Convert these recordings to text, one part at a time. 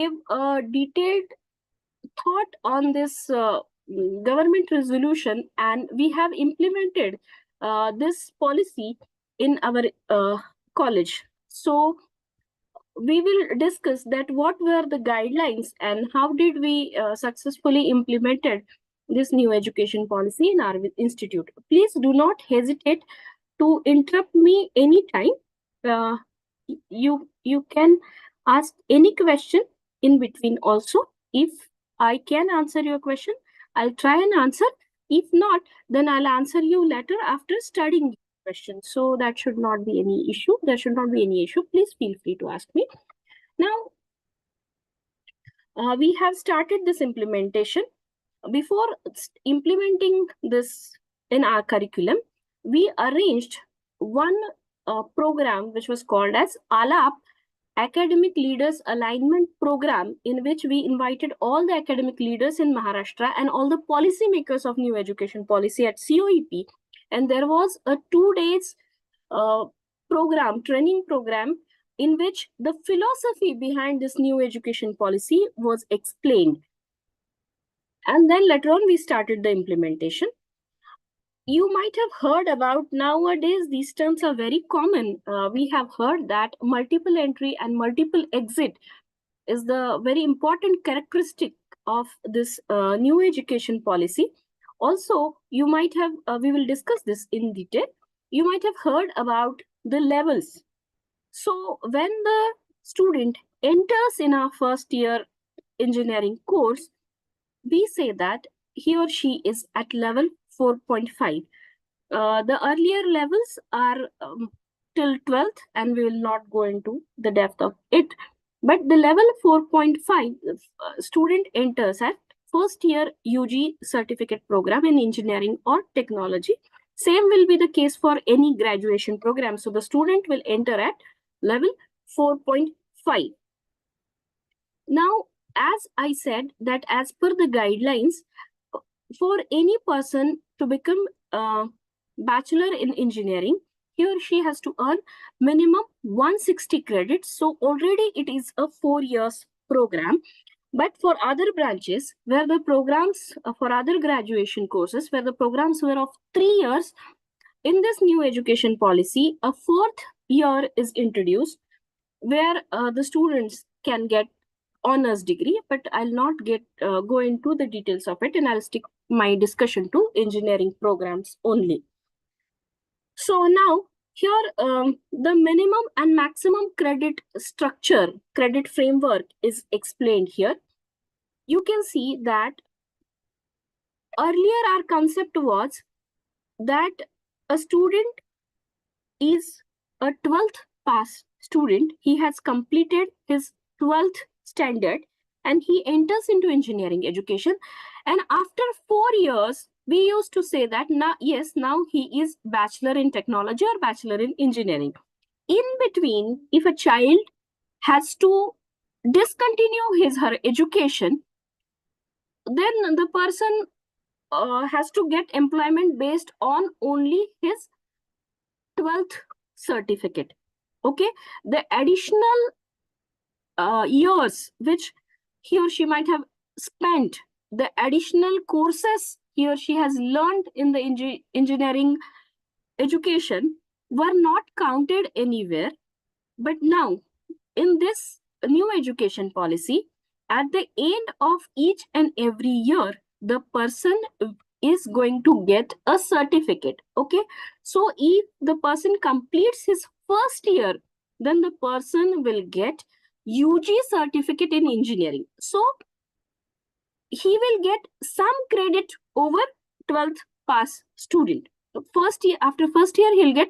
gave a detailed thought on this government resolution, and we have implemented this policy in our college. So we will discuss that what were the guidelines and how did we successfully implemented this new education policy in our institute. Please do not hesitate to interrupt me anytime. Uh, you can ask any question in between also. If I can answer your question, I'll try and answer. If not, then I'll answer you later after studying the question. So that should not be any issue. There should not be any issue. Please feel free to ask me. Now, we have started this implementation. Before implementing this in our curriculum, we arranged one program which was called as ALAP, Academic Leaders Alignment Program, in which we invited all the academic leaders in Maharashtra and all the policymakers of new education policy at COEP. And there was a 2 days training program, in which the philosophy behind this new education policy was explained. And then later on, we started the implementation. You might have heard about nowadays, these terms are very common. We have heard that multiple entry and multiple exit is the very important characteristic of this new education policy. Also, you might have, we will discuss this in detail. You might have heard about the levels. So when the student enters in our first year engineering course, we say that he or she is at level 4.5. The earlier levels are till 12th, and we will not go into the depth of it. But the level 4.5 student enters at first year UG certificate program in engineering or technology. Same will be the case for any graduation program. So the student will enter at level 4.5. Now, as I said, that as per the guidelines, for any person to become a bachelor in engineering, he or she has to earn minimum 160 credits. So already it is a 4 years program. But for other branches, where the programs, for other graduation courses, where the programs were of 3 years, in this new education policy, a 4th year is introduced, where the students can get honors degree, but I'll not go into the details of it, and I'll stick my discussion to engineering programs only. So now here, the minimum and maximum credit structure, credit framework is explained here. You can see that earlier our concept was that a student is a 12th pass student. He has completed his 12th standard and he enters into engineering education. And after 4 years, we used to say that now he is bachelor in technology or bachelor in engineering. In between, if a child has to discontinue her education, then the person has to get employment based on only his 12th certificate. Okay, the additional years which he or she might have spent, the additional courses he or she has learned in the engineering education were not counted anywhere. But now, in this new education policy, at the end of each and every year, the person is going to get a certificate. Okay, so if the person completes his first year, then the person will get UG certificate in engineering. So he will get some credit over 12th pass student. First year, after first year, he'll get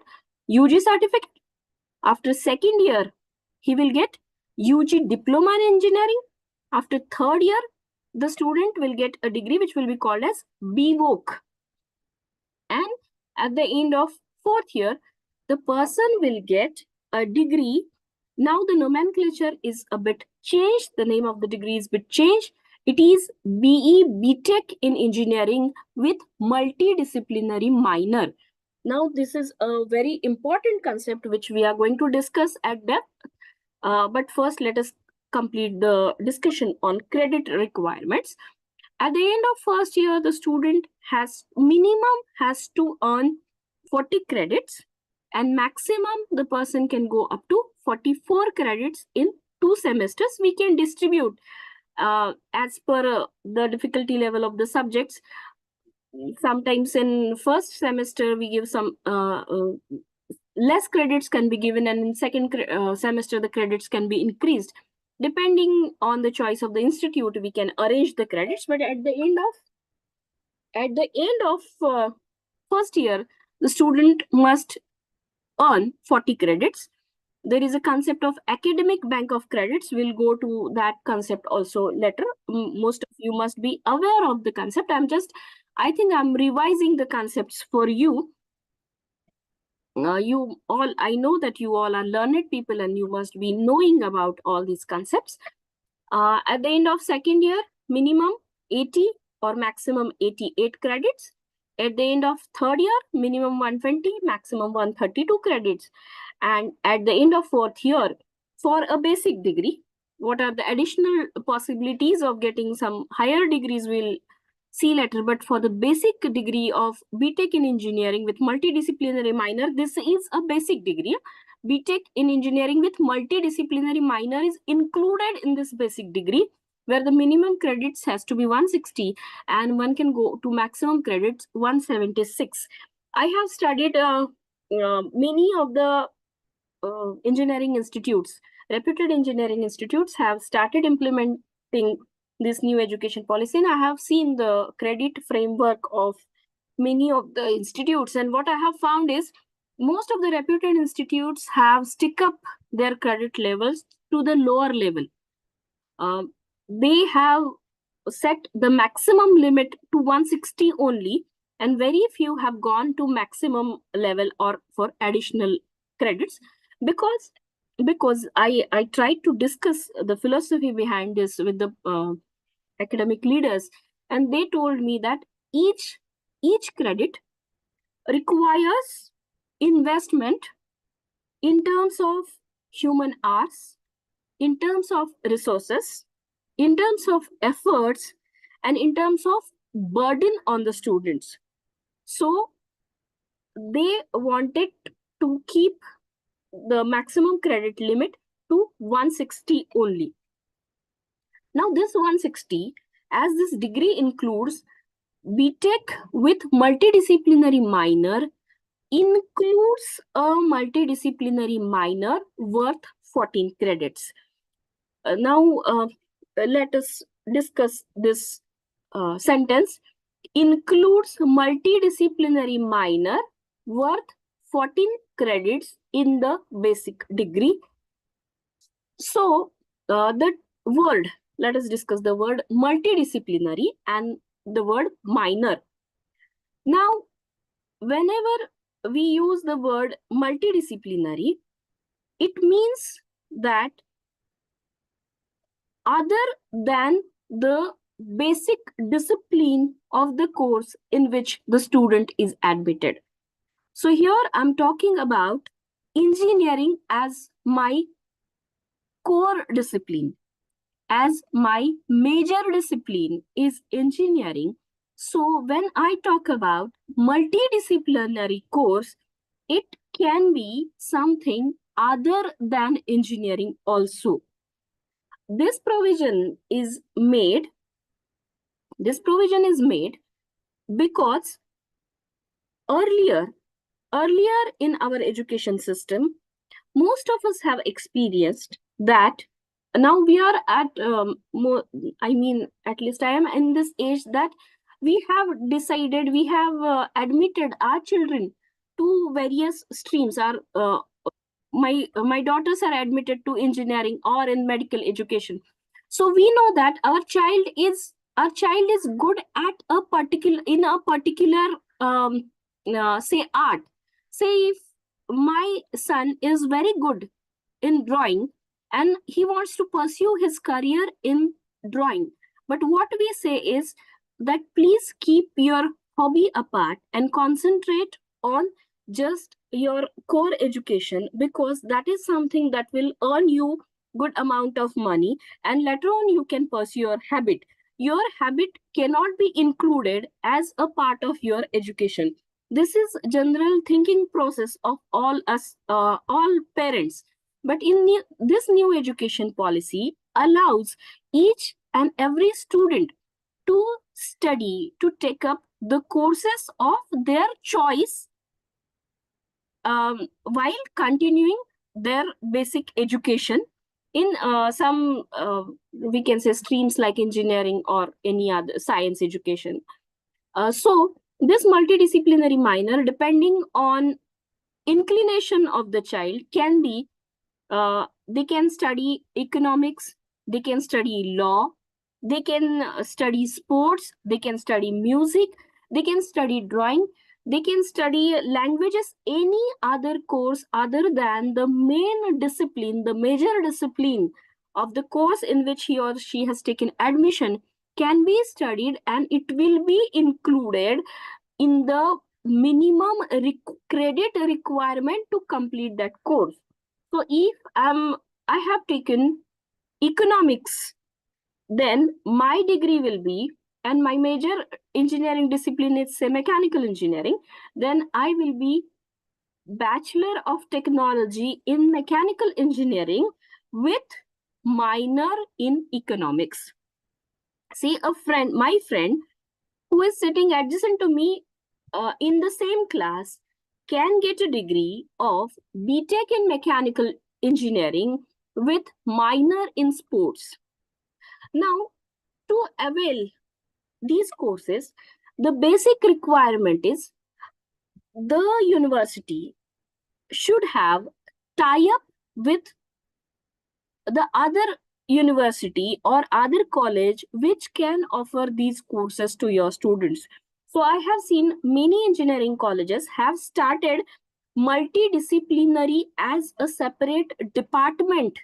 UG certificate. After second year, he will get UG diploma in engineering. After third year, the student will get a degree which will be called as BVoc. And at the end of fourth year, the person will get a degree. Now the nomenclature is a bit changed. The name of the degree is a bit changed. It is BE BTech in engineering with multidisciplinary minor. Now this is a very important concept which we are going to discuss at depth. But first let us complete the discussion on credit requirements. At the end of first year, the student has to earn 40 credits, and maximum the person can go up to 44 credits in 2 semesters. We can distribute as per the difficulty level of the subjects. Sometimes in first semester we give some less credits can be given, and in second semester the credits can be increased. Depending on the choice of the institute, we can arrange the credits, but at the end of first year, the student must earn 40 credits. There is a concept of academic bank of credits. We'll go to that concept also later. Most of you must be aware of the concept. I think I'm revising the concepts for you. I know that you all are learned people and you must be knowing about all these concepts. At the end of second year, minimum 80 or maximum 88 credits. At the end of third year, minimum 120, maximum 132 credits. And at the end of fourth year, for a basic degree, what are the additional possibilities of getting some higher degrees we'll see later. But for the basic degree of BTech in engineering with multidisciplinary minor, this is a basic degree. BTech in engineering with multidisciplinary minor is included in this basic degree, where the minimum credits has to be 160 and one can go to maximum credits 176. I have studied many of the engineering institutes. Reputed engineering institutes have started implementing this new education policy, and I have seen the credit framework of many of the institutes, and what I have found is most of the reputed institutes have stick up their credit levels to the lower level. They have set the maximum limit to 160 only, and very few have gone to maximum level or for additional credits. Because I tried to discuss the philosophy behind this with the academic leaders, and they told me that each credit requires investment in terms of human hours, in terms of resources, in terms of efforts, and in terms of burden on the students. So they wanted to keep the maximum credit limit to 160 only. Now this 160, as this degree includes BTech with multidisciplinary minor, includes a multidisciplinary minor worth 14 credits. Now let us discuss this sentence. Includes multidisciplinary minor worth 14 credits in the basic degree. So the word, let us discuss the word multidisciplinary and the word minor. Now, whenever we use the word multidisciplinary, it means that other than the basic discipline of the course in which the student is admitted. So here I'm talking about engineering as my core discipline, as my major discipline is engineering. So when I talk about multidisciplinary course, it can be something other than engineering also. This provision is made because earlier in our education system, most of us have experienced that now we are at at least I am in this age that we have admitted our children to various streams. My daughters are admitted to engineering or in medical education. So we know that our child is good at a particular say art. Say if my son is very good in drawing and he wants to pursue his career in drawing, but what we say is that please keep your hobby apart and concentrate on just your core education, because that is something that will earn you good amount of money, and later on you can pursue your habit. Your habit cannot be included as a part of your education. This is general thinking process of all us, all parents. But this new education policy allows each and every student to study, to take up the courses of their choice, while continuing their basic education in some, we can say, streams like engineering or any other science education. So this multidisciplinary minor, depending on inclination of the child, can be, they can study economics, they can study law, they can study sports, they can study music, they can study drawing, they can study languages, any other course other than the main discipline, the major discipline of the course in which he or she has taken admission can be studied, and it will be included in the minimum credit requirement to complete that course. So if I have taken economics, then my degree will be, and my major engineering discipline is say mechanical engineering, then I will be Bachelor of Technology in Mechanical Engineering with minor in economics. See, my friend who is sitting adjacent to me in the same class can get a degree of BTech in Mechanical Engineering with minor in sports. Now, to avail these courses, the basic requirement is the university should have tie-up with the other university or other college which can offer these courses to your students. So I have seen many engineering colleges have started multidisciplinary as a separate department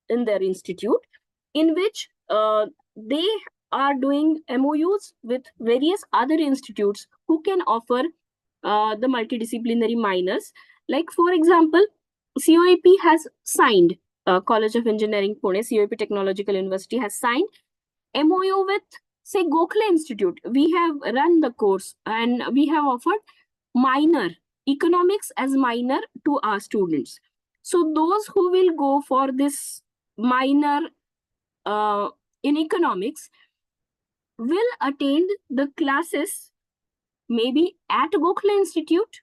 in their institute, in which they are doing MOUs with various other institutes who can offer the multidisciplinary minors. Like, for example, COEP has signed, College of Engineering Pune, COEP Technological University has signed MOU with, say, Gokhale Institute. We have run the course and we have offered minor, economics as minor to our students. So those who will go for this minor in economics will attend the classes maybe at Gokhale Institute,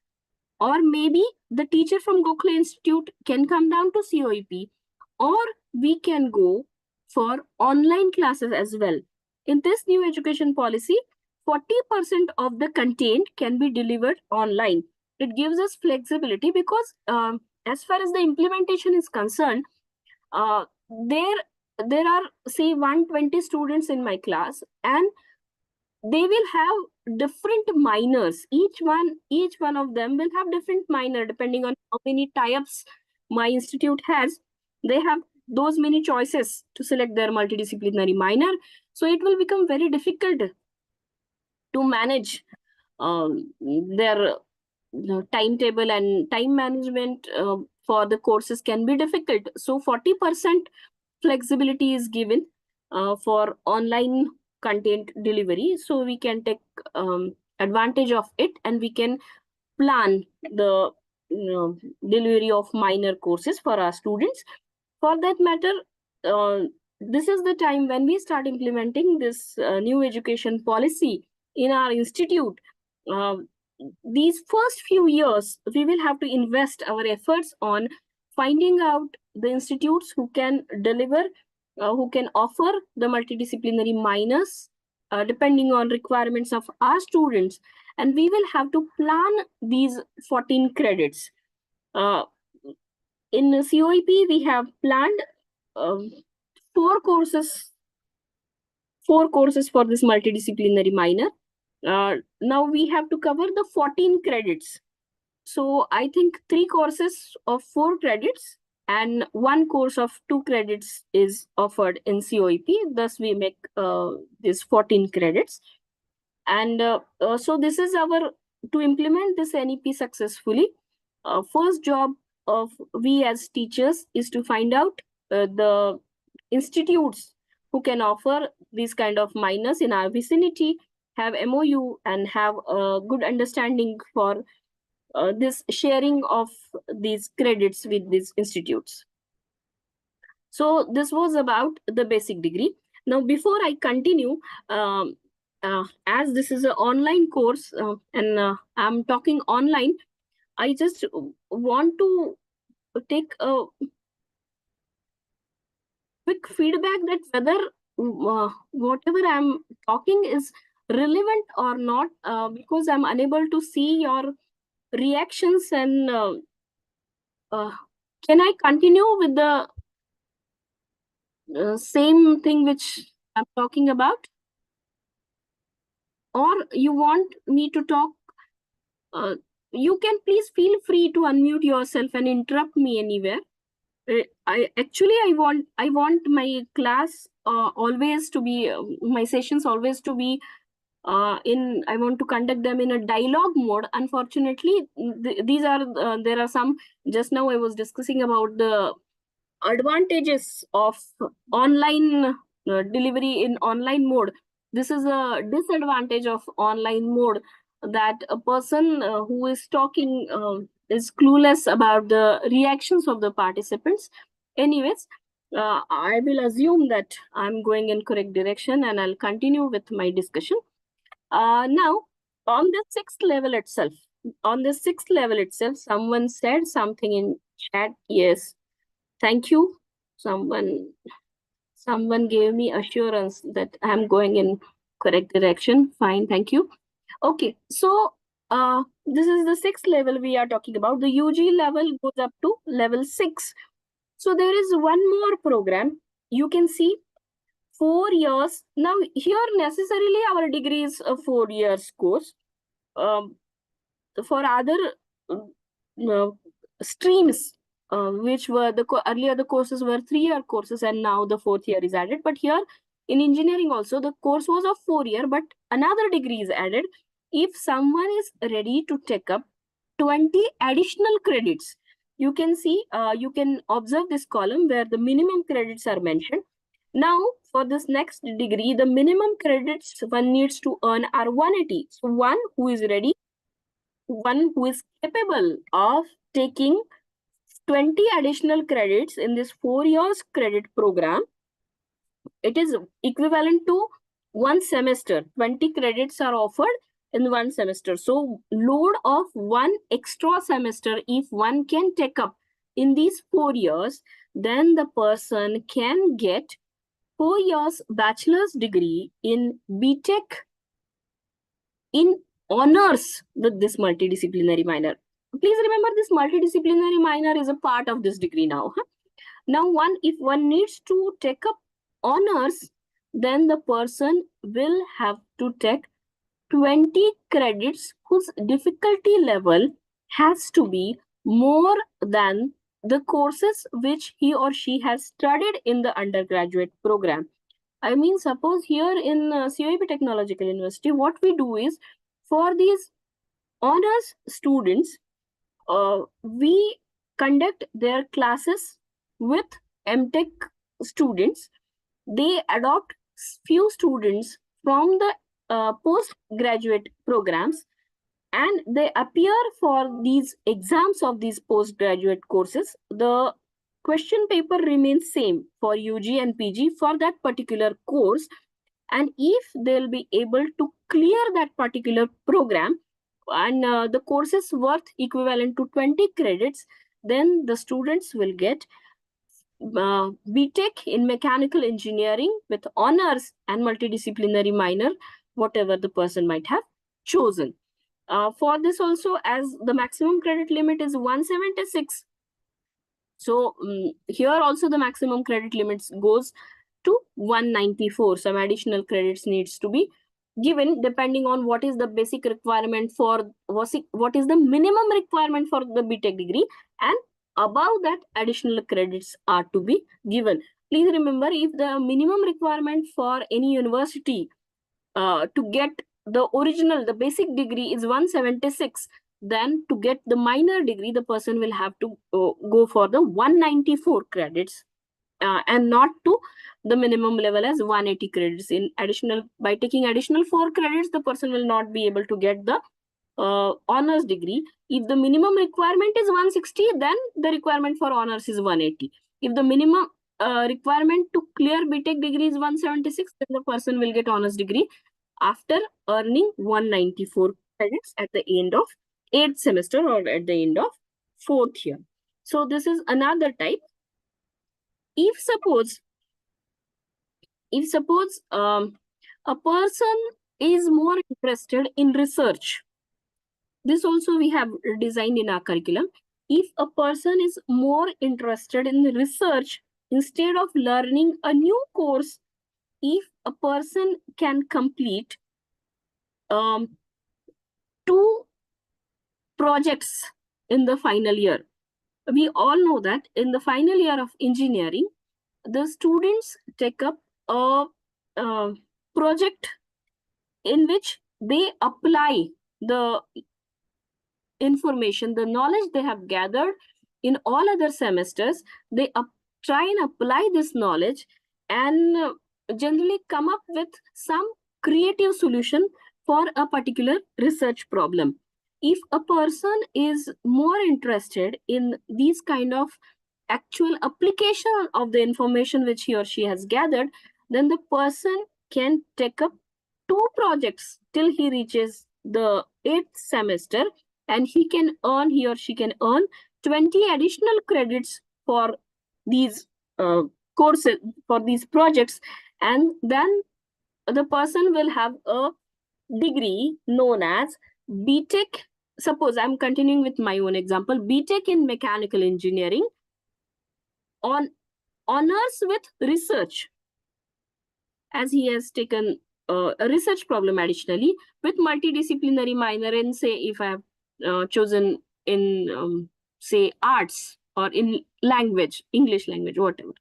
or maybe the teacher from Gokhale Institute can come down to COEP, or we can go for online classes as well. In this new education policy, 40% of the content can be delivered online. It gives us flexibility because as far as the implementation is concerned, uh, there there are, say, 120 students in my class, and they will have different minors. Each one of them will have different minor depending on how many tie-ups my institute has. They have those many choices to select their multidisciplinary minor, so it will become very difficult to manage their timetable, and time management for the courses can be difficult. So 40% flexibility is given for online content delivery, so we can take advantage of it, and we can plan the delivery of minor courses for our students. For that matter, this is the time when we start implementing this new education policy in our institute. uh, these first few years, we will have to invest our efforts on finding out the institutes who can deliver, who can offer the multidisciplinary minors, depending on requirements of our students. And we will have to plan these 14 credits. Uh, in COEP, we have planned um, four courses, four courses for this multidisciplinary minor. Now we have to cover the 14 credits. So I think three courses of 4 credits and one course of 2 credits is offered in COEP. Thus, we make this 14 credits. And so this is our, to implement this NEP successfully, first job of we as teachers is to find out the institutes who can offer these kind of minors in our vicinity have MOU and have a good understanding for this sharing of these credits with these institutes. So this was about the basic degree. Now, before I continue, as this is an online course and I'm talking online, I just want to take a quick feedback that whether whatever I'm talking is relevant or not, because I'm unable to see your reactions. And uh, can I continue with the same thing which I'm talking about? Or you want me to talk? You can please feel free to unmute yourself and interrupt me anywhere. I want my class always to be my sessions always to be in I want to conduct them in a dialogue mode. Unfortunately, these are there are some. Just now I was discussing about the advantages of online delivery in online mode. This is a disadvantage of online mode, that a person who is talking is clueless about the reactions of the participants. Anyways, I will assume that I'm going in correct direction and I'll continue with my discussion. Now, on the sixth level itself, someone said something in chat. Yes, thank you. Someone gave me assurance that I'm going in correct direction. Fine, thank you. Okay, so this is the sixth level we are talking about. The UG level goes up to level 6. So there is one more program. You can see 4 years. Now here necessarily our degree is a 4 years course. Um, for other uh, streams, which were earlier the courses were 3-year courses and now the 4th year is added. But here in engineering also the course was of 4 year, but another degree is added if someone is ready to take up 20 additional credits. You can see, you can observe this column where the minimum credits are mentioned. Now, for this next degree, the minimum credits one needs to earn are 180. So one who is ready, one who is capable of taking 20 additional credits in this 4 years credit program, it is equivalent to one semester. 20 credits are offered in one semester. So load of one extra semester, if one can take up in these 4 years, then the person can get 4 years bachelor's degree in BTech in honors with this multidisciplinary minor. Please remember, this multidisciplinary minor is a part of this degree now. Now, if one needs to take up honors, then the person will have to take 20 credits whose difficulty level has to be more than the courses which he or she has studied in the undergraduate program. I mean, suppose here in COEP Technological University, what we do is, for these honors students, we conduct their classes with MTech students. They adopt few students from the postgraduate programs, and they appear for these exams of these postgraduate courses. The question paper remains same for UG and PG for that particular course. And if they'll be able to clear that particular program, and the course is worth equivalent to 20 credits, then the students will get BTech in mechanical engineering with honors and multidisciplinary minor, whatever the person might have chosen. For this also, as the maximum credit limit is 176, so here also the maximum credit limits goes to 194. Some additional credits needs to be given depending on what is the basic requirement for what is the minimum requirement for the BTech degree, and above that additional credits are to be given. Please remember, if the minimum requirement for any university to get the basic degree is 176, then to get the minor degree, the person will have to go for the 194 credits. and not to the minimum level as 180 credits. In additional, by taking additional 4 credits, the person will not be able to get the honors degree. If the minimum requirement is 160, then the requirement for honors is 180. If the minimum requirement to clear BTech degree is 176, then the person will get honors degree after earning 194 credits at the end of 8th semester or at the end of 4th year. So this is another type. If suppose a person is more interested in research, this also we have designed in our curriculum. If a person is more interested in research instead of learning a new course, if a person can complete 2 projects in the final year. We all know that in the final year of engineering, the students take up a project in which they apply the information, the knowledge they have gathered in all other semesters. They try and apply this knowledge and generally come up with some creative solution for a particular research problem. If a person is more interested in these kind of actual application of the information which he or she has gathered, then the person can take up 2 projects till he reaches the 8th semester, and he or she can earn 20 additional credits for these courses, for these projects, and then the person will have a degree known as BTech. Suppose I'm continuing with my own example, BTech in mechanical engineering on honors with research, as he has taken a research problem additionally with multidisciplinary minor in, say, if I have chosen in say arts or in language, English language, whatever.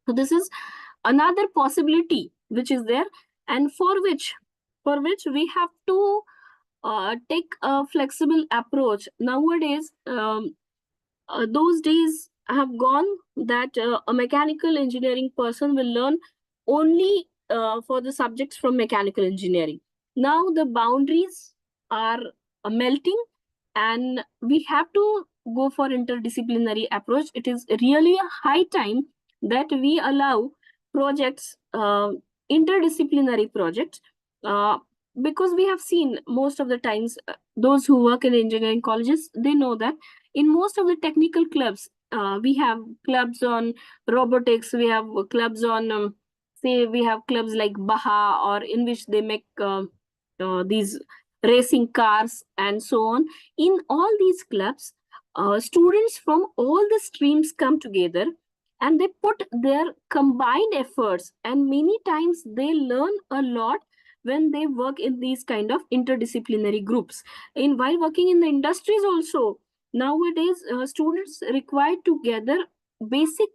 So this is another possibility which is there, and for which we have to take a flexible approach. Nowadays, those days have gone that a mechanical engineering person will learn only for the subjects from mechanical engineering. Now the boundaries are melting, and we have to go for interdisciplinary approach. It is really a high time that we allow projects, interdisciplinary projects, because we have seen most of the times, those who work in engineering colleges, they know that in most of the technical clubs, we have clubs on robotics, we have clubs on say we have clubs like Baha, or in which they make these racing cars and so on. In all these clubs, students from all the streams come together and they put their combined efforts, and many times they learn a lot when they work in these kind of interdisciplinary groups. In while working in the industries also, nowadays students required to gather basic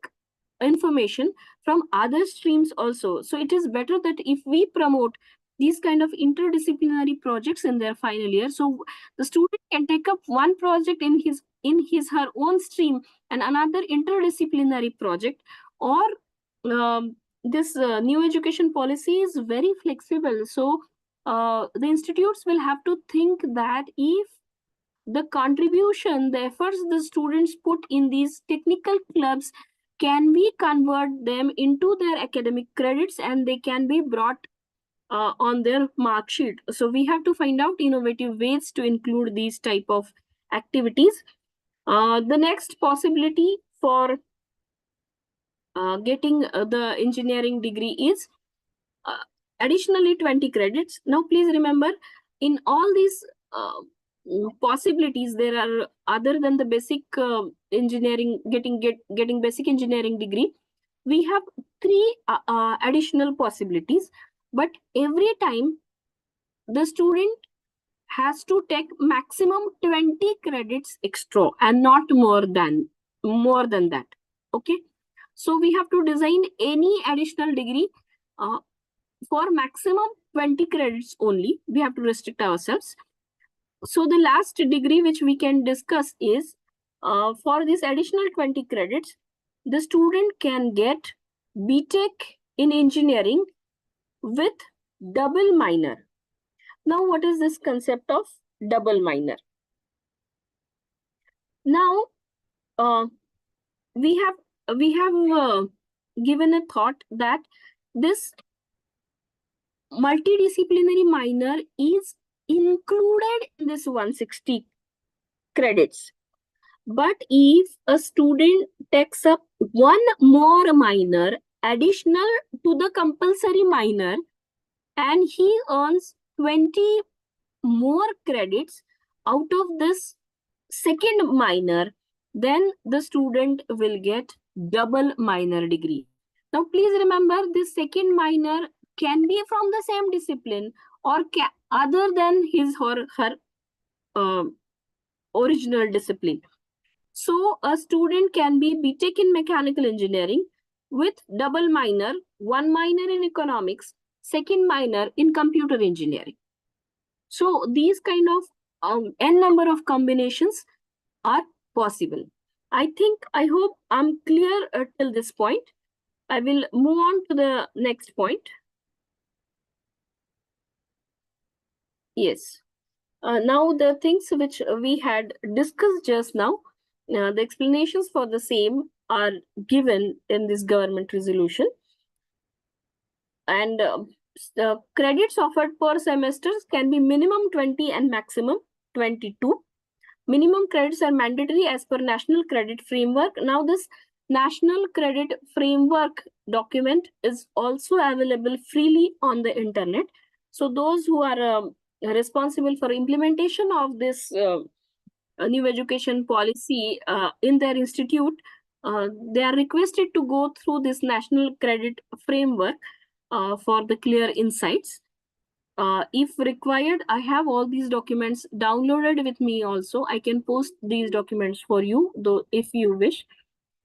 information from other streams also. So it is better that if we promote these kind of interdisciplinary projects in their final year, so the student can take up one project in his her own stream and another interdisciplinary project. Or this new education policy is very flexible, so the institutes will have to think that if the contribution, the efforts the students put in these technical clubs, can we convert them into their academic credits and they can be brought on their mark sheet. So we have to find out innovative ways to include these type of activities. The next possibility for getting the engineering degree is additionally 20 credits. Now please remember, in all these possibilities, there are, other than the basic engineering, getting basic engineering degree, we have 3 additional possibilities. But every time the student has to take maximum 20 credits extra and not more than that. Okay, so we have to design any additional degree for maximum 20 credits only. We have to restrict ourselves. So the last degree which we can discuss is for this additional 20 credits, the student can get BTech in engineering with double minor. Now, what is this concept of double minor? Now, we have given a thought that this multidisciplinary minor is included in this 160 credits. But if a student takes up one more minor additional to the compulsory minor and he earns 20 more credits out of this second minor, then the student will get double minor degree. Now, please remember this second minor can be from the same discipline or other than his or her original discipline. So, a student can be BTech in mechanical engineering with double minor, one minor in economics, second minor in computer engineering. So, these kind of n number of combinations are possible. I hope I'm clear till this point. I will move on to the next point. Yes. Now, the things which we had discussed just now, the explanations for the same are given in this government resolution. And the credits offered per semesters can be minimum 20 and maximum 22. Minimum credits are mandatory as per National Credit Framework. Now, this National Credit Framework document is also available freely on the internet. So, those who are responsible for implementation of this new education policy in their institute, they are requested to go through this National Credit Framework for the clear insights. If required, I have all these documents downloaded with me also. I can post these documents for you, though, if you wish.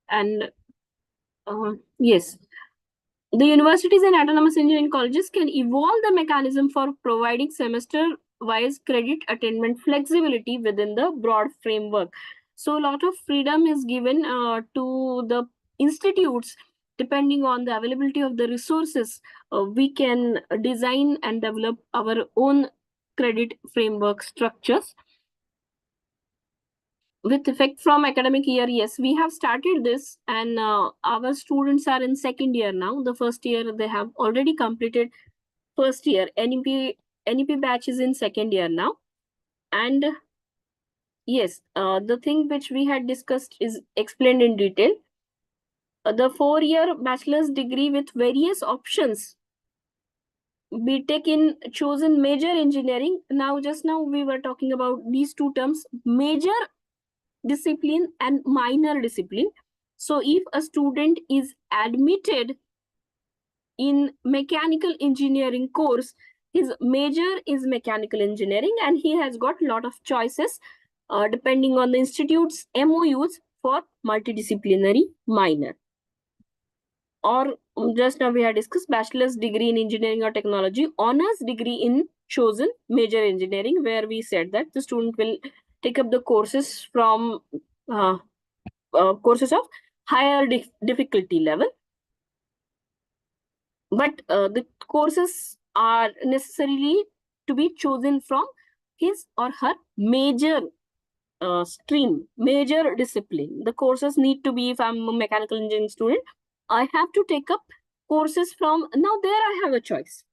And yes, the universities and autonomous engineering colleges can evolve the mechanism for providing semester-wise credit attainment flexibility within the broad framework. So, a lot of freedom is given to the institutes depending on the availability of the resources. We can design and develop our own credit framework structures. With effect from academic year, yes, we have started this, and our students are in second year now. The first year they have already completed first year. NEP batch is in second year now. And yes, the thing which we had discussed is explained in detail. The 4-year bachelor's degree with various options. BTech in chosen major engineering. Now, just now we were talking about these two terms, major discipline and minor discipline. So if a student is admitted in mechanical engineering course, his major is mechanical engineering and he has got a lot of choices depending on the institute's MOUs for multidisciplinary minor. Or just now we had discussed bachelor's degree in engineering or technology, honors degree in chosen major engineering, where we said that the student will take up the courses from courses of higher difficulty level. But the courses are necessarily to be chosen from his or her major stream, major discipline. The courses need to be, if I'm a mechanical engineering student, I have to take up courses from, now there I have a choice.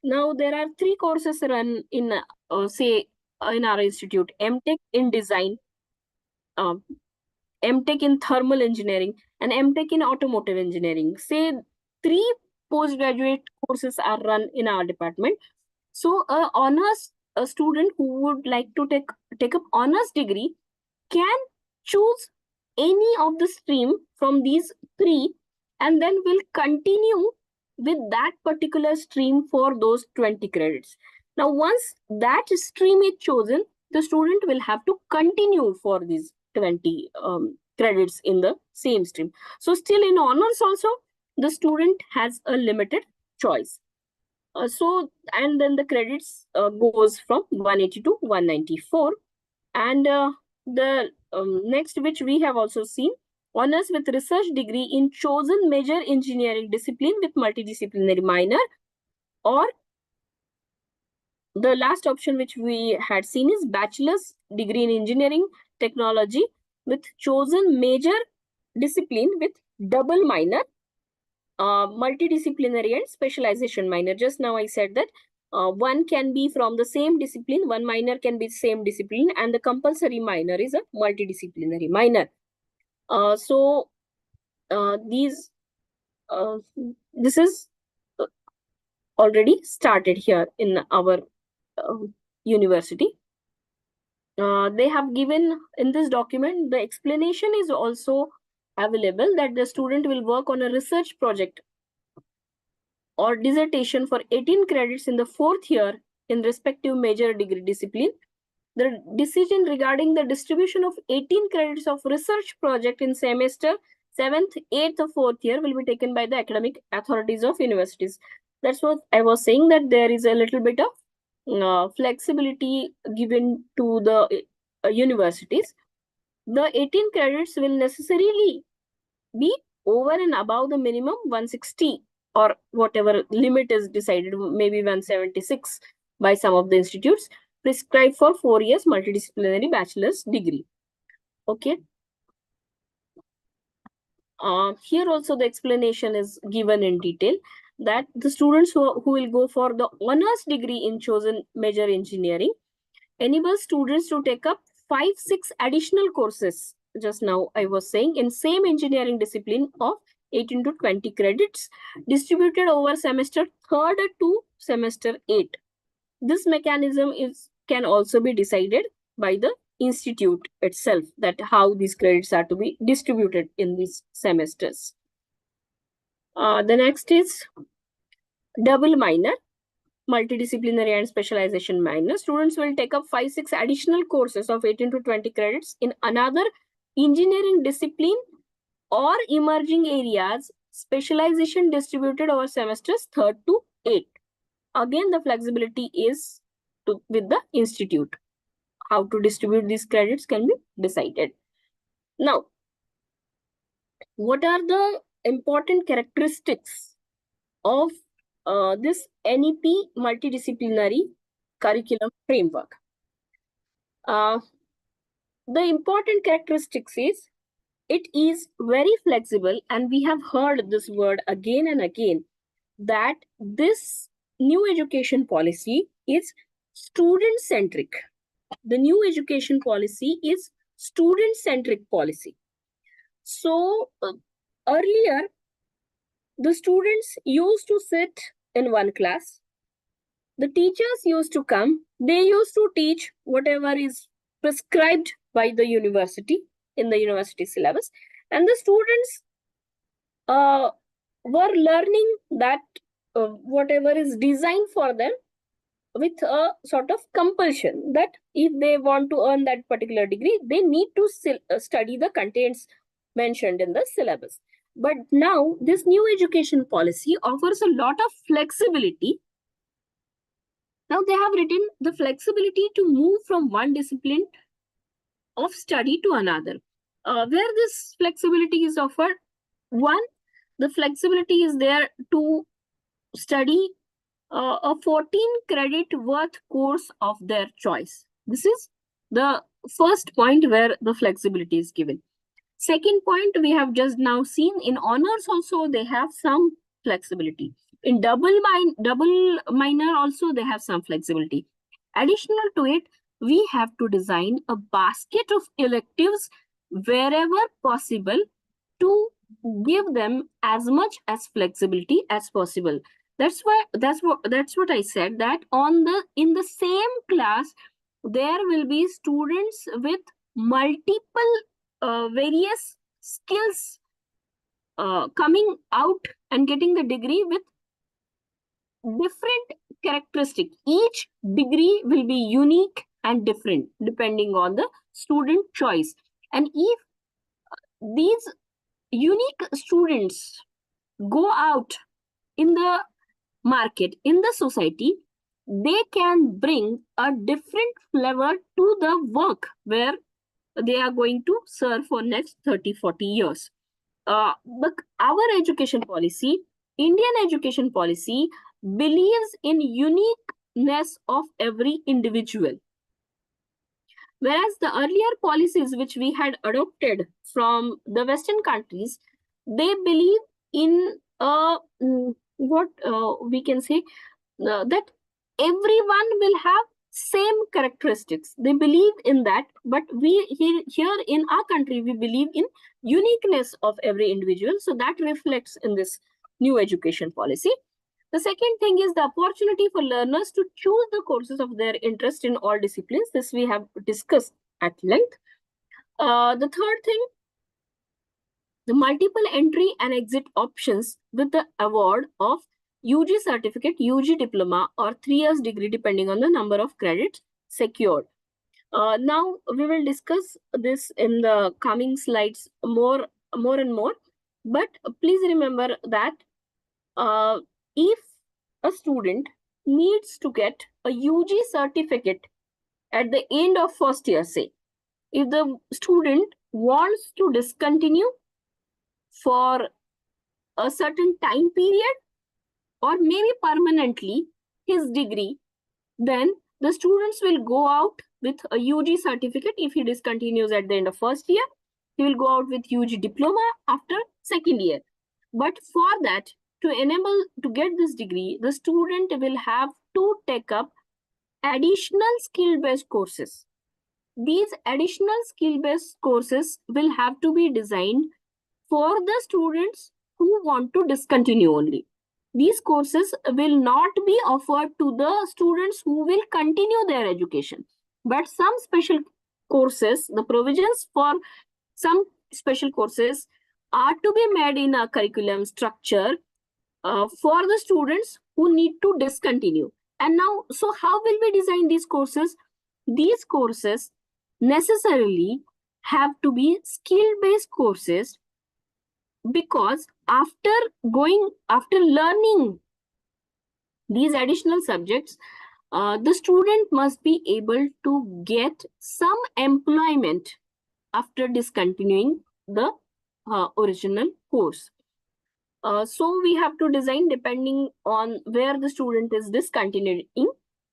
Now there are 3 courses run in, say, in our institute, MTech in design, MTech in thermal engineering, and MTech in automotive engineering. Say 3 postgraduate courses are run in our department. So a student who would like to take up honors degree can choose any of the stream from these 3 and then will continue with that particular stream for those 20 credits. Now, once that stream is chosen, the student will have to continue for these 20 credits in the same stream. So still in honors also, the student has a limited choice. And then the credits goes from 180 to 194. And the next, which we have also seen, honors with research degree in chosen major engineering discipline with multidisciplinary minor, or the last option which we had seen is bachelor's degree in engineering technology with chosen major discipline with double minor, multidisciplinary and specialization minor. Just now I said that one can be from the same discipline, one minor can be same discipline, and the compulsory minor is a multidisciplinary minor. So these this is already started here in our university. They have given in this document, the explanation is also available that the student will work on a research project or dissertation for 18 credits in the 4th year in respective major degree discipline. The decision regarding the distribution of 18 credits of research project in semester 7th, 8th, or 4th year will be taken by the academic authorities of universities. That's what I was saying, that there is a little bit of flexibility given to the universities. The 18 credits will necessarily be over and above the minimum 160 or whatever limit is decided, maybe 176 by some of the institutes, prescribed for 4 years multidisciplinary bachelor's degree. Okay. Here also the explanation is given in detail that the students who will go for the honors degree in chosen major engineering enable students to take up 5-6 additional courses. Just now I was saying in same engineering discipline of 18 to 20 credits distributed over semester 3rd to semester 8. This mechanism can also be decided by the institute itself, that how these credits are to be distributed in these semesters. The next is double minor, multidisciplinary and specialization minor. Students will take up 5-6 additional courses of 18 to 20 credits in another engineering discipline or emerging areas, specialization distributed over semesters 3rd to 8th. Again, the flexibility is with the institute. How to distribute these credits can be decided. Now, what are the important characteristics of this NEP multidisciplinary curriculum framework? The important characteristics is it is very flexible, and we have heard this word again and again, that this new education policy is student-centric. The new education policy is student-centric policy. So earlier, the students used to sit in one class. The teachers used to come. They used to teach whatever is prescribed by the university in the university syllabus. And the students were learning that whatever is designed for them with a sort of compulsion that if they want to earn that particular degree, they need to study the contents mentioned in the syllabus. But now this new education policy offers a lot of flexibility. Now they have written the flexibility to move from one discipline of study to another. Where this flexibility is offered, one, the flexibility is there to study a 14 credit worth course of their choice. This is the first point where the flexibility is given. Second point, we have just now seen in honors also they have some flexibility. In double minor also they have some flexibility. Additional to it, we have to design a basket of electives wherever possible to give them as much as flexibility as possible. That's what I said, that in the same class there will be students with multiple various skills coming out and getting the degree with different characteristics. Each degree will be unique and different depending on the student choice. And if these unique students go out in the market, in the society, they can bring a different flavor to the work where they are going to serve for next 30-40 years. but our education policy, Indian education policy, believes in uniqueness of every individual. Whereas the earlier policies which we had adopted from the Western countries, they believe in what we can say that everyone will have same characteristics. They believe in that, but we here in our country we believe in uniqueness of every individual. So that reflects in this new education policy. The second thing is the opportunity for learners to choose the courses of their interest in all disciplines. This we have discussed at length. The third thing, the multiple entry and exit options with the award of UG certificate, UG diploma, or 3 years degree, depending on the number of credits secured. Now we will discuss this in the coming slides more and more. But please remember that if a student needs to get a UG certificate at the end of first year, say, if the student wants to discontinue for a certain time period or maybe permanently his degree, then the students will go out with a UG certificate. If he discontinues at the end of first year, he will go out with UG diploma after second year. But for that, to enable to get this degree, the student will have to take up additional skill-based courses. These additional skill-based courses will have to be designed for the students who want to discontinue only. These courses will not be offered to the students who will continue their education. But some special courses, the provisions for some special courses are to be made in a curriculum structure for the students who need to discontinue. And now, so how will we design these courses? These courses necessarily have to be skill-based courses, because after learning these additional subjects, the student must be able to get some employment after discontinuing the original course. So we have to design depending on where the student is discontinuing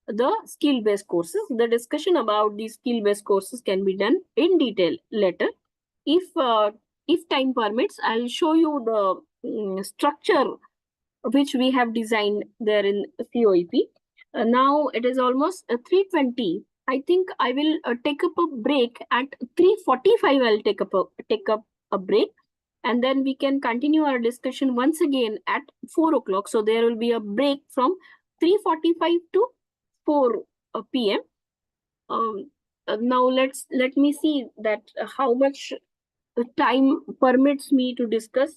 the skill-based courses. The discussion about these skill-based courses can be done in detail later. If time permits, I'll show you the structure which we have designed there in COEP. Now it is almost 3:20. I think I will take up a break at 3:45. I'll take up a break, and then we can continue our discussion once again at 4 o'clock. So there will be a break from 3:45 to 4 p.m. Now let me see that how much time permits me to discuss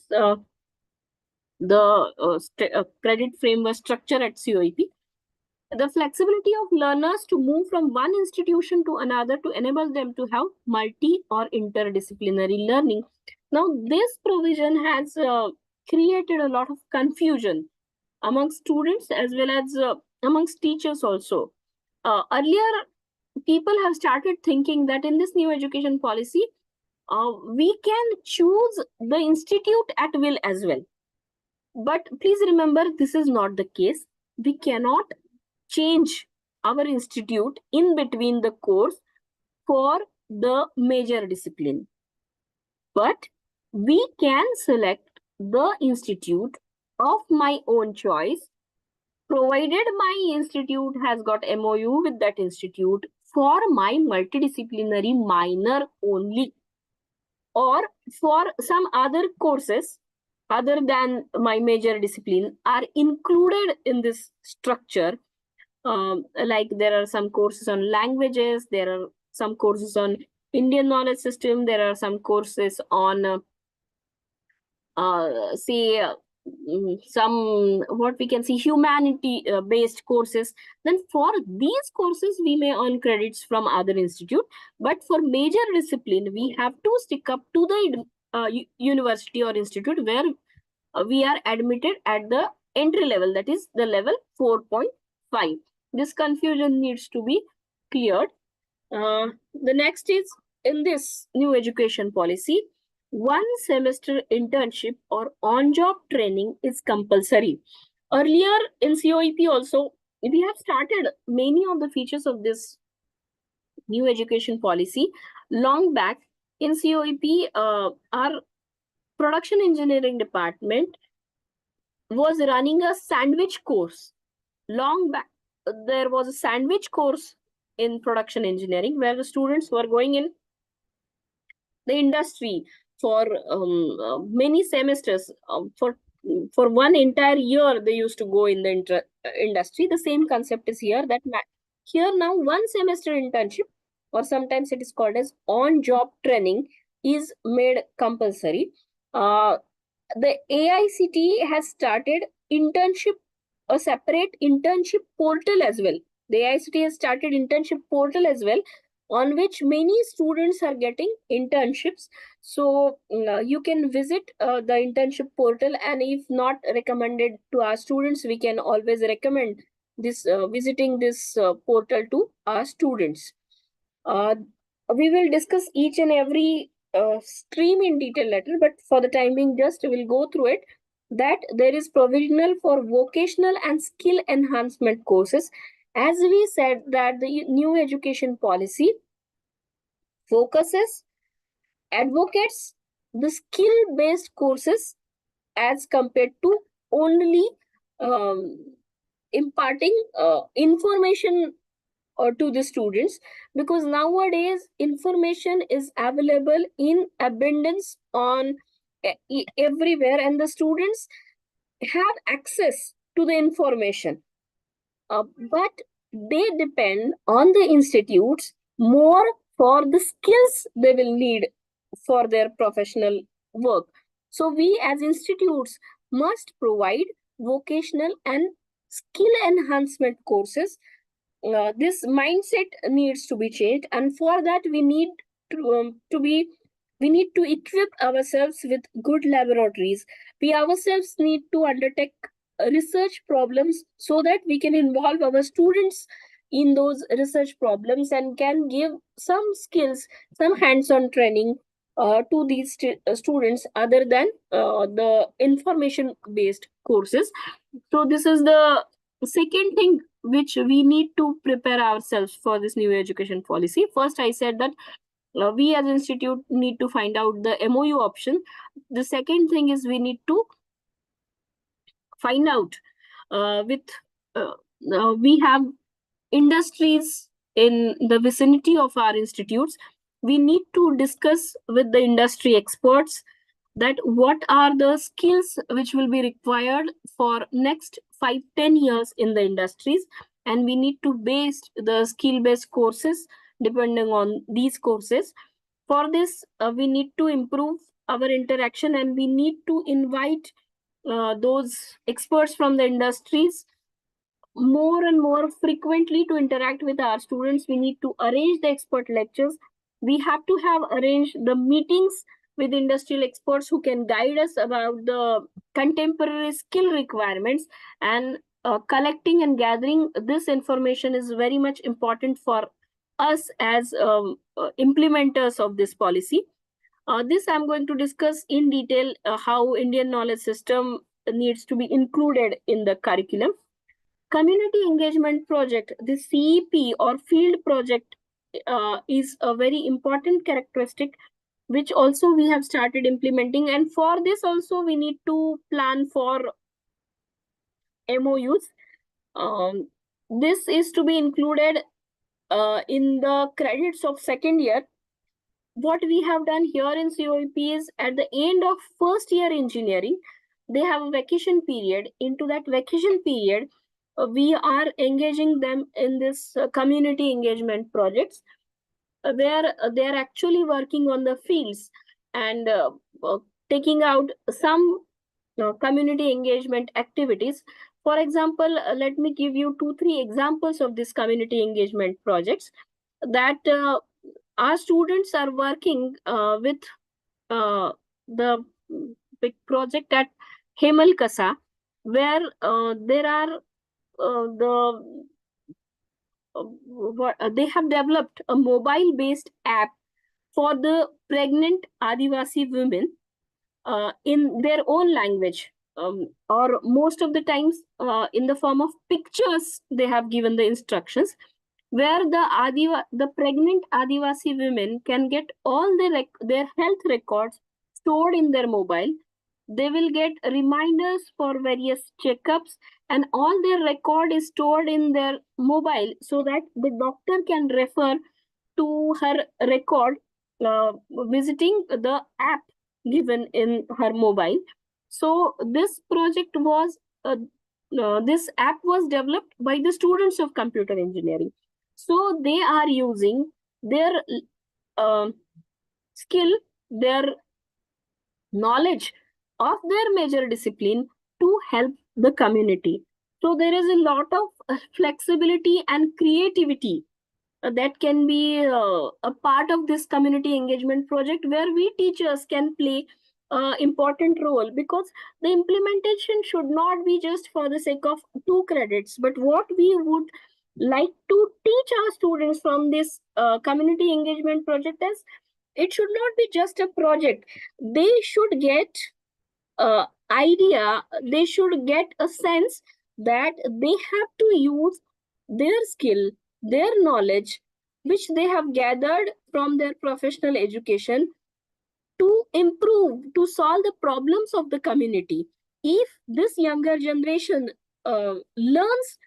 the credit framework structure at COEP. The flexibility of learners to move from one institution to another to enable them to have multi or interdisciplinary learning. Now, this provision has created a lot of confusion amongst students as well as amongst teachers also. Earlier, people have started thinking that in this new education policy, we can choose the institute at will as well. But please remember, this is not the case. We cannot change our institute in between the course for the major discipline. But we can select the institute of my own choice, provided my institute has got MOU with that institute for my multidisciplinary minor only, or for some other courses other than my major discipline are included in this structure. Like there are some courses on languages, there are some courses on Indian knowledge system, there are some courses on some what we can see humanity based courses. Then for these courses we may earn credits from other institute, but for major discipline we have to stick up to the university or institute where we are admitted at the entry level, that is the level 4.5. This confusion needs to be cleared. The next is, in this new education policy, one semester internship or on-job training is compulsory. Earlier in COEP also, we have started many of the features of this new education policy long back. In COEP, our production engineering department was running a sandwich course. Long back, there was a sandwich course in production engineering where the students were going in the industry for many semesters. For one entire year, they used to go in the industry. The same concept is here. Here now one semester internship, or sometimes it is called as on-job training, is made compulsory. The AICTE has started internship, a separate internship portal as well. The AICTE has started internship portal as well, on which many students are getting internships. So you can visit the internship portal, and if not recommended to our students, we can always recommend this visiting this portal to our students. Uh, we will discuss each and every stream in detail later, but for the time being, just we'll go through it. That there is provisional for vocational and skill enhancement courses. As we said, that the new education policy focuses, advocates the skill-based courses as compared to only um, imparting information to the students, because nowadays information is available in abundance on everywhere, and the students have access to the information, but they depend on the institutes more for the skills they will need for their professional work. So we as institutes must provide vocational and skill enhancement courses. This mindset needs to be changed, and for that we need to equip ourselves with good laboratories. We ourselves need to undertake research problems so that we can involve our students in those research problems and can give some skills, some hands-on training to these students other than the information based courses. So this is the second thing which we need to prepare ourselves for this new education policy. First, I said that we as institute need to find out the MOU option. The second thing is we need to find out with we have industries in the vicinity of our institutes. We need to discuss with the industry experts that what are the skills which will be required for next 5-10 years in the industries, and we need to base the skill based courses depending on these courses. For this we need to improve our interaction, and we need to invite those experts from the industries more and more frequently to interact with our students. We need to arrange the expert lectures. We have to have arranged the meetings with industrial experts who can guide us about the contemporary skill requirements, and collecting and gathering this information is very much important for us as implementers of this policy. This I'm going to discuss in detail how Indian knowledge system needs to be included in the curriculum. Community engagement project, the CEP or field project, is a very important characteristic which also we have started implementing, and for this also we need to plan for MOUs. This is to be included in the credits of second year. What we have done here in COEP is at the end of first year engineering, they have a vacation period. Into that vacation period, we are engaging them in this community engagement projects where they are actually working on the fields and taking out some community engagement activities. For example, let me give you 2-3 examples of this community engagement projects that our students are working with the big project at Hemal Kasa, where there are they have developed a mobile based app for the pregnant Adivasi women in their own language, or most of the times in the form of pictures. They have given the instructions where the pregnant Adivasi women can get all their health records stored in their mobile. They will get reminders for various checkups, and all their record is stored in their mobile so that the doctor can refer to her record visiting the app given in her mobile. So this app was developed by the students of computer engineering. So they are using their uh, skill, their knowledge of their major discipline to help the community. So there is a lot of flexibility and creativity that can be a part of this community engagement project, where we teachers can play important role, because the implementation should not be just for the sake of 2 credits, but what we would like to teach our students from this community engagement project is, it should not be just a project. They should get idea, they should get a sense that they have to use their skill, their knowledge, which they have gathered from their professional education, to improve, to solve the problems of the community. If this younger generation learns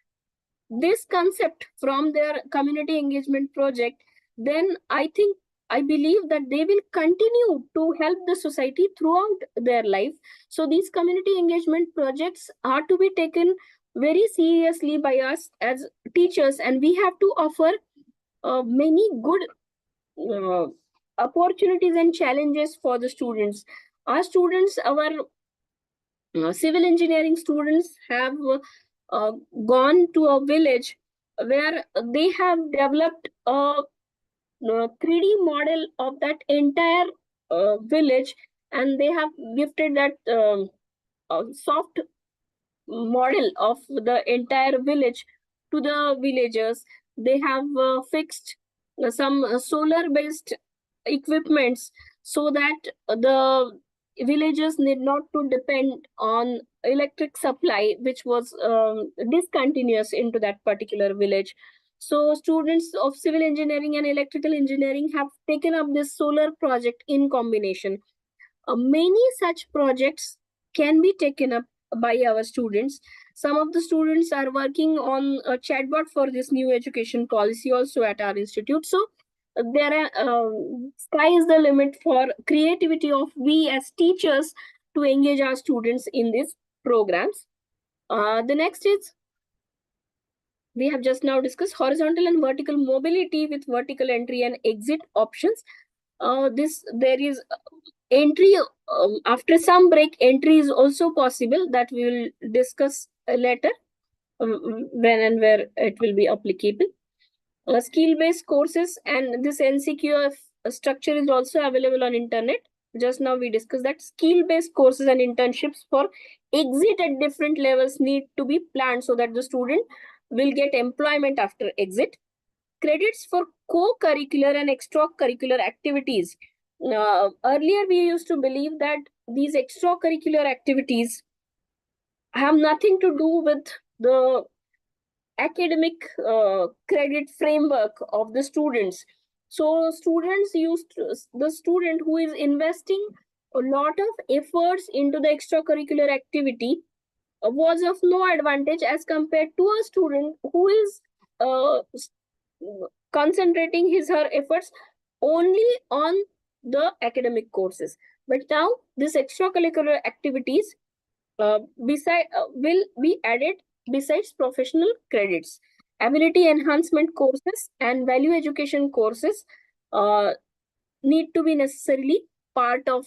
this concept from their community engagement project, then I believe that they will continue to help the society throughout their life. So these community engagement projects are to be taken very seriously by us as teachers, and we have to offer many good uh, opportunities and challenges for the students. Our civil engineering students have uh, gone to a village where they have developed a 3D model of that entire village, and they have gifted that soft model of the entire village to the villagers. They have fixed some solar based equipments so that the villagers need not to depend on electric supply, which was discontinuous into that particular village. So students of civil engineering and electrical engineering have taken up this solar project in combination. Many such projects can be taken up by our students. Some of the students are working on a chatbot for this new education policy also at our institute. So there are sky is the limit for creativity of we as teachers to engage our students in these programs. The next is, we have just now discussed horizontal and vertical mobility with vertical entry and exit options. This there is entry, after some break, entry is also possible, that we will discuss later, when and where it will be applicable. Skill based courses, and this NCQF structure is also available on internet. Just now we discussed that skill based courses and internships for exit at different levels need to be planned so that the student will get employment after exit. Credits for co-curricular and extracurricular activities. Earlier, we used to believe that these extracurricular activities have nothing to do with the academic credit framework of the students. So the student who is investing a lot of efforts into the extracurricular activity was of no advantage as compared to a student who is uh, concentrating his her efforts only on the academic courses. But now this extracurricular activities will be added besides professional credits. Ability enhancement courses and value education courses uh, need to be necessarily part of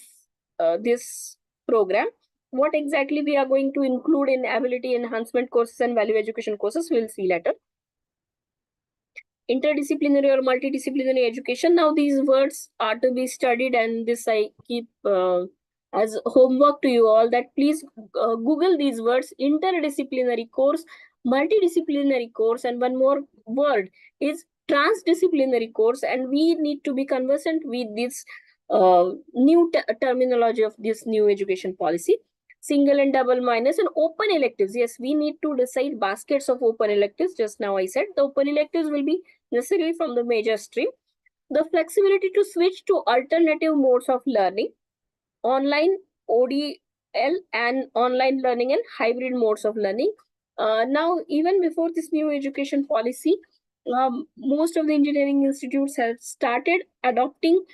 this program. What exactly we are going to include in ability enhancement courses and value education courses, we'll see later. Interdisciplinary or multidisciplinary education. Now these words are to be studied, and this I keep as homework to you all, that please Google these words: interdisciplinary course, multidisciplinary course, and one more word is transdisciplinary course, and we need to be conversant with this new terminology of this new education policy. Single and double minors and open electives. Yes, we need to decide baskets of open electives. Just now I said the open electives will be necessarily from the major stream. The flexibility to switch to alternative modes of learning, online, ODL, and online learning and hybrid modes of learning. Now, even before this new education policy, most of the engineering institutes have started adopting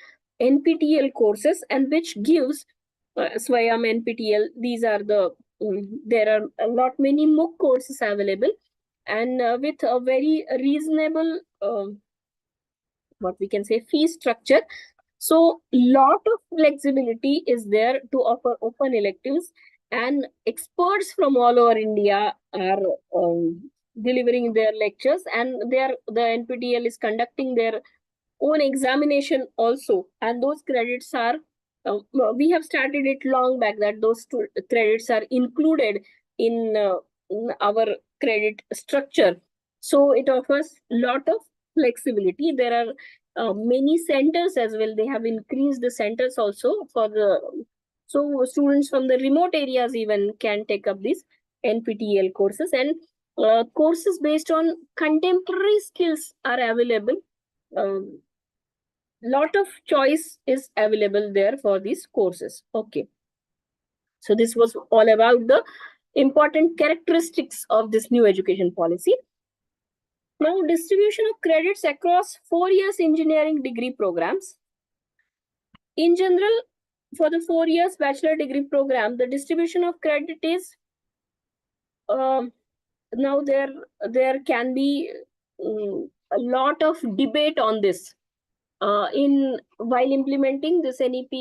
NPTEL courses, and which gives Swayam NPTEL. These are the there are a lot many MOOC courses available, and with a very reasonable what we can say fee structure. So lot of flexibility is there to offer open electives, and experts from all over India are delivering their lectures, and the NPTEL is conducting their own examination also, and those credits are we have started it long back that those credits are included in our credit structure. So it offers lot of flexibility. There are many centers as well. They have increased the centers also for the, so students from the remote areas even can take up these NPTEL courses, and courses based on contemporary skills are available. Lot of choice is available there for these courses. Okay, so this was all about the important characteristics of this new education policy. Now, distribution of credits across 4 years engineering degree programs. In general, for the 4 years bachelor degree program, the distribution of credit is now there can be a lot of debate on this. In while implementing this NEP,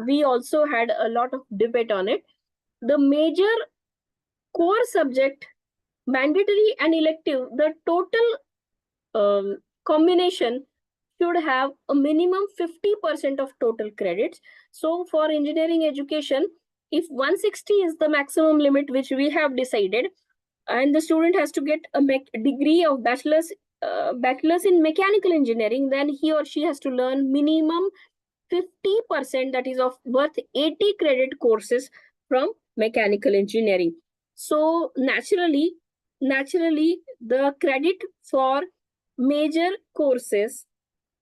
we also had a lot of debate on it. The major core subject, mandatory and elective, the total combination should have a minimum 50% of total credits. So for engineering education, if 160 is the maximum limit which we have decided, and the student has to get a degree of bachelor's in mechanical engineering, then he or she has to learn minimum 50%, that is of worth 80 credit courses from mechanical engineering. So naturally the credit for major courses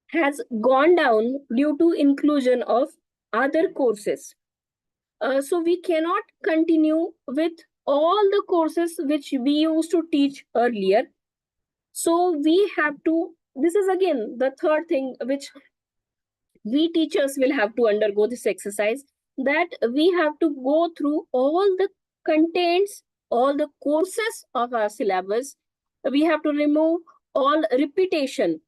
has gone down due to inclusion of other courses. So we cannot continue with all the courses which we used to teach earlier. So we have to, this is again the third thing which we teachers will have to undergo this exercise, that we have to go through all the contents, all the courses of our syllabus. We have to remove all repetition.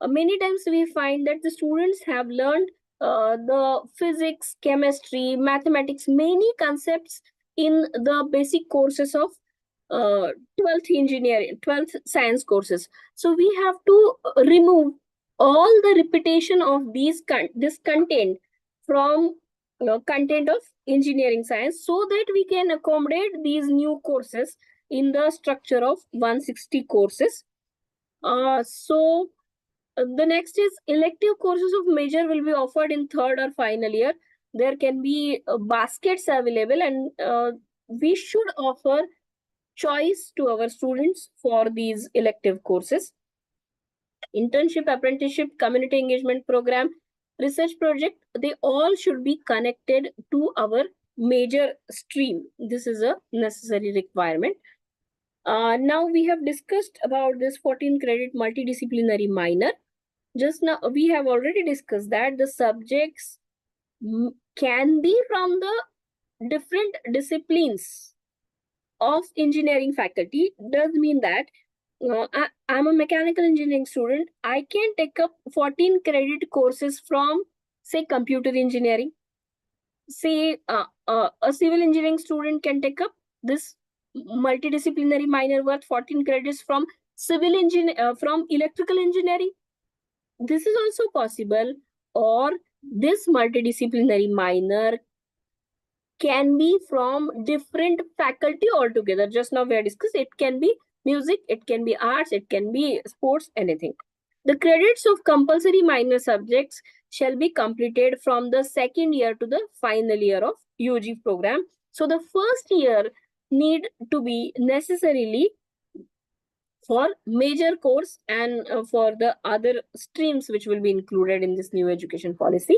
Many times we find that the students have learned the physics, chemistry, mathematics, many concepts in the basic courses of 12th engineering, 12th science courses. So we have to remove all the repetition of this content from content of engineering science, so that we can accommodate these new courses in the structure of 160 courses. The next is elective courses of major will be offered in third or final year. There can be baskets available, and we should offer choice to our students for these elective courses. Internship, apprenticeship, community engagement program, research project, they all should be connected to our major stream. This is a necessary requirement. Now we have discussed about this 14 credit multidisciplinary minor. Just now we have already discussed that the subjects can be from the different disciplines of engineering faculty. Does mean that I'm a mechanical engineering student. I can take up 14 credit courses from, say, computer engineering. Say a civil engineering student can take up this multidisciplinary minor worth 14 credits from from electrical engineering. This is also possible. Or this multidisciplinary minor can be from different faculty altogether. Just now we have discussed, it can be music, it can be arts, it can be sports, anything. The credits of compulsory minor subjects shall be completed from the second year to the final year of UG program. So the first year need to be necessarily for major course and for the other streams which will be included in this new education policy.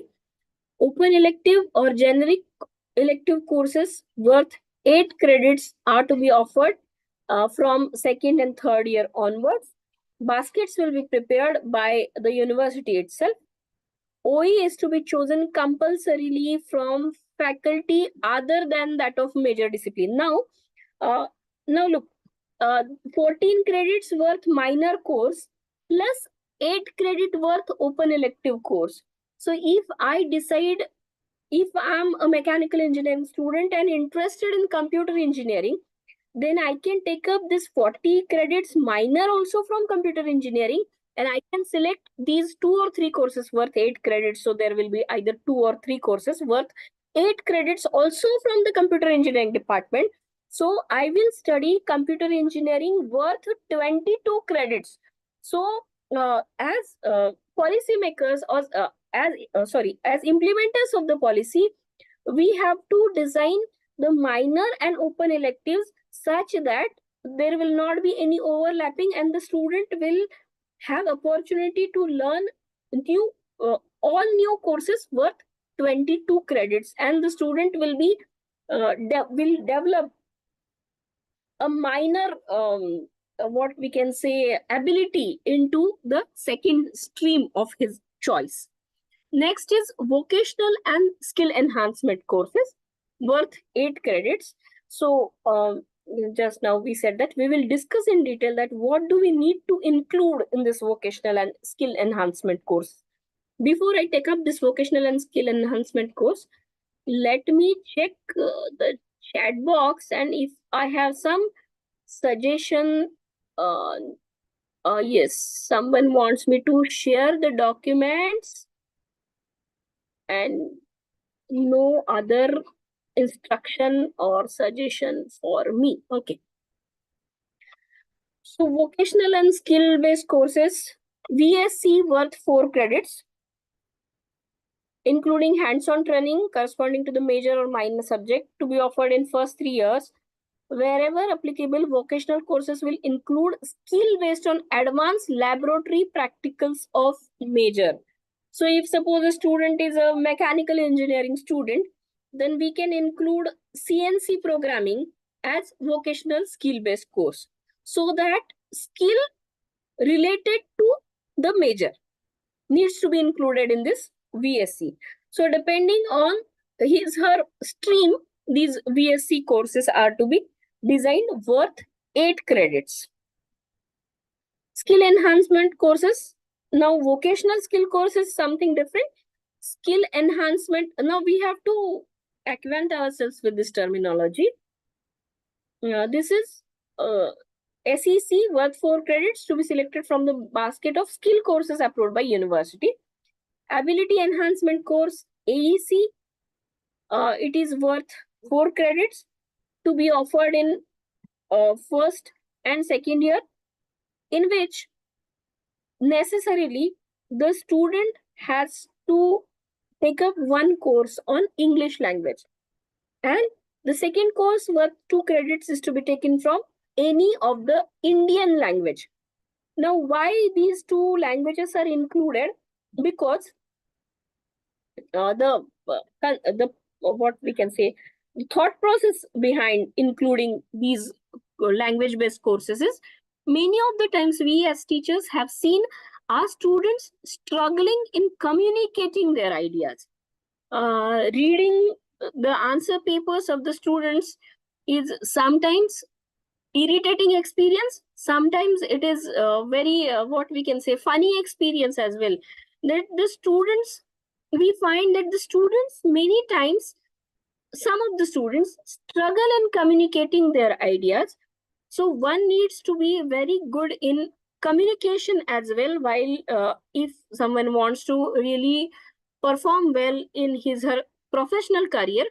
Open elective or generic elective courses worth 8 credits are to be offered from second and third year onwards. Baskets will be prepared by the university itself. OE is to be chosen compulsorily from faculty other than that of major discipline. Uh, now look, uh, 14 credits worth minor course plus 8 credit worth open elective course. So if I'm a mechanical engineering student and interested in computer engineering, then I can take up this 40 credits minor also from computer engineering, and I can select these 2 or 3 courses worth 8 credits. So there will be either 2 or 3 courses worth 8 credits also from the computer engineering department. So I will study computer engineering worth 22 credits. So as policymakers or as implementers of the policy, we have to design the minor and open electives such that there will not be any overlapping and the student will have opportunity to learn new all new courses worth 22 credits, and the student will be will develop a minor what we can say ability into the second stream of his choice. Next is vocational and skill enhancement courses worth 8 credits. So just now we said that we will discuss in detail that what do we need to include in this vocational and skill enhancement course. Before I take up this vocational and skill enhancement course, let me check the chat box, and if I have some suggestion, uh, yes, someone wants me to share the documents and no other instruction or suggestion for me. Okay. So vocational and skill-based courses, VSC worth 4 credits, including hands-on training corresponding to the major or minor subject to be offered in first 3 years. Wherever applicable, vocational courses will include skill based on advanced laboratory practicals of major. So if suppose a student is a mechanical engineering student, then we can include CNC programming as vocational skill-based course, so that skill related to the major needs to be included in this VSC. So depending on her stream, these VSC courses are to be designed worth 8 credits. Skill enhancement courses. Now vocational skill course is something different. Skill enhancement. Now we have to acquaint ourselves with this terminology. This is SEC worth 4 credits to be selected from the basket of skill courses approved by university. Ability enhancement course AEC. It is worth 4 credits to be offered in first and second year, in which necessarily the student has to take up one course on English language, and the second course worth 2 credits is to be taken from any of the Indian language. Now, why these 2 languages are included? Because the what we can say, the thought process behind including these language based courses is, many of the times we as teachers have seen our students struggling in communicating their ideas. Reading the answer papers of the students is sometimes irritating experience, sometimes it is very what we can say, funny experience as well. That the students, we find that the students many times, some of the students struggle in communicating their ideas. So one needs to be very good in communication as well, while if someone wants to really perform well in his her professional career,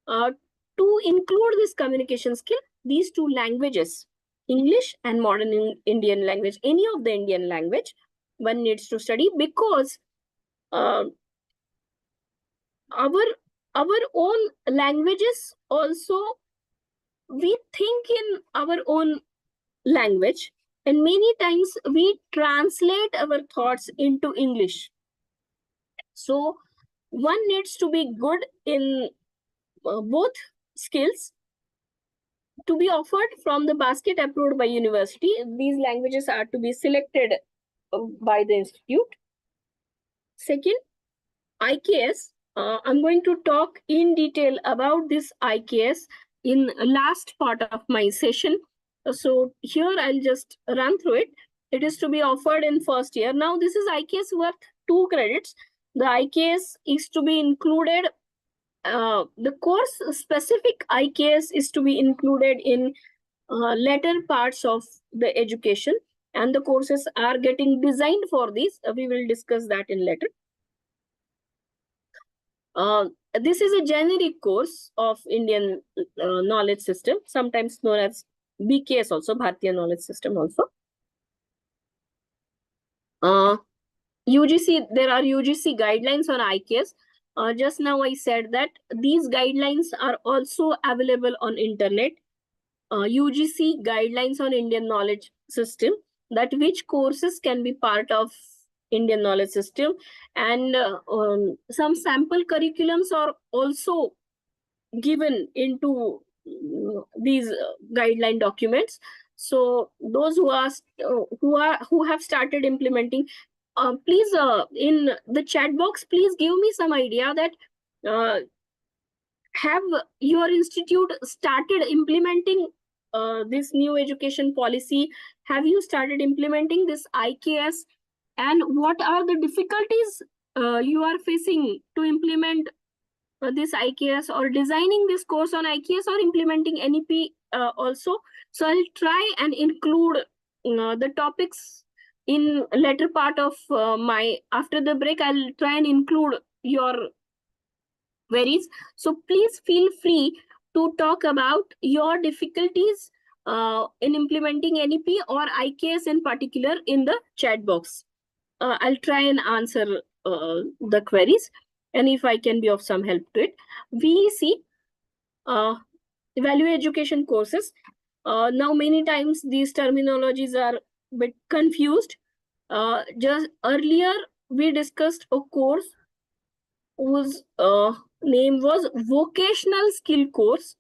to include this communication skill, these 2 languages English and modern Indian language, any of the Indian language one needs to study, because uh, our our own languages also, we think in our own language, and many times we translate our thoughts into English. So one needs to be good in both skills to be offered from the basket approved by university. These languages are to be selected by the institute. Second, IKS. I'm going to talk in detail about this IKS in last part of my session. So here I'll just run through it. It is to be offered in first year. Now this is IKS worth 2 credits. The IKS is to be included. The course specific IKS is to be included in later parts of the education, and the courses are getting designed for this. We will discuss that in later. This is a generic course of Indian knowledge system, sometimes known as BKS also, Bharatiya Knowledge System also. UGC, there are UGC guidelines on IKS. Just now I said that these guidelines are also available on internet. UGC guidelines on Indian knowledge system, that which courses can be part of Indian knowledge system, and some sample curriculums are also given into these guideline documents. So those who have started implementing, please in the chat box, please give me some idea that have your institute started implementing this new education policy? Have you started implementing this IKS? And what are the difficulties you are facing to implement this IKS, or designing this course on IKS, or implementing NEP also? So I'll try and include the topics in later part of my, after the break, I'll try and include your queries. So please feel free to talk about your difficulties in implementing NEP or IKS in particular in the chat box. I'll try and answer the queries, and if I can be of some help to it. VEC, value education courses. Now many times these terminologies are a bit confused. Just earlier we discussed a course whose name was vocational skill course.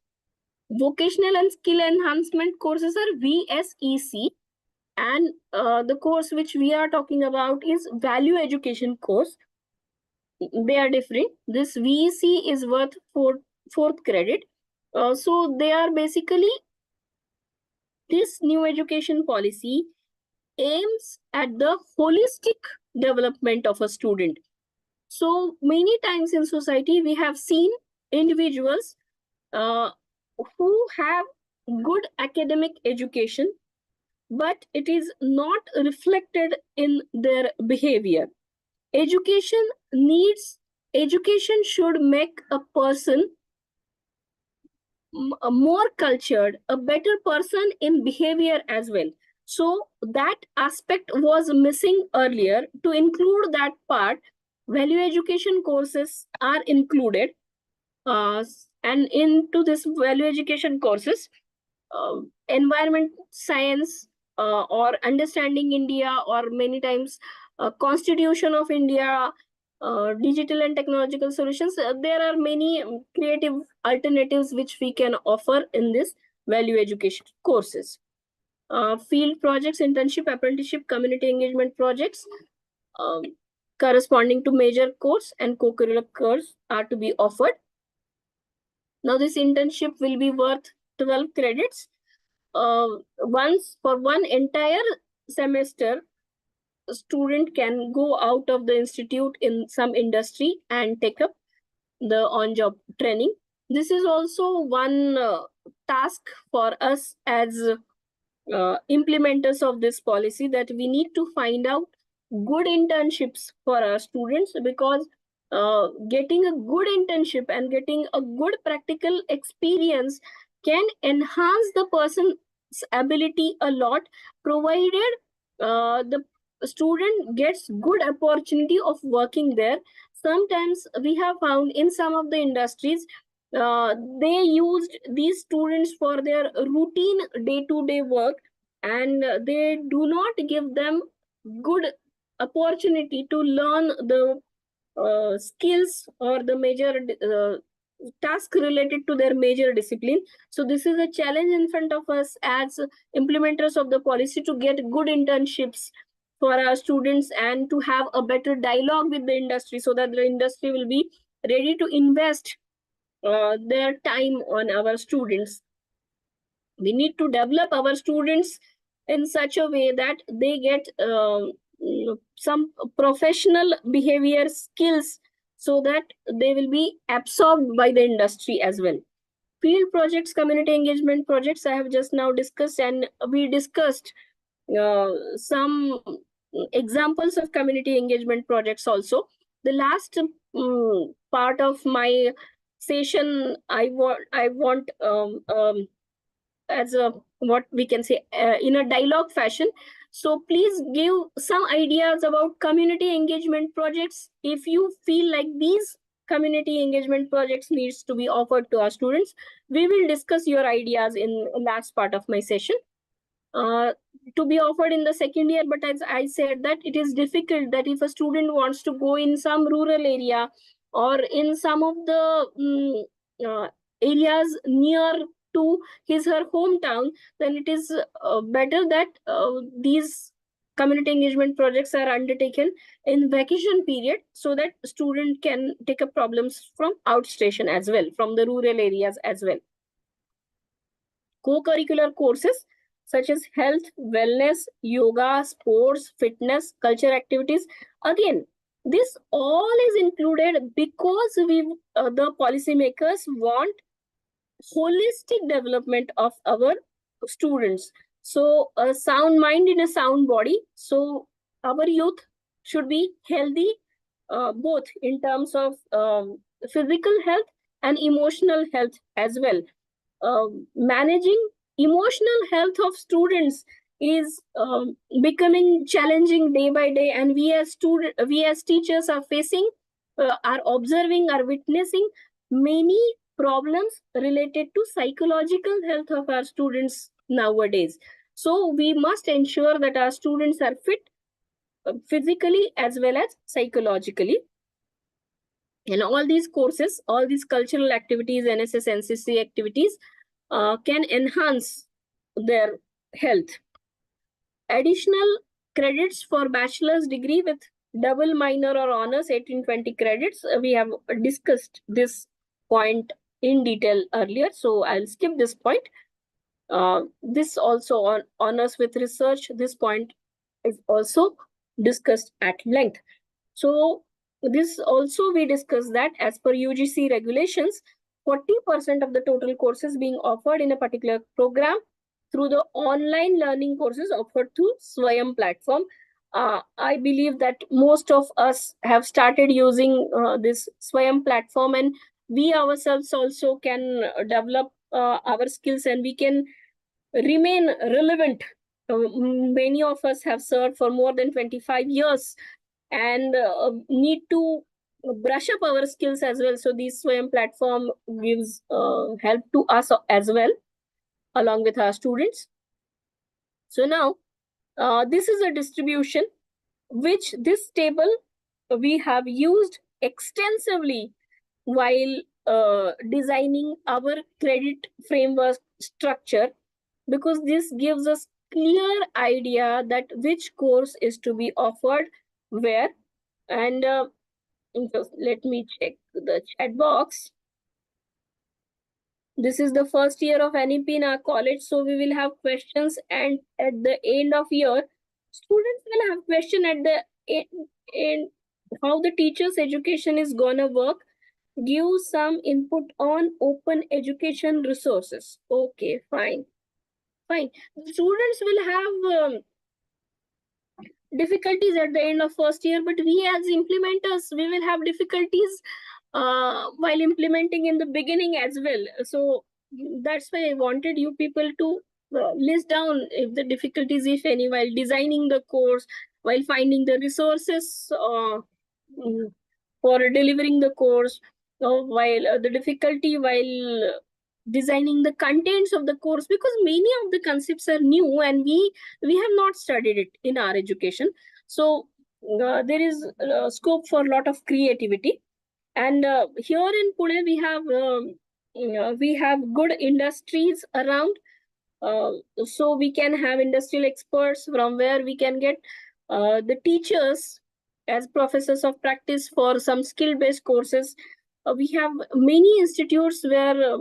Vocational and skill enhancement courses are VSEC, and the course which we are talking about is value education course. They are different. This VEC is worth fourth credit. So they are basically, this new education policy aims at the holistic development of a student. So many times in society, we have seen individuals who have good academic education, but it is not reflected in their behavior. Education should make a person a more cultured, a better person in behavior as well. So that aspect was missing earlier. To include that part, value education courses are included. And into this value education courses, environment science, or understanding India, or many times Constitution of India, digital and technological solutions. There are many creative alternatives which we can offer in this value education courses. Field projects, internship, apprenticeship, community engagement projects corresponding to major course and co-curricular course are to be offered. Now this internship will be worth 12 credits. Once for one entire semester, a student can go out of the institute in some industry and take up the on-job training. This is also one task for us as implementers of this policy, that we need to find out good internships for our students, because getting a good internship and getting a good practical experience can enhance the person's ability a lot, provided the student gets good opportunity of working there. Sometimes we have found in some of the industries, they used these students for their routine day-to-day work, and they do not give them good opportunity to learn the skills or the major task related to their major discipline. So this is a challenge in front of us as implementers of the policy, to get good internships for our students and to have a better dialogue with the industry, so that the industry will be ready to invest their time on our students. We need to develop our students in such a way that they get some professional behavior skills, so that they will be absorbed by the industry as well. Field projects, community engagement projects, I have just now discussed, and we discussed some examples of community engagement projects also. The last part of my session, I want as a, what we can say, in a dialogue fashion. So please give some ideas about community engagement projects. If you feel like these community engagement projects needs to be offered to our students, we will discuss your ideas in last part of my session. To be offered in the second year, but as I said, that it is difficult, that if a student wants to go in some rural area or in some of the areas near to his her hometown, then it is better that these community engagement projects are undertaken in vacation period, so that student can take up problems from outstation as well, from the rural areas as well. Co-curricular courses such as health, wellness, yoga, sports, fitness, culture activities. Again, this all is included because the policymakers want holistic development of our students. So a sound mind in a sound body. So our youth should be healthy, both in terms of physical health and emotional health as well. Managing emotional health of students is becoming challenging day by day, and we as teachers are facing, are observing, are witnessing many problems related to psychological health of our students nowadays. So we must ensure that our students are fit physically as well as psychologically. And all these courses, all these cultural activities, NSS, NCC activities can enhance their health. Additional credits for bachelor's degree with double minor or honors, 1820 credits. We have discussed this point in detail earlier, so I'll skip this point. This also on honors with research, this point is also discussed at length. So this also we discussed that as per UGC regulations, 40% of the total courses being offered in a particular program through the online learning courses offered through Swayam platform. I believe that most of us have started using this Swayam platform, and we ourselves also can develop our skills, and we can remain relevant. Many of us have served for more than 25 years and need to brush up our skills as well. So this Swayam platform gives help to us as well, along with our students. So now this is a distribution which this table we have used extensively while designing our credit framework structure, because this gives us clear idea that which course is to be offered where. And just let me check the chat box. This is the first year of NEP in our college, so we will have questions, and at the end of year, students will have question at the end how the teacher's education is gonna work. Give some input on open education resources. Okay, fine. Fine. The students will have difficulties at the end of first year, but we as implementers, we will have difficulties while implementing in the beginning as well. So that's why I wanted you people to list down if the difficulties, if any, while designing the course, while finding the resources mm, for delivering the course, while the difficulty while designing the contents of the course, because many of the concepts are new and we have not studied it in our education. So there is scope for a lot of creativity. And here in Pune, we have good industries around, so we can have industrial experts from where we can get the teachers as professors of practice for some skill based courses. We have many institutes where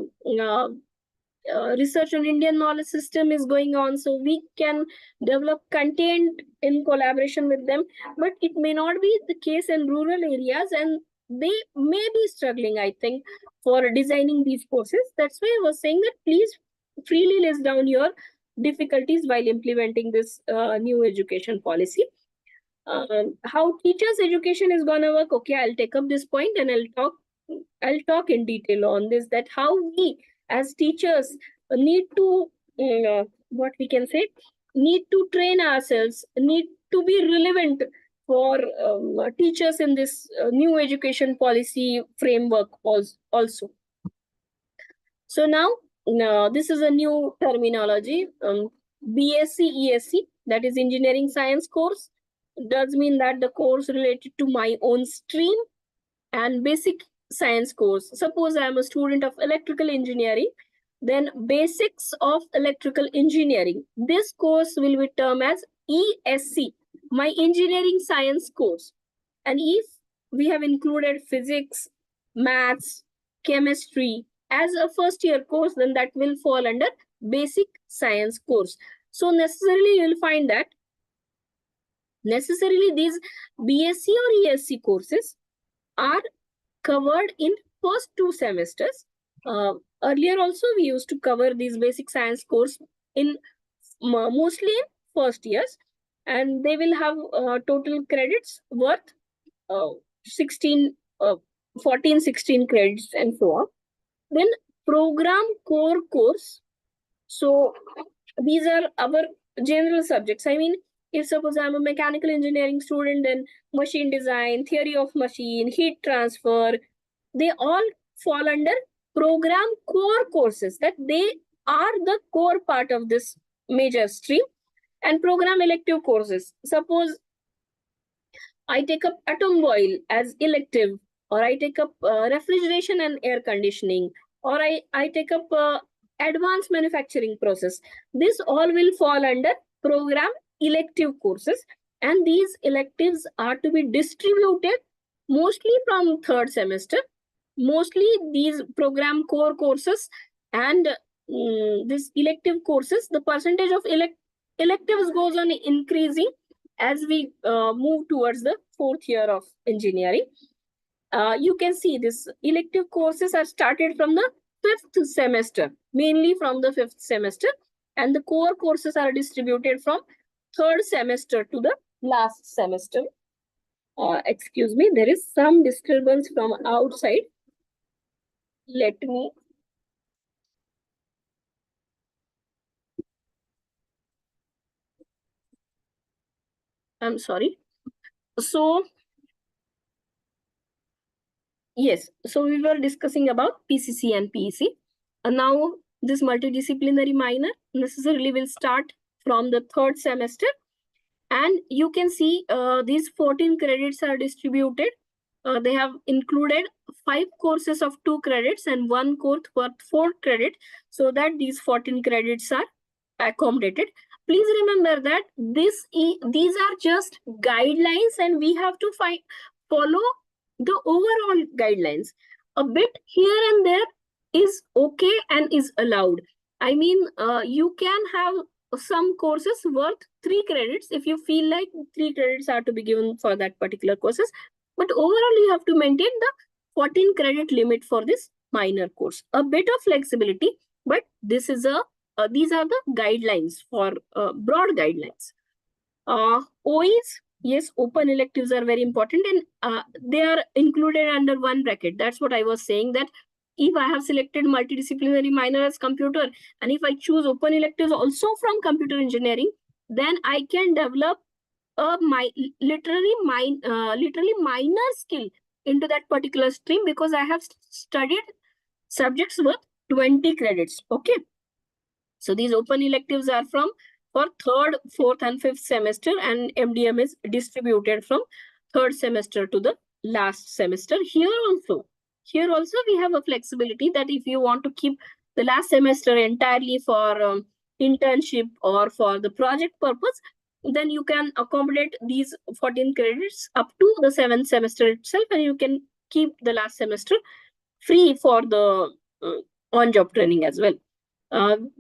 research on Indian knowledge system is going on, so we can develop content in collaboration with them. But it may not be the case in rural areas, and they may be struggling, I think, for designing these courses. That's why I was saying that please freely list down your difficulties while implementing this new education policy. How teachers' education is gonna work? Okay, I'll take up this point and I'll talk in detail on this, that how we as teachers need to, what we can say, need to train ourselves, need to be relevant for teachers in this new education policy framework also. So now, this is a new terminology, BSc ESC, that is engineering science course, does mean that the course related to my own stream. And basic science course, suppose I am a student of electrical engineering, then basics of electrical engineering, this course will be termed as ESC, my engineering science course. And if we have included physics, maths, chemistry as a first year course, then that will fall under basic science course. So necessarily you will find that necessarily these BSc or ESC courses are covered in first 2 semesters. Earlier also we used to cover these basic science course in mostly in first years, and they will have total credits worth 16, 14, 16 credits and so on. Then program core course. So these are our general subjects. I mean, if suppose I'm a mechanical engineering student, then machine design, theory of machine, heat transfer, they all fall under program core courses, that they are the core part of this major stream. And program elective courses, suppose I take up automobile as elective, or I take up refrigeration and air conditioning, or I take up advanced manufacturing process. This all will fall under program elective courses. And these electives are to be distributed mostly from third semester. Mostly these program core courses and this elective courses, the percentage of electives goes on increasing as we move towards the fourth year of engineering. You can see this elective courses are started from the fifth semester, mainly from the fifth semester, and the core courses are distributed from third semester to the last semester. Excuse me, there is some disturbance from outside. Let me. I'm sorry. So, yes, so we were discussing about PCC and PEC. Now, this multidisciplinary minor necessarily will start from the third semester. And you can see these 14 credits are distributed. They have included 5 courses of 2 credits and 1 course worth 4 credit, so that these 14 credits are accommodated. Please remember that these are just guidelines, and we have to follow the overall guidelines. A bit here and there is okay and is allowed. I mean, you can have some courses worth 3 credits if you feel like 3 credits are to be given for that particular courses. But overall, you have to maintain the 14 credit limit for this minor course. A bit of flexibility, but this is these are the guidelines for broad guidelines. OEs, yes, open electives are very important, and they are included under one bracket. That's what I was saying, that if I have selected multidisciplinary minor as computer, and if I choose open electives also from computer engineering, then I can develop a literally minor skill into that particular stream, because I have studied subjects worth 20 credits. Okay. So these open electives are from for third, fourth, and fifth semester, and MDM is distributed from third semester to the last semester. Here also we have a flexibility that if you want to keep the last semester entirely for internship or for the project purpose, then you can accommodate these 14 credits up to the 7th semester itself, and you can keep the last semester free for the on-job training as well.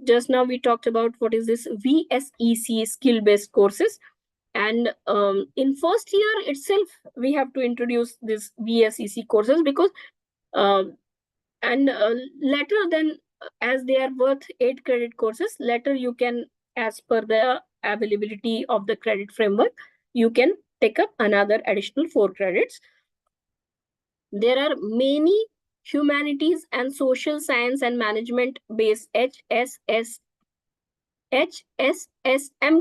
Just now we talked about what is this VSEC, skill-based courses. And in first year itself, we have to introduce this VSEC courses, because later then, as they are worth 8 credit courses, later you can, as per the availability of the credit framework, you can take up another additional 4 credits. There are many humanities and social science and management based HSSM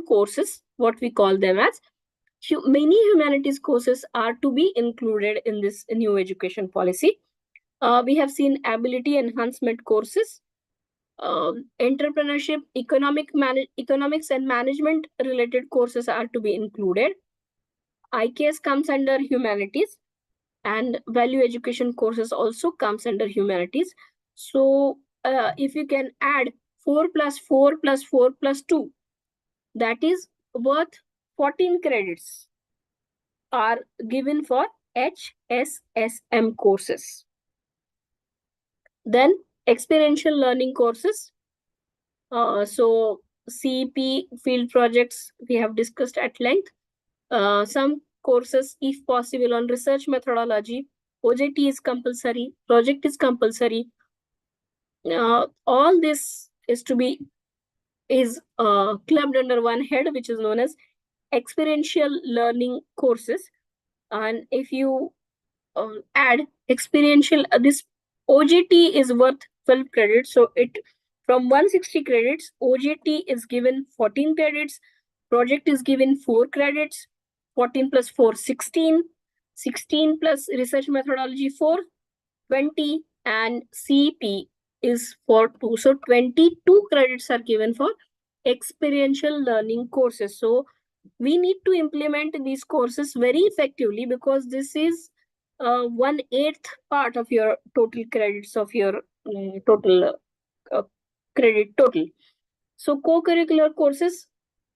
courses, what we call them as. Many humanities courses are to be included in this new education policy. We have seen ability enhancement courses, entrepreneurship, economics and management related courses are to be included. IKS comes under humanities, and value education courses also comes under humanities. So if you can add 4 plus 4 plus 4 plus 2, that is worth 14 credits are given for HSSM courses. Then experiential learning courses. So CEP field projects we have discussed at length. Some courses, if possible, on research methodology. OJT is compulsory, project is compulsory. All this is clubbed under one head, which is known as experiential learning courses. And if you add experiential, this OJT is worth 12 credits. So it from 160 credits, OJT is given 14 credits, project is given 4 credits, 14 plus 4, 16, 16 plus research methodology 4, 20, and CEP is for 2. So 22 credits are given for experiential learning courses. So we need to implement these courses very effectively, because this is 1/8 part of your total credits of your total credit total. So co-curricular courses,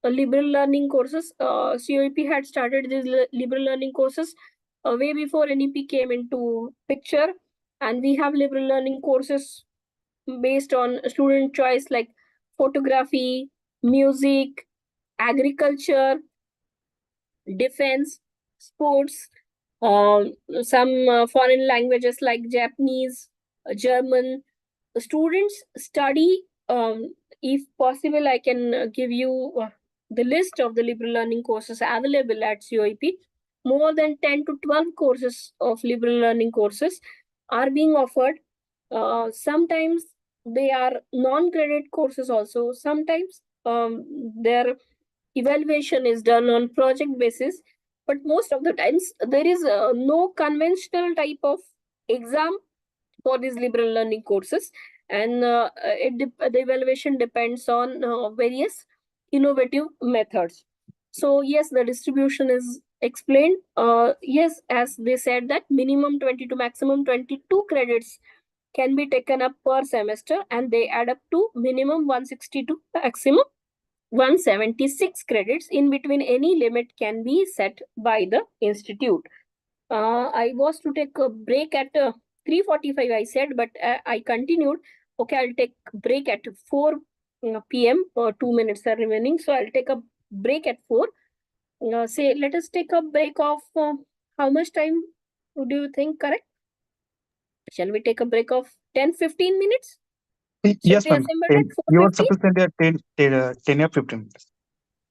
liberal learning courses, COEP had started these liberal learning courses way before NEP came into picture, and we have liberal learning courses based on student choice like photography, music, agriculture, defense, sports, some foreign languages like Japanese, German. Students study, if possible, I can give you the list of the liberal learning courses available at COEP. More than 10 to 12 courses of liberal learning courses are being offered. Sometimes they are non-credit courses also. Sometimes their evaluation is done on project basis, but most of the times there is no conventional type of exam for these liberal learning courses, and the evaluation depends on various innovative methods. So yes, the distribution is explained. Yes, as they said that minimum 20 to maximum 22 credits can be taken up per semester, and they add up to minimum 160 to maximum 176 credits. In between, any limit can be set by the institute. I was to take a break at 3:45, I said, but I continued. Okay, I'll take break at 4 p.m. 2 minutes are remaining. So I'll take a break at 4. Let us take a break of how much time do you think correct? Shall we take a break of 10-15 minutes? Yes, We ma'am. assembled at You are 4:50? sufficient at 10 or 15 minutes.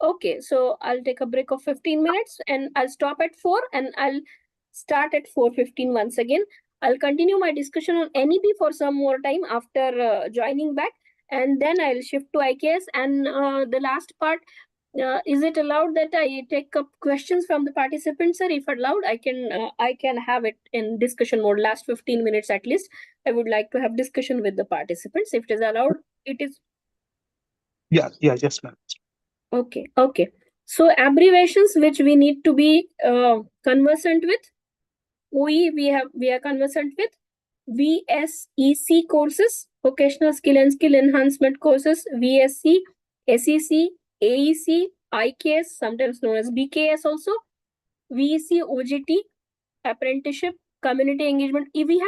Okay, so I'll take a break of 15 minutes and I'll stop at 4 and I'll start at 4:15 once again. I'll continue my discussion on NEP for some more time after joining back, and then I'll shift to IKS. And the last part, is it allowed that I take up questions from the participants, sir? If allowed, I can have it in discussion mode. Last 15 minutes at least, I would like to have discussion with the participants. If it is allowed, it is Yes, ma'am. okay. Okay. So abbreviations which we need to be conversant with. We are conversant with VSEC courses, vocational skill and skill enhancement courses, VSC, SEC, AEC, IKS, sometimes known as BKS also, VEC, OGT, apprenticeship, community engagement. We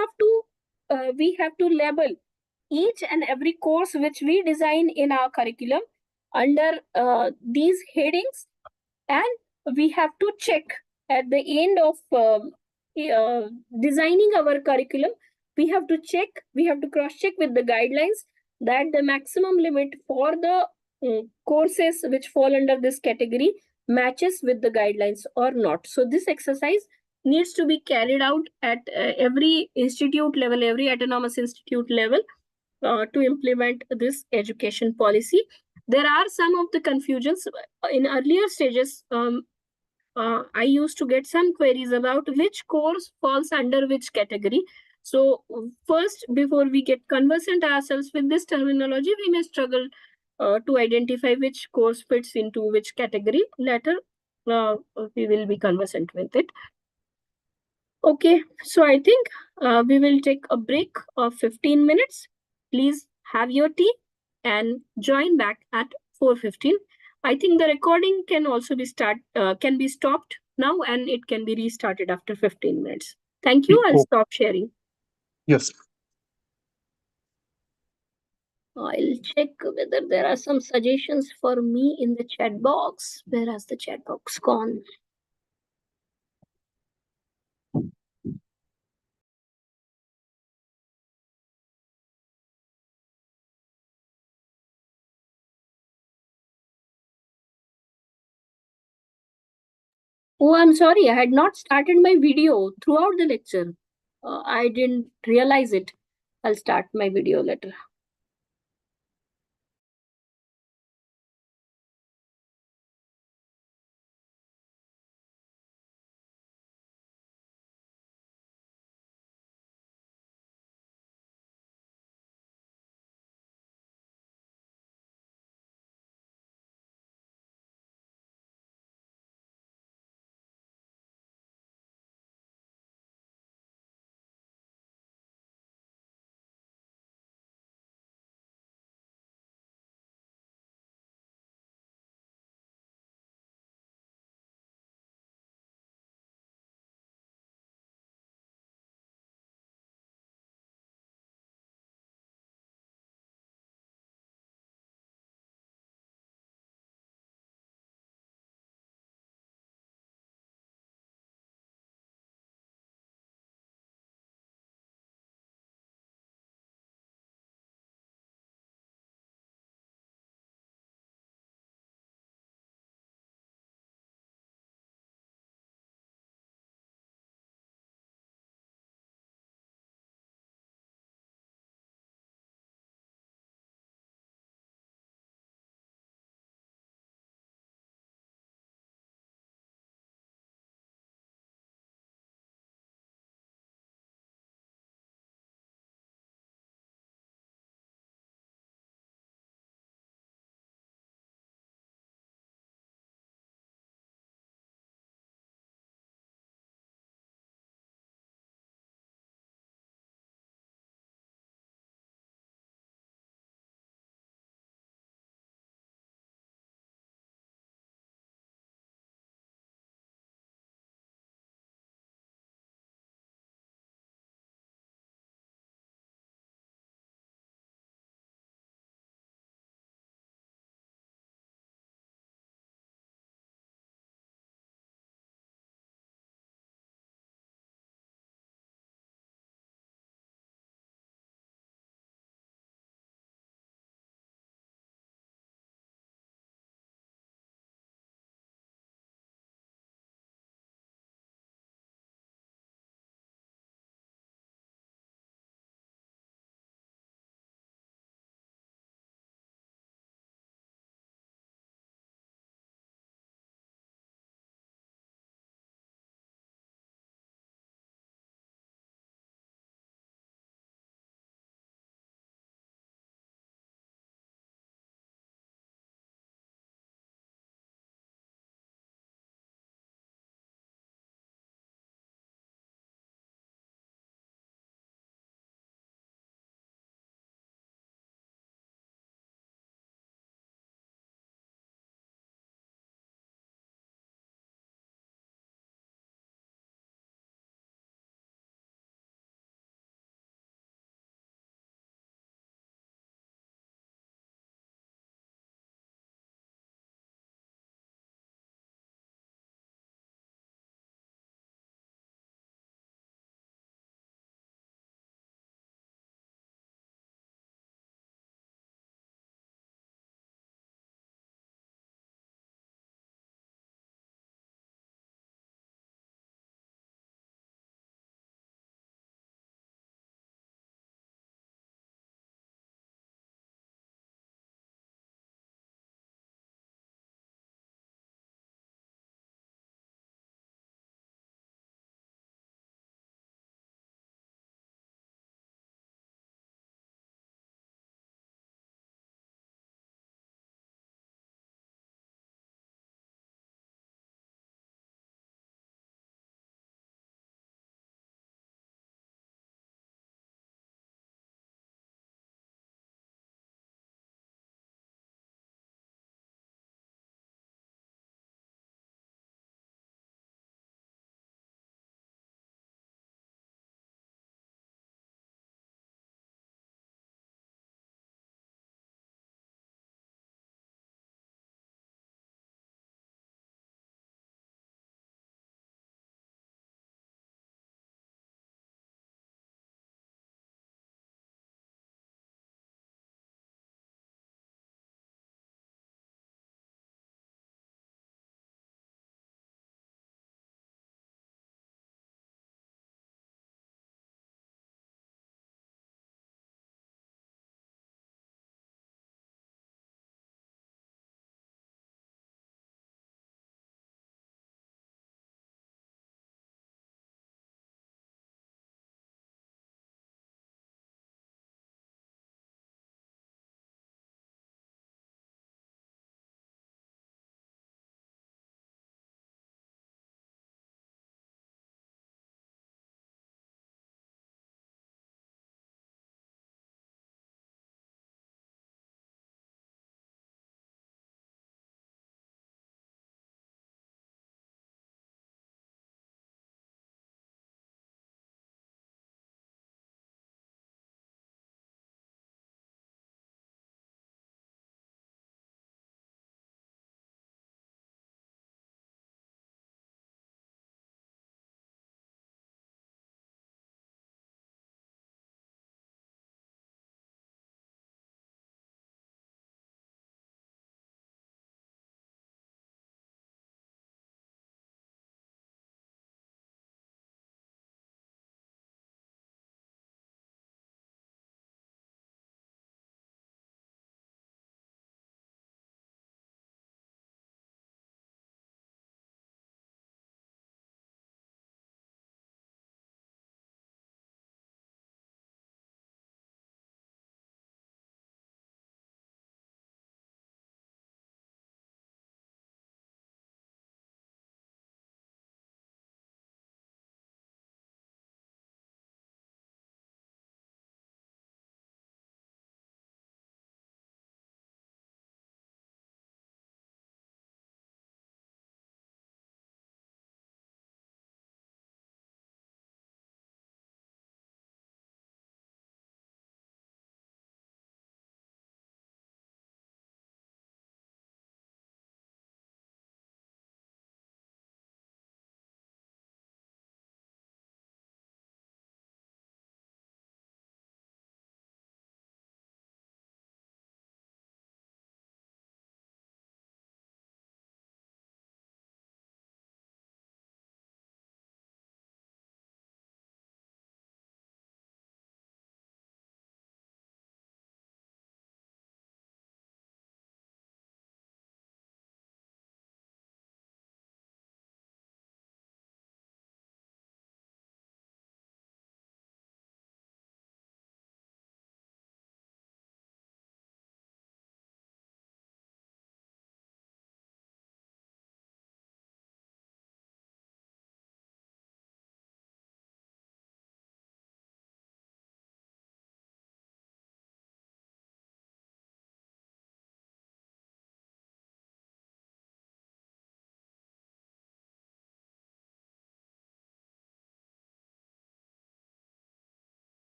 have to label each and every course which we design in our curriculum under these headings, and we have to check at the end of designing our curriculum. We have to cross check with the guidelines that the maximum limit for the courses which fall under this category matches with the guidelines or not. So this exercise needs to be carried out at every institute level, every autonomous institute level, to implement this education policy. There are some of the confusions in earlier stages. I used to get some queries about which course falls under which category. So, first, before we get conversant ourselves with this terminology, we may struggle to identify which course fits into which category. Later, we will be conversant with it. Okay, so I think we will take a break of 15 minutes. Please have your tea and join back at 4:15. I think the recording can also can be stopped now, and it can be restarted after 15 minutes. Thank you. I'll Oh, stop sharing. yes. I'll check whether there are some suggestions for me in the chat box. Where has the chat box gone? Oh, I'm sorry. I had not started my video throughout the lecture. I didn't realize it. I'll start my video later.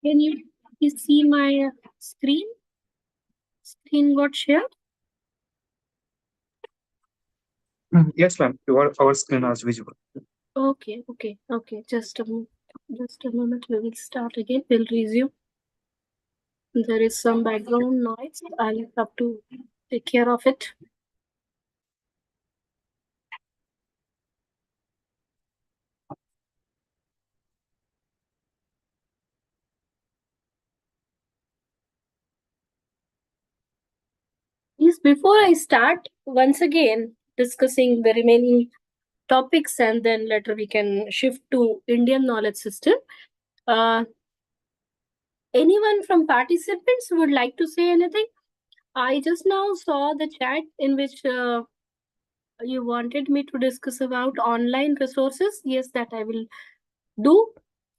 Can you please see my screen? Screen got shared? Yes, ma'am. Our screen is visible. Okay. Just a moment. We will start again. We'll resume. There is some background noise. I'll have to take care of it. Yes, before I start, once again discussing the remaining topics, and then later we can shift to Indian knowledge system. Uh, Anyone from participants would like to say anything? I just now saw the chat in which you wanted me to discuss about online resources. Yes, that I will do.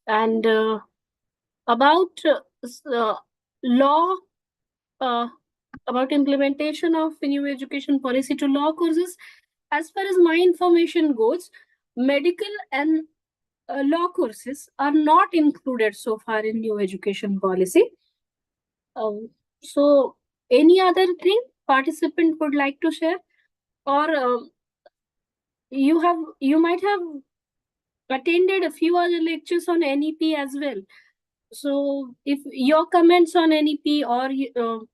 And about law, uh, about implementation of new education policy to law courses. As far as my information goes, medical and law courses are not included so far in new education policy. So, any other thing participant would like to share, or you might have attended a few other lectures on NEP as well. So, if your comments on NEP or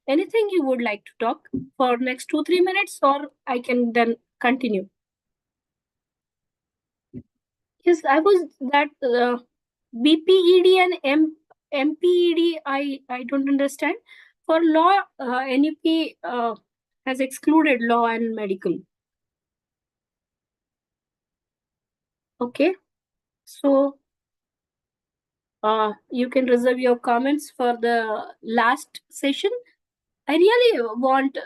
anything you would like to talk for next 2-3 minutes, or I can then continue. Yes, I was that BPED and MPED. I don't understand. For law, NEP has excluded law and medical. Okay, so you can reserve your comments for the last session. I really want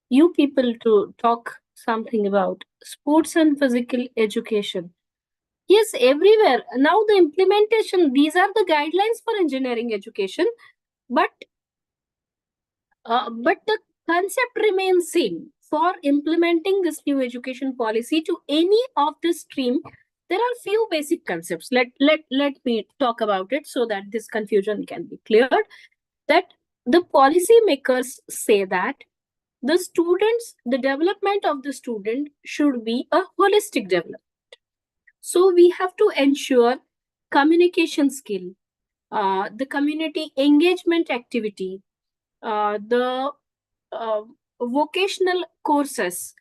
you people to talk something about sports and physical education. Yes, everywhere. Now the implementation, these are the guidelines for engineering education, but the concept remains same. For implementing this new education policy to any of the stream, there are few basic concepts. Let me talk about it so that this confusion can be cleared. That the policy makers say that the development of the student should be a holistic development. So we have to ensure communication skill, the community engagement activity, the vocational courses.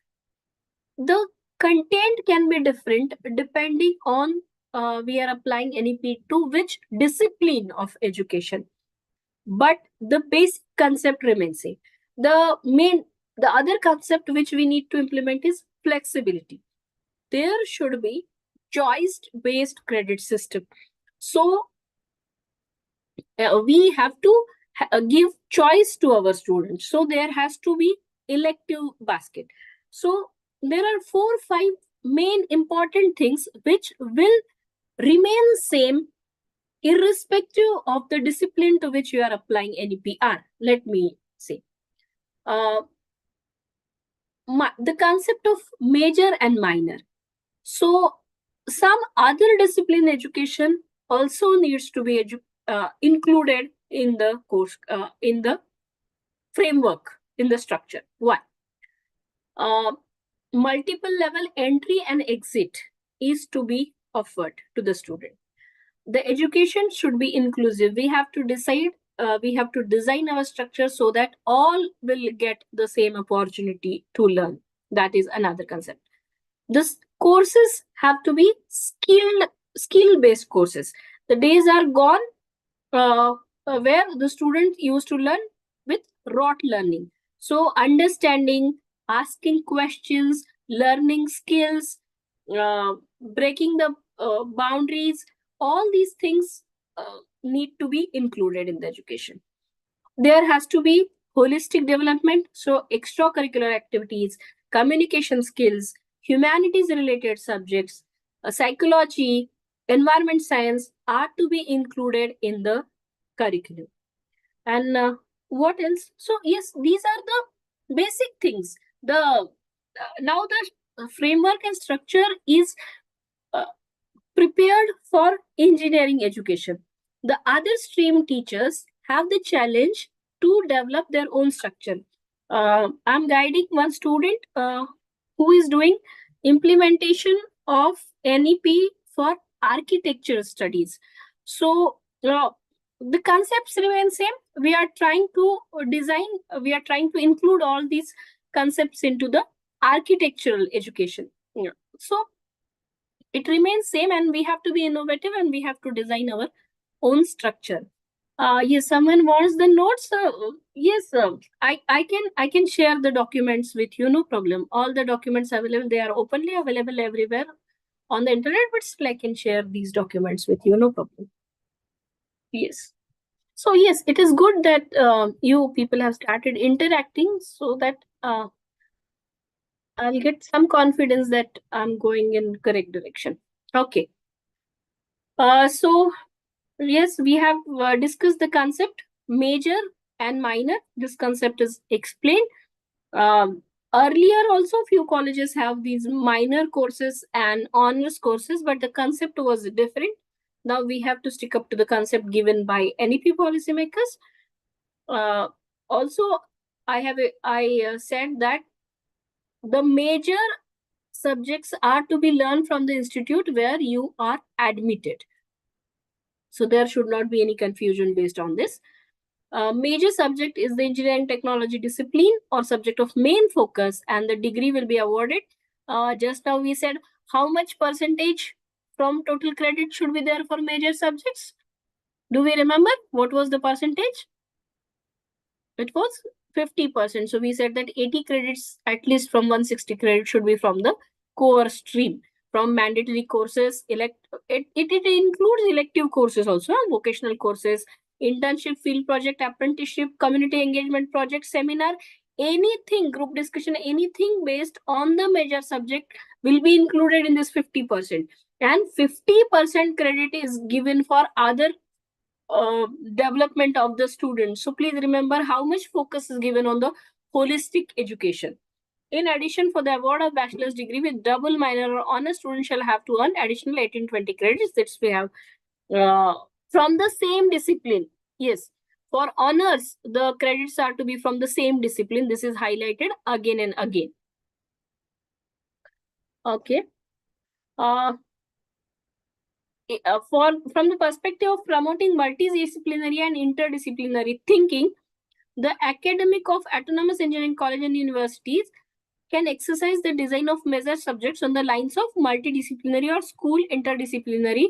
The content can be different depending on we are applying NEP to which discipline of education, but the basic concept remains same. The other concept which we need to implement is flexibility. There should be choice based credit system. So we have to give choice to our students. So there has to be elective basket. So there are 4-5 main important things which will remain same irrespective of the discipline to which you are applying NEPR. Let me say. The concept of major and minor. So some other discipline education also needs to be included in the course, in the framework, in the structure. Why? Multiple level entry and exit is to be offered to the student. The education should be inclusive. We have to decide, we have to design our structure so that all will get the same opportunity to learn. That is another concept. This courses have to be skill based courses. The days are gone where the student used to learn with rote learning. So understanding, asking questions, learning skills, breaking the boundaries, all these things need to be included in the education. There has to be holistic development. So extracurricular activities, communication skills, humanities related subjects, psychology, environment science are to be included in the curriculum. And what else? So yes, these are the basic things. The now the framework and structure is prepared for engineering education. The other stream teachers have the challenge to develop their own structure. I'm guiding one student who is doing implementation of NEP for architecture studies. So the concepts remain same. We are trying to design, we are trying to include all these concepts into the architectural education. Yeah. So it remains same, and we have to be innovative, and we have to design our own structure. Yes, someone wants the notes. Yes, I can share the documents with you, no problem. All the documents available, they are openly available everywhere on the internet, but still I can share these documents with you, no problem. Yes. So yes, it is good that you people have started interacting, so that I'll get some confidence that I'm going in correct direction. Okay. So yes, we have discussed the concept major and minor. This concept is explained. Um, Earlier, also, few colleges have these minor courses and honors courses, but the concept was different. Now we have to stick up to the concept given by NEP policymakers. Uh, Also, I said that the major subjects are to be learned from the institute where you are admitted. So there should not be any confusion based on this. Major subject is the engineering technology discipline or subject of main focus, and the degree will be awarded. Just now we said how much percentage from total credit should be there for major subjects. Do we remember what was the percentage? It was 50%. So we said that 80 credits, at least from 160 credits, should be from the core stream. From mandatory courses, it includes elective courses also, vocational courses, internship, field project, apprenticeship, community engagement project, seminar, anything, group discussion, anything based on the major subject will be included in this 50%. And 50% credit is given for other development of the student. So please remember how much focus is given on the holistic education. In addition, for the award of bachelor's degree with double minor or honor, student shall have to earn additional 18-20 credits. That's we have from the same discipline. Yes, for honors, the credits are to be from the same discipline. This is highlighted again and again. Okay. From the perspective of promoting multidisciplinary and interdisciplinary thinking, the academic of autonomous engineering college and universities can exercise the design of major subjects on the lines of multidisciplinary or school interdisciplinary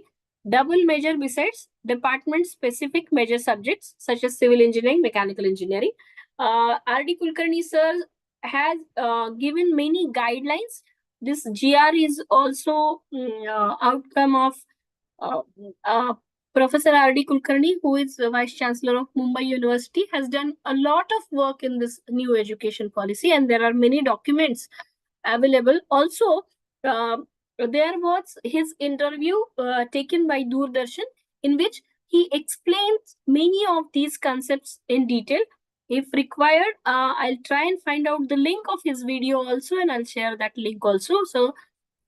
double major besides department specific major subjects such as civil engineering, mechanical engineering. R.D. Kulkarni sir has given many guidelines. This GR is also outcome of uh, uh, Professor R.D. Kulkarni, who is the Vice Chancellor of Mumbai University, has done a lot of work in this new education policy, and there are many documents available. Also, uh, there was his interview taken by Doordarshan, in which he explains many of these concepts in detail. If required, I'll try and find out the link of his video also, and I'll share that link also. So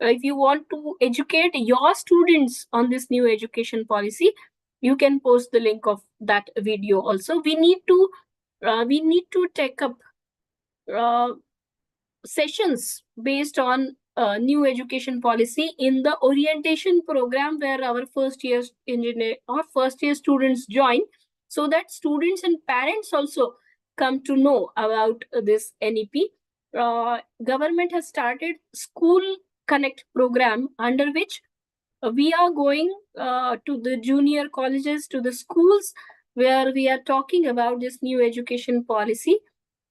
if you want to educate your students on this new education policy, you can post the link of that video also. We need to take up uh, sessions based on new education policy in the orientation program where our first year engineer or first year students join, so that students and parents also come to know about this NEP. Government has started school connect program, under which we are going to the junior colleges, to the schools, where we are talking about this new education policy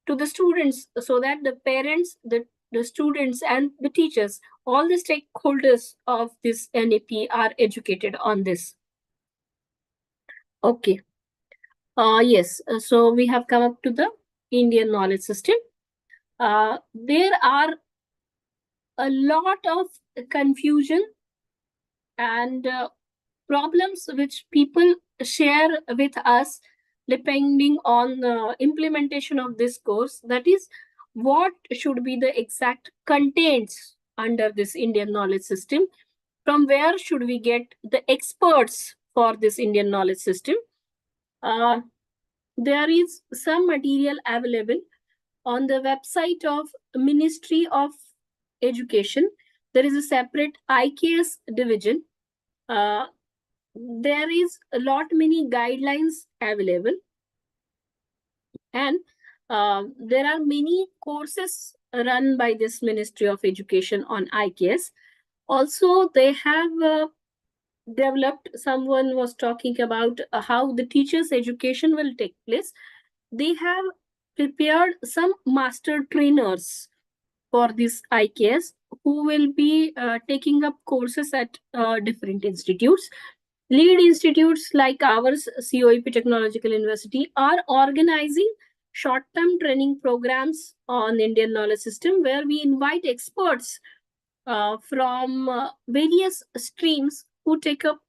to the students, so that the parents, the students, and the teachers, all the stakeholders of this NEP are educated on this. Okay. Yes. So we have come up to the Indian knowledge system. There are a lot of confusion and problems which people share with us depending on the implementation of this course. That is, what should be the exact contents under this Indian knowledge system. from where should we get the experts for this Indian knowledge system? There is some material available on the website of Ministry of Education. There is a separate IKS division. There is a lot many guidelines available, and there are many courses run by this Ministry of Education on IKS. Also, they have developed, someone was talking about how the teachers' education will take place. They have prepared some master trainers for this IKS who will be taking up courses at different institutes. Lead institutes like ours, COEP Technological University, are organizing short-term training programs on Indian knowledge system where we invite experts from various streams who take up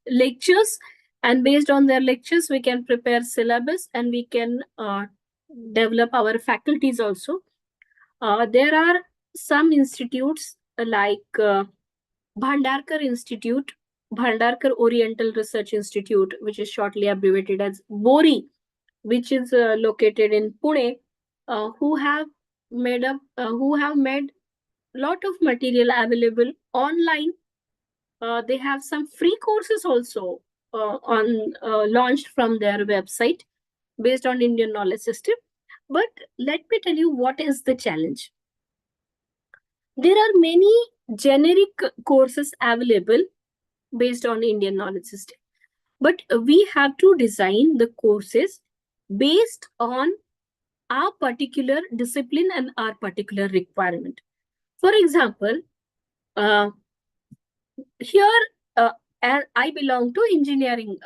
lectures, and based on their lectures we can prepare syllabus and we can develop our faculties also. There are some institutes like Bhandarkar Institute, Bhandarkar Oriental Research Institute, which is shortly abbreviated as BORI, which is located in Pune, who have made lot of material available online. They have some free courses also on launched from their website based on Indian knowledge system. But let me tell you what is the challenge. There are many generic courses available based on Indian knowledge system, but we have to design the courses based on our particular discipline and our particular requirement. For example, uh, here and I belong to engineering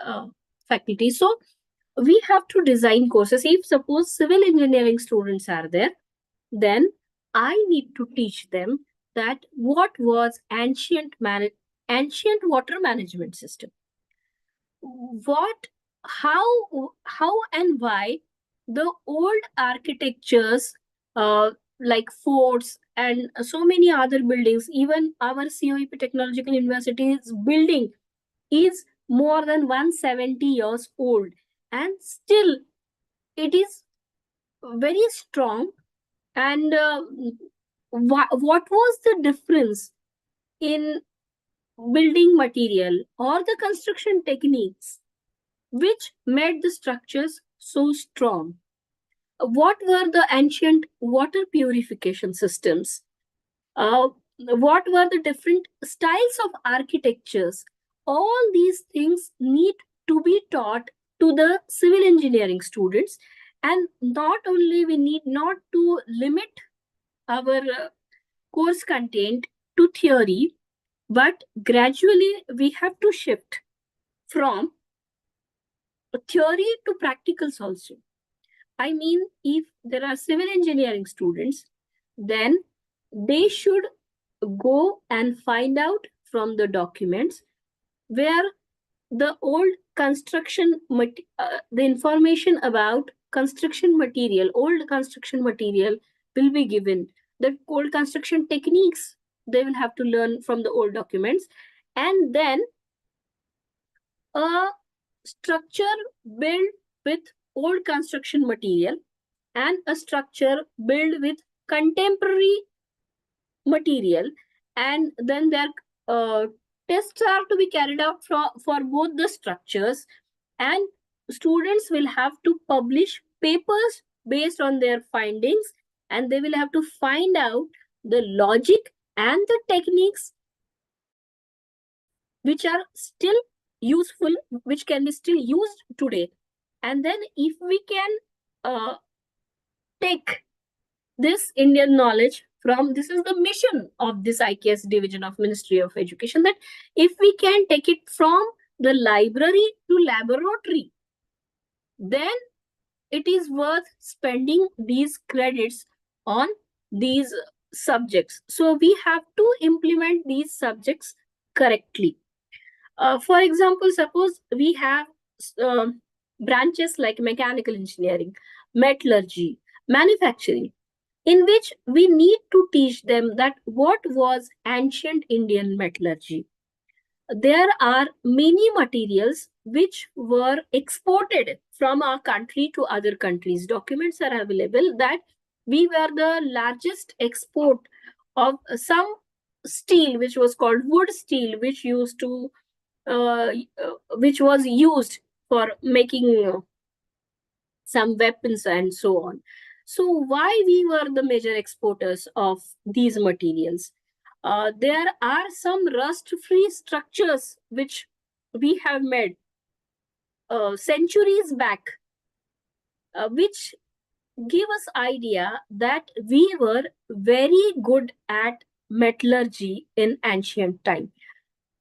faculty, so we have to design courses. If suppose civil engineering students are there, then I need to teach them that what was ancient water management system, what how and why the old architectures like forts and so many other buildings, even our COEP Technological University's building is more than 170 years old, and still it is very strong. And what was the difference in building material or the construction techniques which made the structures so strong? What were the ancient water purification systems? What were the different styles of architectures? All these things need to be taught to the civil engineering students. And not only we need not to limit our course content to theory, but gradually we have to shift from theory to practicals also. I mean, if there are civil engineering students, then they should go and find out from the documents where the old the information about construction material, old construction material will be given. The old construction techniques they will have to learn from the old documents, and then a structure built with old construction material and a structure built with contemporary material, and then their uh, tests are to be carried out for both the structures, and students will have to publish papers based on their findings, and they will have to find out the logic and the techniques which are still useful, which can be still used today. And then if we can take this Indian knowledge from, this is the mission of this IKS division of Ministry of Education, that if we can take it from the library to laboratory, then it is worth spending these credits on these subjects. So we have to implement these subjects correctly. For example, suppose we have uh, branches like mechanical engineering, metallurgy, manufacturing, in which we need to teach them that what was ancient Indian metallurgy, there are many materials which were exported from our country to other countries. Documents are available that we were the largest export of some steel, which was called wood steel, which was used for making some weapons and so on. So why we were the major exporters of these materials? There are some rust-free structures which we have made centuries back, which give us idea that we were very good at metallurgy in ancient time.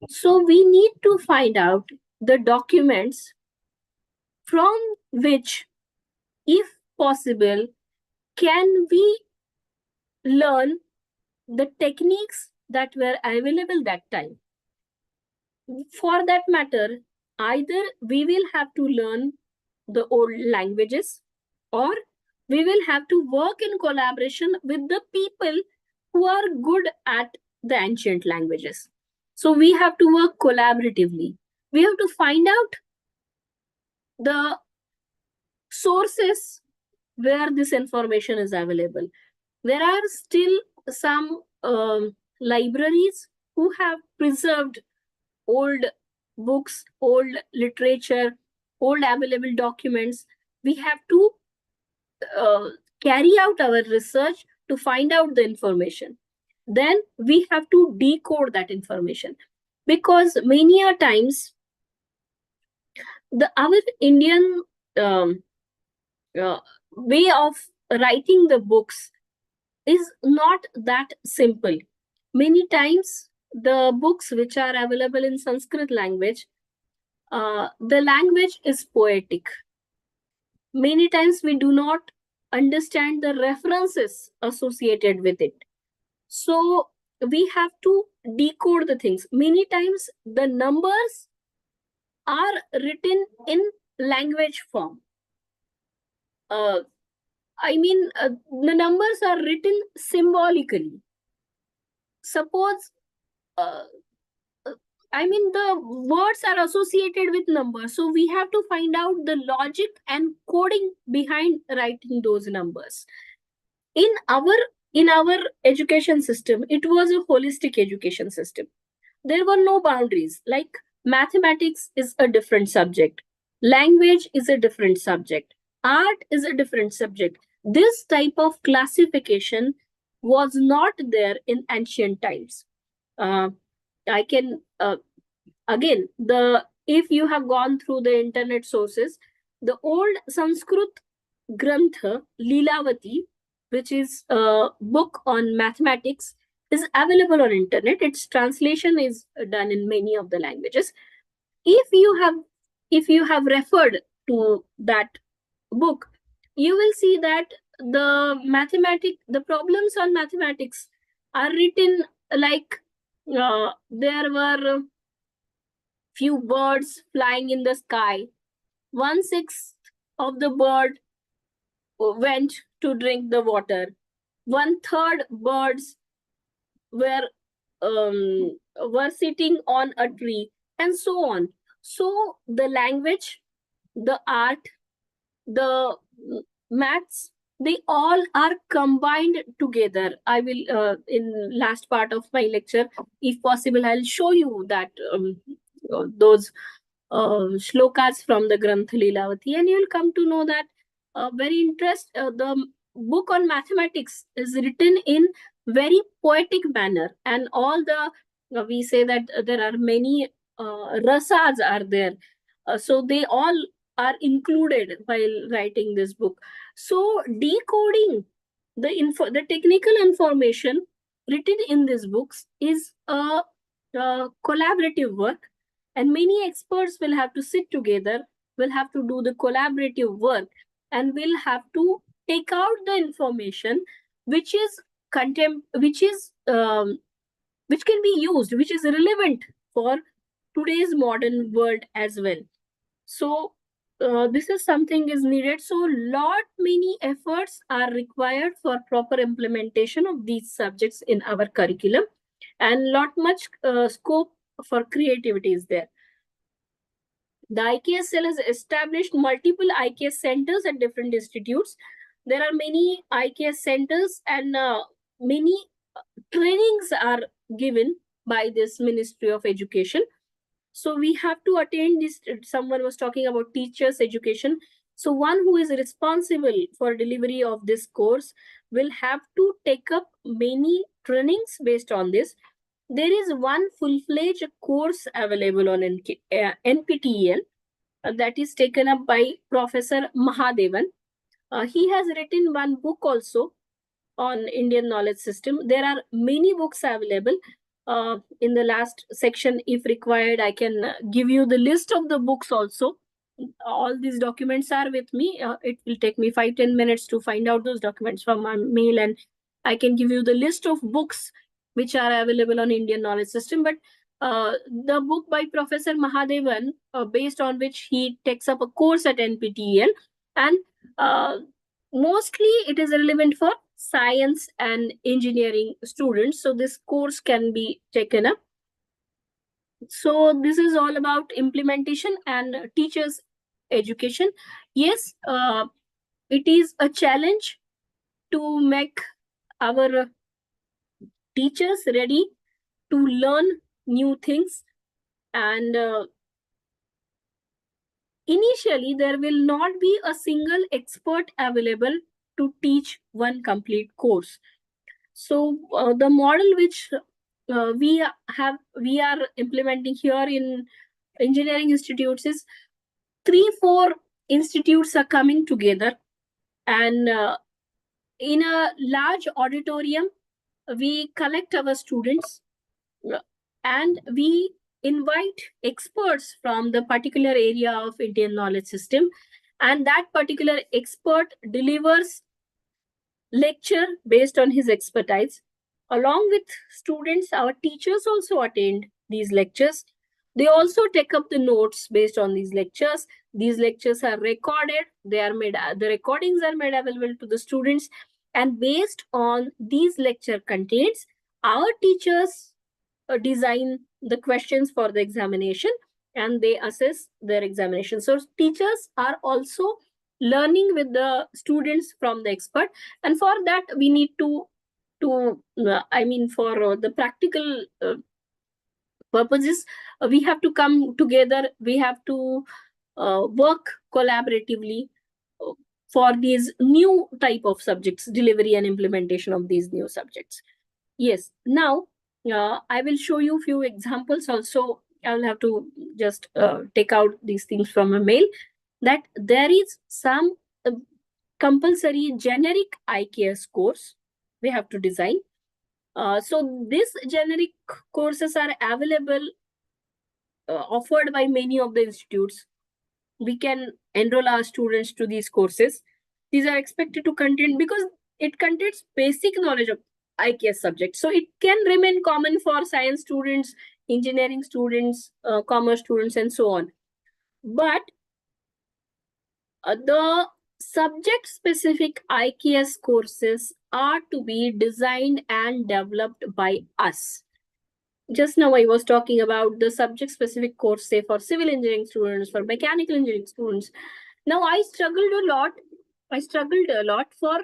So we need to find out the documents from which, if possible, can we learn the techniques that were available that time. For that matter, either we will have to learn the old languages, or we will have to work in collaboration with the people who are good at the ancient languages. So we have to work collaboratively. We have to find out the sources where this information is available. There are still some libraries who have preserved old books, old literature, old available documents. We have to uh, carry out our research to find out the information. Then we have to decode that information, because many a times our Indian um, uh, way of writing the books is not that simple. Many times, the books which are available in Sanskrit language, the language is poetic. Many times we do not understand the references associated with it. So we have to decode the things. Many times the numbers are written in language form. The numbers are written symbolically. Suppose uh, the words are associated with numbers. So we have to find out the logic and coding behind writing those numbers. In our education system, it was a holistic education system. There were no boundaries. Like mathematics is a different subject, language is a different subject, art is a different subject. This type of classification was not there in ancient times. I can again, the if you have gone through the internet sources, the old Sanskrit grantha Leelavati, which is a book on mathematics, is available on internet. Its translation is done in many of the languages. If you have referred to that book, you will see that the problems on mathematics are written like there were few birds flying in the sky. 1/6 of the bird went to drink the water. 1/3 birds were were sitting on a tree, and so on. So the language, the art, the maths, they all are combined together. I will in last part of my lecture, if possible, I'll show you that those shlokas from the Granth Leelavati, and you'll come to know that the book on mathematics is written in very poetic manner, and all the we say that there are many rasas are there, so they all are included while writing this book. So decoding the technical information written in these books is a collaborative work, and many experts will have to sit together, will have to do the collaborative work, and will have to take out the information which is which can be used, which is relevant for today's modern world as well. So this is something is needed. So lot many efforts are required for proper implementation of these subjects in our curriculum, and lot much scope for creativity is there. The IKS cell has established multiple IKS centers at different institutes. There are many IKS centers, and many trainings are given by this Ministry of Education. So we have to attend this. Someone was talking about teachers education. So one who is responsible for delivery of this course will have to take up many trainings based on this. There is one full-fledged course available on NPTEL that is taken up by Professor Mahadevan. He has written one book also on Indian knowledge system. There are many books available. In the last section, if required, I can give you the list of the books also. All these documents are with me. It will take me 5-10 minutes to find out those documents from my mail, and I can give you the list of books which are available on Indian knowledge system. But the book by Professor Mahadevan, based on which he takes up a course at NPTEL, and mostly it is relevant for science and engineering students. So this course can be taken up. So this is all about implementation and teachers education. Yes, it is a challenge to make our teachers ready to learn new things, and initially there will not be a single expert available to teach one complete course. So the model which we are implementing here in engineering institutes is 3-4 institutes are coming together, and in a large auditorium we collect our students, and we invite experts from the particular area of Indian knowledge system, and that particular expert delivers lecture based on his expertise. Along with students, our teachers also attend these lectures. They also take up the notes based on these lectures. These lectures are recorded. The recordings are made available to the students. And based on these lecture contents, our teachers design the questions for the examination, and they assess their examination. So teachers are also learning with the students from the expert, and for that we need to for the practical purposes, we have to come together. We have to work collaboratively for these new type of subjects, delivery and implementation of these new subjects. Yes, now I will show you a few examples also. I'll have to just take out these things from a mail, that there is some compulsory generic IKS course we have to design. So these generic courses are available, offered by many of the institutes. We can enroll our students to these courses. These are expected to contain, because it contains basic knowledge of IKS subjects. So it can remain common for science students, engineering students, commerce students, and so on. But the subject-specific IKS courses are to be designed and developed by us. Just now I was talking about the subject-specific course, say for civil engineering students, for mechanical engineering students. Now I struggled a lot for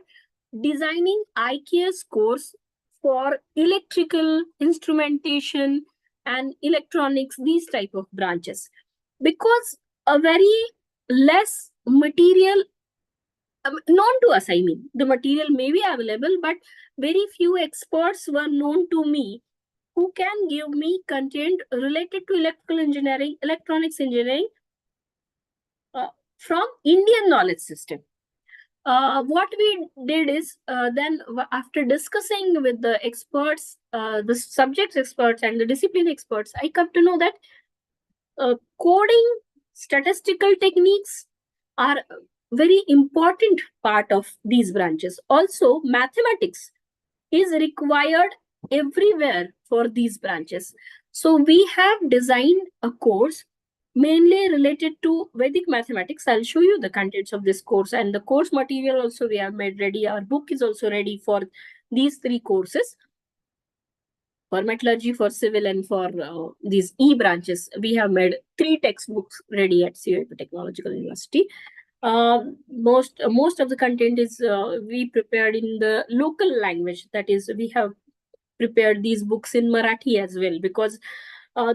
designing IKS course for electrical, instrumentation, and electronics, these type of branches, because a very less material known to us. I mean, the material may be available, but very few experts were known to me who can give me content related to electrical engineering, electronics engineering from Indian knowledge system. What we did is, then after discussing with the experts, the subject experts and the discipline experts, I come to know that coding, statistical techniques are a very important part of these branches. Also, mathematics is required everywhere for these branches. So we have designed a course mainly related to Vedic mathematics. I'll show you the contents of this course, and the course material also we have made ready. Our book is also ready for these 3 courses. For metallurgy, for civil, and for these E branches, we have made 3 textbooks ready at COAP Technological University. Most of the content is we prepared in the local language. That is, we have prepared these books in Marathi as well, because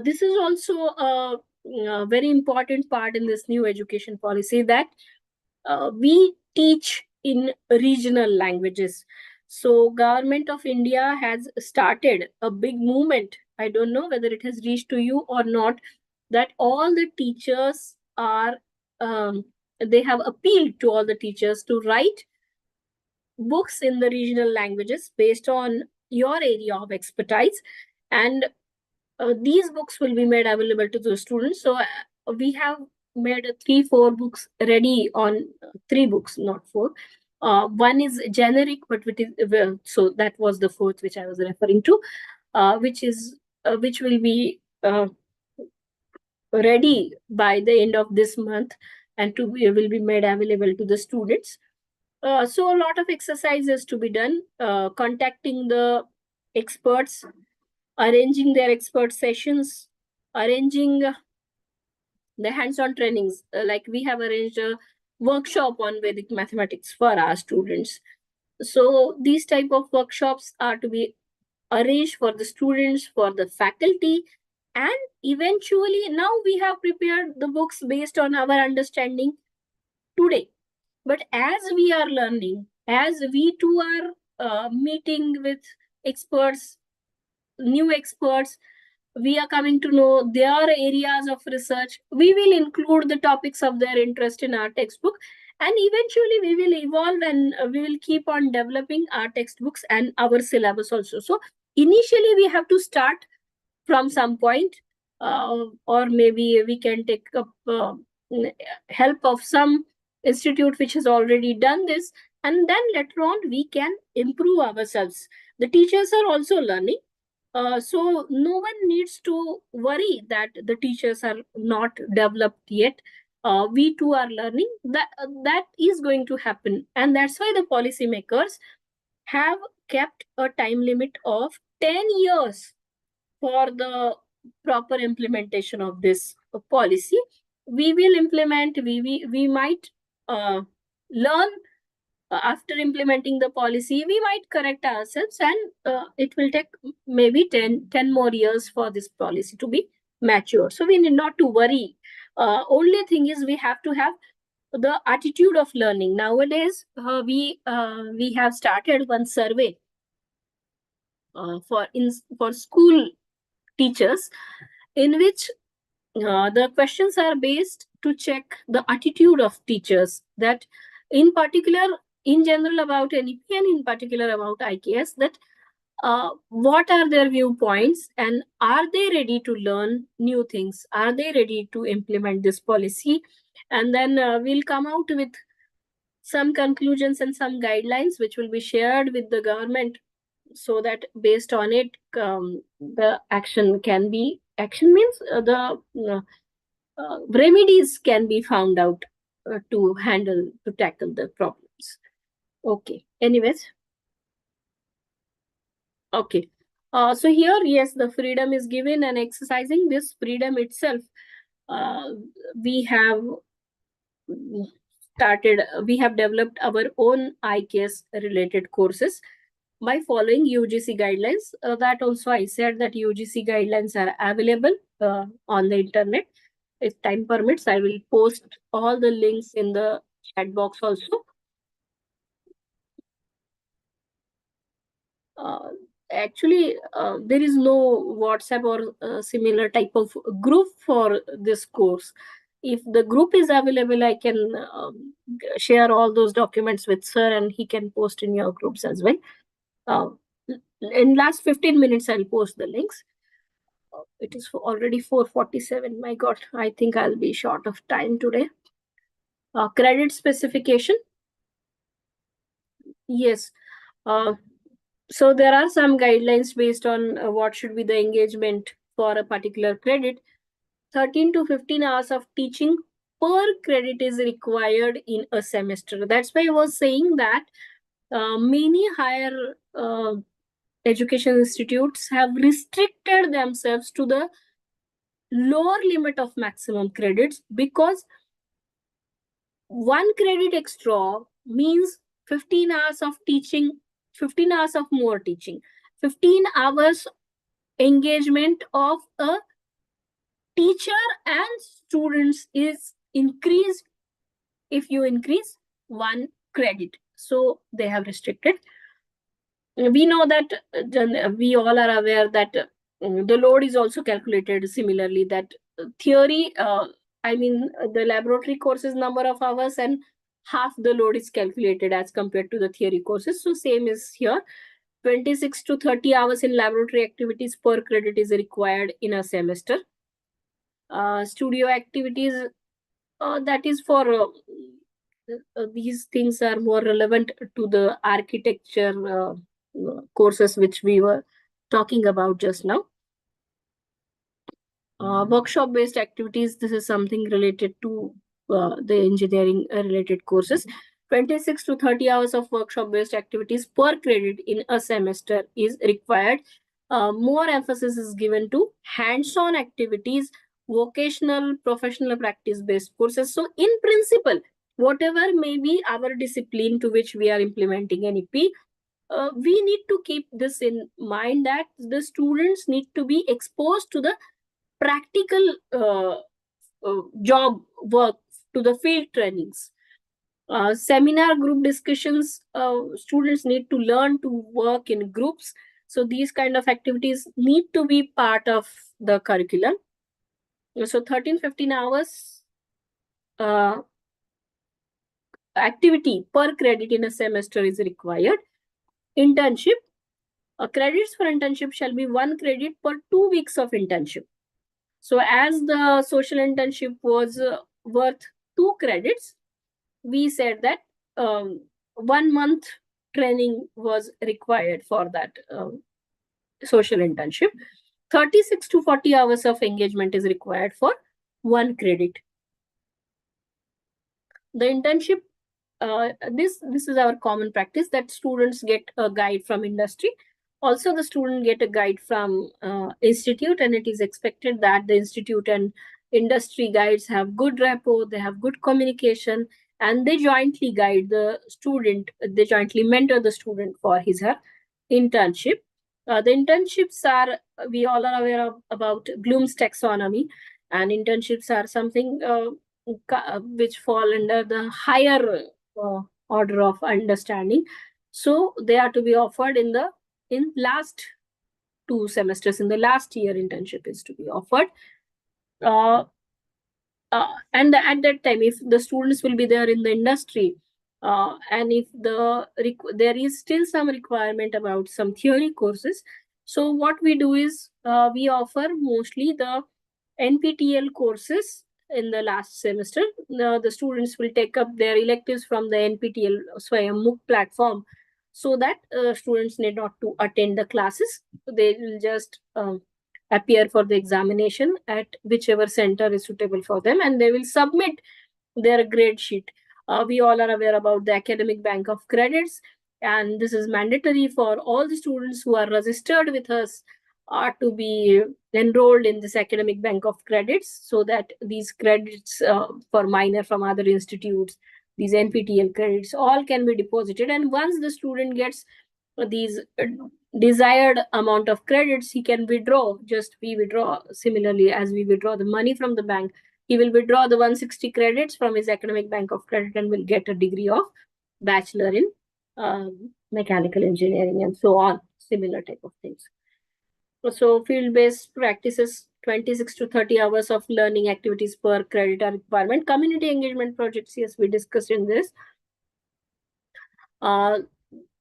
this is also a very important part in this new education policy, that we teach in regional languages. So government of India has started a big movement. I don't know whether it has reached to you or not, that all the teachers are they have appealed to all the teachers to write books in the regional languages based on your area of expertise, and these books will be made available to the students. So we have made 3-4 books ready on 3 books, not 4. One is generic, but which is well, so that was the 4th which I was referring to, which will be ready by the end of this month, and will be made available to the students. So a lot of exercises to be done, contacting the experts, arranging their expert sessions, arranging the hands-on trainings. Like we have arranged a workshop on Vedic mathematics for our students. So these type of workshops are to be arranged for the students, for the faculty, and eventually now we have prepared the books based on our understanding today. But as we are learning, as we too are meeting with experts, new experts, we are coming to know their areas of research, we will include the topics of their interest in our textbook, and eventually we will evolve, and we will keep on developing our textbooks and our syllabus also. So initially we have to start from some point, or maybe we can take up help of some institute which has already done this, and then later on we can improve ourselves. The teachers are also learning, so no one needs to worry that the teachers are not developed yet. We too are learning. That is going to happen, and that's why the policymakers have kept a time limit of 10 years for the proper implementation of this policy. We will implement. We might learn after implementing the policy. We might correct ourselves, and it will take maybe 10 more years for this policy to be mature. So we need not to worry. Only thing is we have to have the attitude of learning. Nowadays, we have started one survey for school teachers, in which the questions are based to check the attitude of teachers, that in particular, in general about NEP, and in particular about IKS, that what are their viewpoints, and are they ready to learn new things? Are they ready to implement this policy? And then we'll come out with some conclusions and some guidelines which will be shared with the government, so that based on it, the action means the remedies can be found out to tackle the problems. Okay. Anyways. Okay. So here, yes, the freedom is given, and exercising this freedom itself, uh, we have we have developed our own IKS related courses by following UGC guidelines. That also I said that UGC guidelines are available on the internet. If time permits, I will post all the links in the chat box also. Actually, there is no WhatsApp or similar type of group for this course. If the group is available, I can share all those documents with sir, and he can post in your groups as well. Uh, in last 15 minutes, I'll post the links. It is already 4:47. My God, I think I'll be short of time today. Credit specification. Yes. So there are some guidelines based on what should be the engagement for a particular credit. 13 to 15 hours of teaching per credit is required in a semester. That's why I was saying that many higher education institutes have restricted themselves to the lower limit of maximum credits, because 1 credit extra means 15 hours of teaching, 15 hours of more teaching, 15 hours engagement of a teacher and students is increased if you increase 1 credit. So they have restricted. We know that we all are aware that the load is also calculated similarly, that theory, the laboratory courses number of hours and half the load is calculated as compared to the theory courses. So same is here. 26 to 30 hours in laboratory activities per credit is required in a semester. Studio activities, that is for these things are more relevant to the architecture courses which we were talking about just now. Workshop based activities, this is something related to the engineering related courses. 26 to 30 hours of workshop based activities per credit in a semester is required. More emphasis is given to hands on activities, vocational professional practice based courses. So in principle, whatever may be our discipline to which we are implementing NEP, we need to keep this in mind, that the students need to be exposed to the practical job work, to the field trainings. Seminar group discussions, students need to learn to work in groups. So these kind of activities need to be part of the curriculum. So 13-15 hours activity per credit in a semester is required. Internship, credits for internship shall be 1 credit per 2 weeks of internship. So as the social internship was worth 2 credits, we said that 1 month training was required for that social internship. 36 to 40 hours of engagement is required for 1 credit. The internship, this is our common practice, that students get a guide from industry. Also, the student get a guide from institute, and it is expected that the institute and industry guides have good rapport, they have good communication, and they jointly guide the student, they jointly mentor the student for his or her internship. The internships are, we all are aware of about Bloom's taxonomy, and internships are something which fall under the higher order of understanding. So they are to be offered in last 2 semesters. In the last year, internship is to be offered. And at that time, if the students will be there in the industry, and if there is still some requirement about some theory courses, so what we do is we offer mostly the NPTEL courses in the last semester. The students will take up their electives from the NPTEL Swayam MOOC platform, so that students need not to attend the classes. They will just appear for the examination at whichever center is suitable for them, and they will submit their grade sheet. We all are aware about the academic bank of credits, and this is mandatory for all the students who are registered with us are to be enrolled in this academic bank of credits, so that these credits for minor from other institutes, these NPTEL credits, all can be deposited. And once the student gets these desired amount of credits, he can withdraw. Just we withdraw similarly as we withdraw the money from the bank. He will withdraw the 160 credits from his academic bank of credit and will get a degree of bachelor in mechanical engineering and so on, similar type of things. So field-based practices, 26 to 30 hours of learning activities per credit are requirement. Community engagement projects, yes, we discussed in this.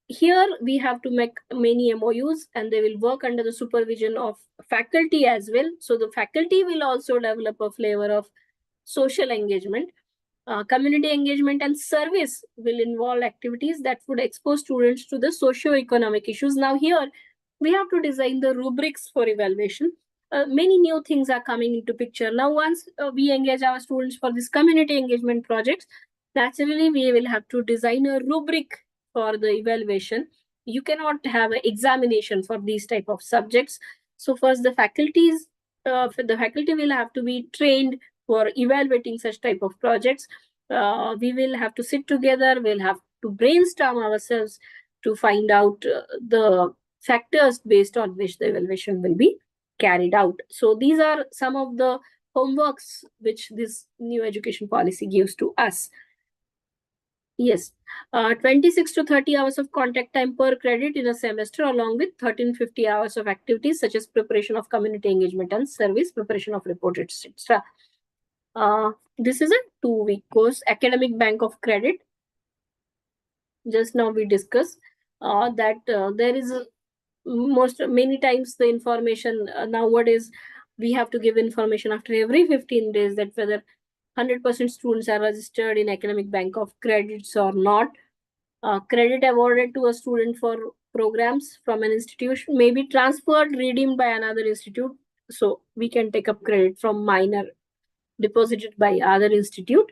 Here we have to make many MOUs, and they will work under the supervision of faculty as well. So the faculty will also develop a flavor of social engagement. Community engagement and service will involve activities that would expose students to the socio-economic issues. Now here, we have to design the rubrics for evaluation. Many new things are coming into picture. Now, once we engage our students for this community engagement projects, naturally, we will have to design a rubric for the evaluation. you cannot have an examination for these type of subjects. So first the faculty will have to be trained for evaluating such type of projects. We will have to sit together, we'll have to brainstorm ourselves to find out the factors based on which the evaluation will be carried out. So these are some of the homeworks which this new education policy gives to us. Yes, 26 to 30 hours of contact time per credit in a semester, along with 1350 hours of activities such as preparation of community engagement and service, preparation of report, etc. This is a 2-week course, Academic Bank of Credit. Just now we discussed that there is many times the information nowadays we have to give information after every 15 days that whether 100% students are registered in Academic Bank of Credits or not. Credit awarded to a student for programs from an institution may be transferred, redeemed by another institute. So we can take up credit from minor deposited by other institute.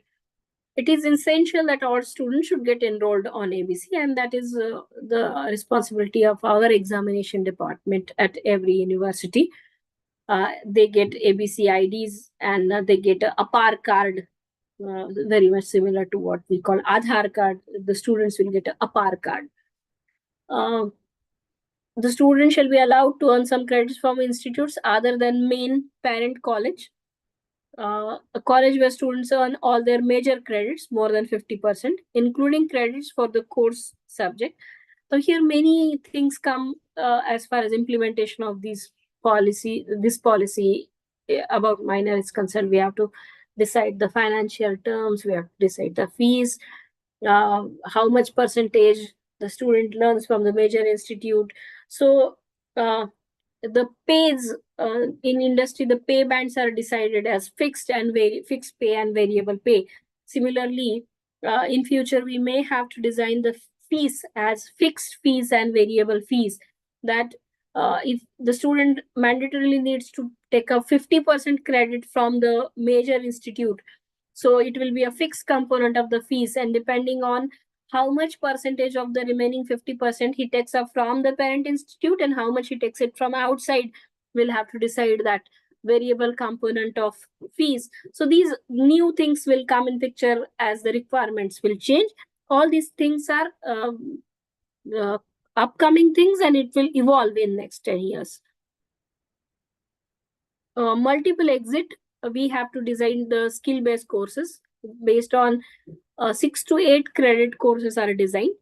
It is essential that all students should get enrolled on ABC, and that is the responsibility of our examination department at every university. They get ABC IDs and they get a APAR card, very much similar to what we call Aadhaar card. The students will get a APAR card. The student shall be allowed to earn some credits from institutes other than main parent college. A college where students earn all their major credits, more than 50%, including credits for the course subject. So here many things come as far as implementation of this policy about minor is concerned. We have to decide the financial terms, we have to decide the fees, how much percentage the student learns from the major institute. So the pays in industry, the pay bands are decided as fixed pay and variable pay. Similarly, in future we may have to design the fees as fixed fees and variable fees, that if the student mandatorily needs to take a 50% credit from the major institute, so it will be a fixed component of the fees, and depending on how much percentage of the remaining 50% he takes up from the parent institute and how much he takes it from outside, we'll have to decide that variable component of fees. So these new things will come in picture as the requirements will change. All these things are upcoming things, and it will evolve in next 10 years. Multiple exit, we have to design the skill-based courses based on 6 to 8 credit courses are designed.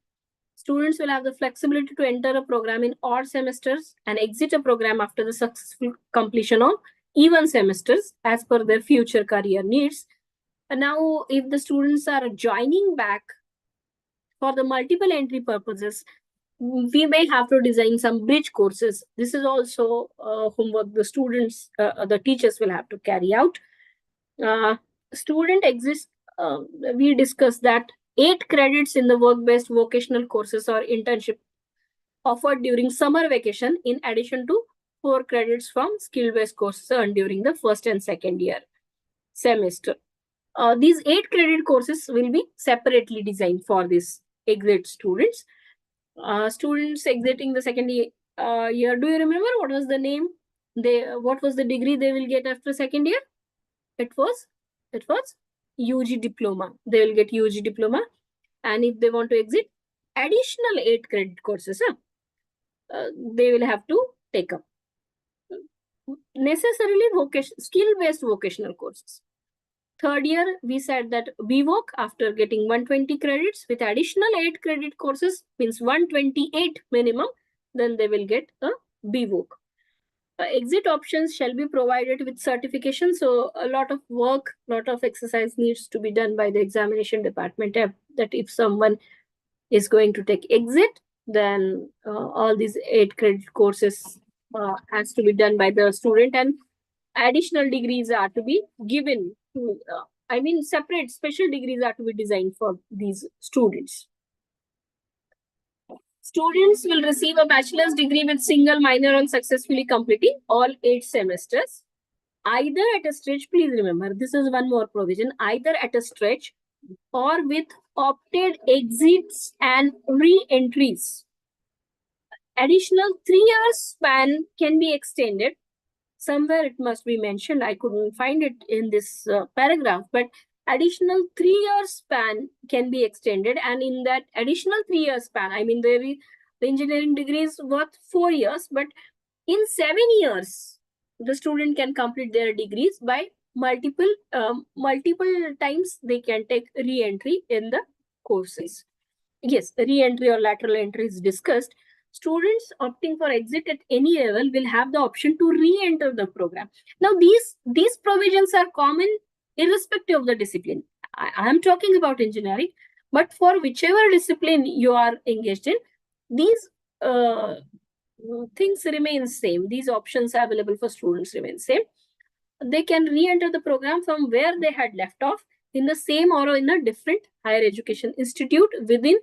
Students will have the flexibility to enter a program in odd semesters and exit a program after the successful completion of even semesters as per their future career needs. And now, if the students are joining back for the multiple entry purposes, we may have to design some bridge courses. This is also homework the teachers will have to carry out. Student exists, we discussed that 8 credits in the work-based vocational courses or internship offered during summer vacation, in addition to 4 credits from skill-based courses earned during the first and second year semester. These 8 credit courses will be separately designed for these exit students. Students exiting the second year, do you remember what was the name? What was the degree they will get after second year? It was UG diploma. They will get UG diploma, and if they want to exit, additional 8 credit courses, they will have to take up. Necessarily skill-based vocational courses. Third year, we said that BVOC, after getting 120 credits with additional 8 credit courses, means 128 minimum, then they will get a BVOC. Exit options shall be provided with certification. So a lot of work, lot of exercise needs to be done by the examination department, that if someone is going to take exit, then all these 8 credit courses has to be done by the student, and additional degrees are to be given to, separate special degrees are to be designed for these students. Students will receive a bachelor's degree with single minor on successfully completing all 8 semesters, either at a stretch. Please remember, this is one more provision, either at a stretch or with opted exits and re-entries. Additional 3 years span can be extended. Somewhere it must be mentioned. I couldn't find it in this paragraph, but additional 3 years span can be extended. And in that additional 3 years span, I mean, the engineering degree is worth 4 years, but in 7 years, the student can complete their degrees by multiple times. They can take re-entry in the courses. Yes, re-entry or lateral entry is discussed. Students opting for exit at any level will have the option to re-enter the program. Now, these provisions are common irrespective of the discipline. I am talking about engineering, but for whichever discipline you are engaged in, these uh, things remain same. These options available for students remain same. They can re-enter the program from where they had left off in the same or in a different higher education institute within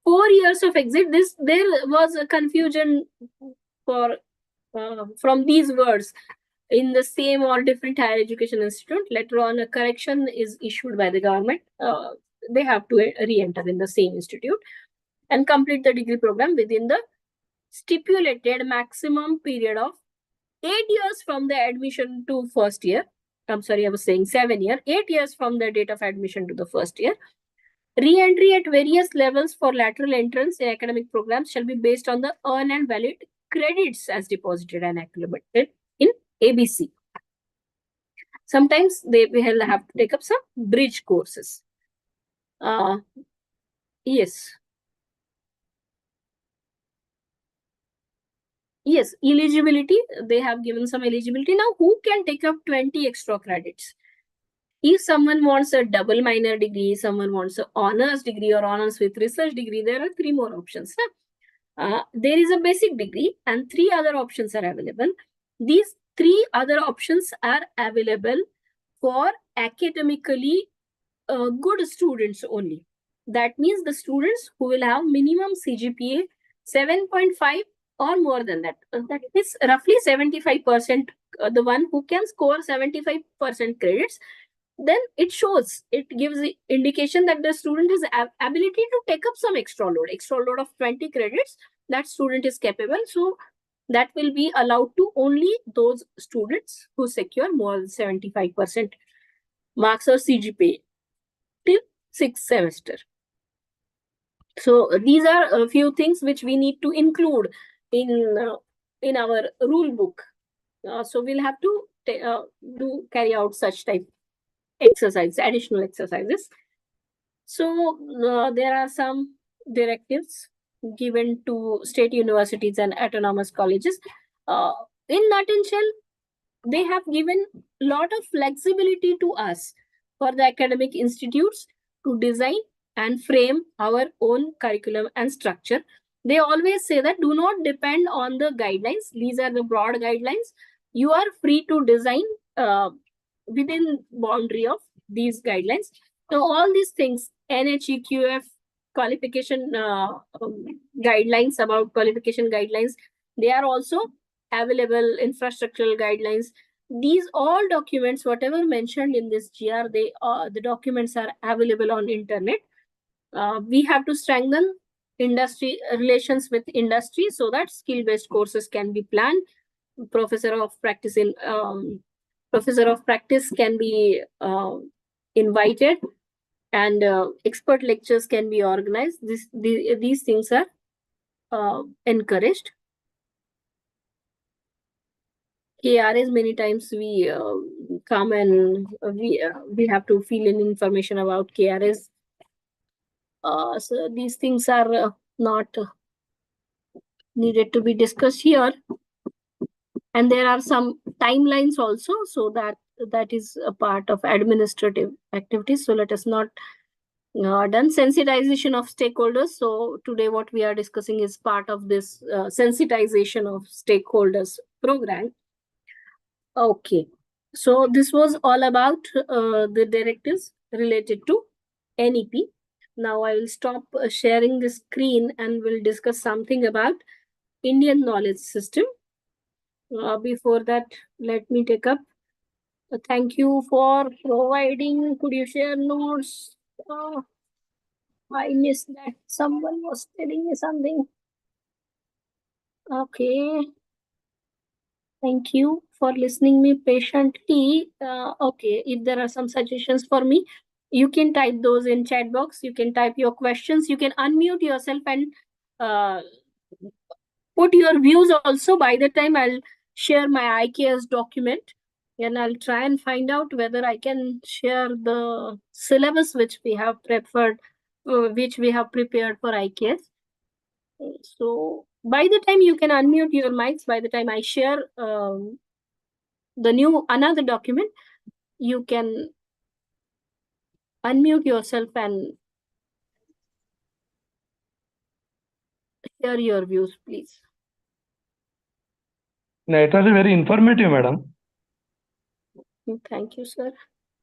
4 years of exit. There was a confusion for from these words, in the same or different higher education institute. Later on, a correction is issued by the government. They have to re-enter in the same institute and complete the degree program within the stipulated maximum period of 8 years from the admission to first year. I'm sorry, I was saying 7 year. 8 years from the date of admission to the first year. Re-entry at various levels for lateral entrance in academic programs shall be based on the earn and valid credits as deposited and accumulated in ABC. Sometimes they will have to take up some bridge courses. Yes. Yes, eligibility. They have given some eligibility. Now, who can take up 20 extra credits? If someone wants a double minor degree, someone wants an honors degree or honors with research degree, there are three more options. There is a basic degree and three other options are available. These three other options are available for academically good students only. That means the students who will have minimum CGPA 7.5 or more than that. That is roughly 75%. The one who can score 75% credits, then it shows, it gives the indication that the student has ability to take up some extra load of 20 credits. That student is capable. So that will be allowed to only those students who secure more than 75% marks or CGPA till 6th semester. So these are a few things which we need to include in our rule book. So we'll have to carry out such type exercise, additional exercises. So there are some directives given to state universities and autonomous colleges. In nutshell, they have given a lot of flexibility to us for the academic institutes to design and frame our own curriculum and structure. They always say that do not depend on the guidelines. These are the broad guidelines. You are free to design within boundary of these guidelines. So all these things, NHEQF qualification guidelines, about qualification guidelines, they are also available. Infrastructural guidelines, these all documents, whatever mentioned in this GR, the documents are available on internet. We have to strengthen industry relations with industry so that skill-based courses can be planned. Professor of practice can be invited, and expert lectures can be organized. These things are encouraged. KRAs, many times we come and we have to fill in information about KRAs. So these things are not needed to be discussed here. And there are some timelines also, so that is a part of administrative activities. So let us not done sensitization of stakeholders. So today what we are discussing is part of this sensitization of stakeholders program. Okay, so this was all about the directives related to NEP. Now I will stop sharing the screen and we'll discuss something about Indian knowledge system. Before that, let me take up. Thank you for providing. Could you share notes? I missed that. Someone was telling me something. Okay. Thank you for listening me patiently. Okay, if there are some suggestions for me, you can type those in chat box. You can type your questions. You can unmute yourself and uh, put your views also. By the time I'll share my IKS document and I'll try and find out whether I can share the syllabus which we have preferred, which we have prepared for IKS. So by the time you can unmute your mics, by the time I share the new another document, you can unmute yourself and share your views, please. No, it was very informative, madam. Thank you, sir.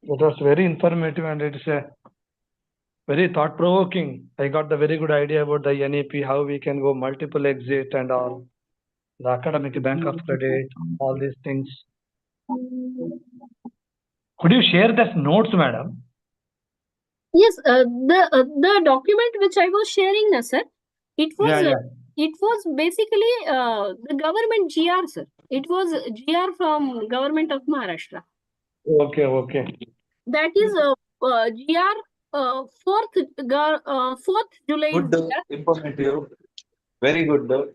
It was very informative and it's a very thought-provoking. I got the very good idea about the NEP, how we can go multiple exit and all, the academic bank of credit, all these things. Could you share the notes, madam? Yes, the document which I was sharing, na sir, it was basically the government GR, sir. It was GR from government of Maharashtra. Okay. That is GR 4th July. Good, informative, very good.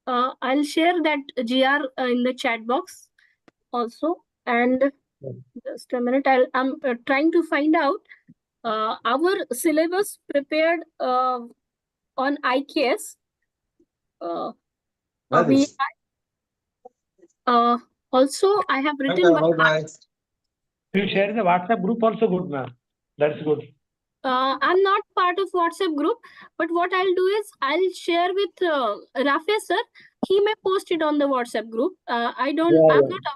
I'll share that GR in the chat box also. And just a minute, I'm trying to find out our syllabus prepared on IKS. We also I have written one. You share the WhatsApp group also good, ma'am. That's good. I'm not part of WhatsApp group, but what I'll do is I'll share with Rafe sir. He may post it on the WhatsApp group. I'm not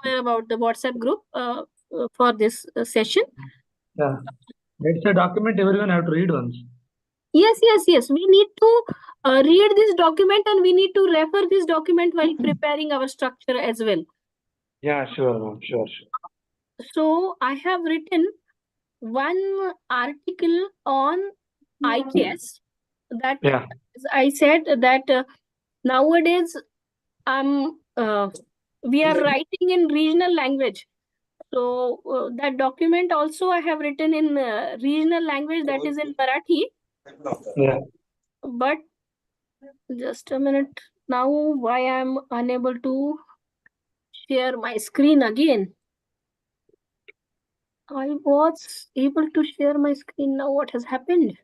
aware about the WhatsApp group for this session. Yeah. It's a document everyone have to read once. Yes. We need to read this document and we need to refer this document while preparing our structure as well. Yeah, sure, ma'am. Sure. So I have written one article on IKS that I said that nowadays we are writing in regional language. So that document also I have written in regional language, that is in Marathi. Yeah. But just a minute now, why I'm unable to share my screen again. I was able to share my screen. Now what has happened?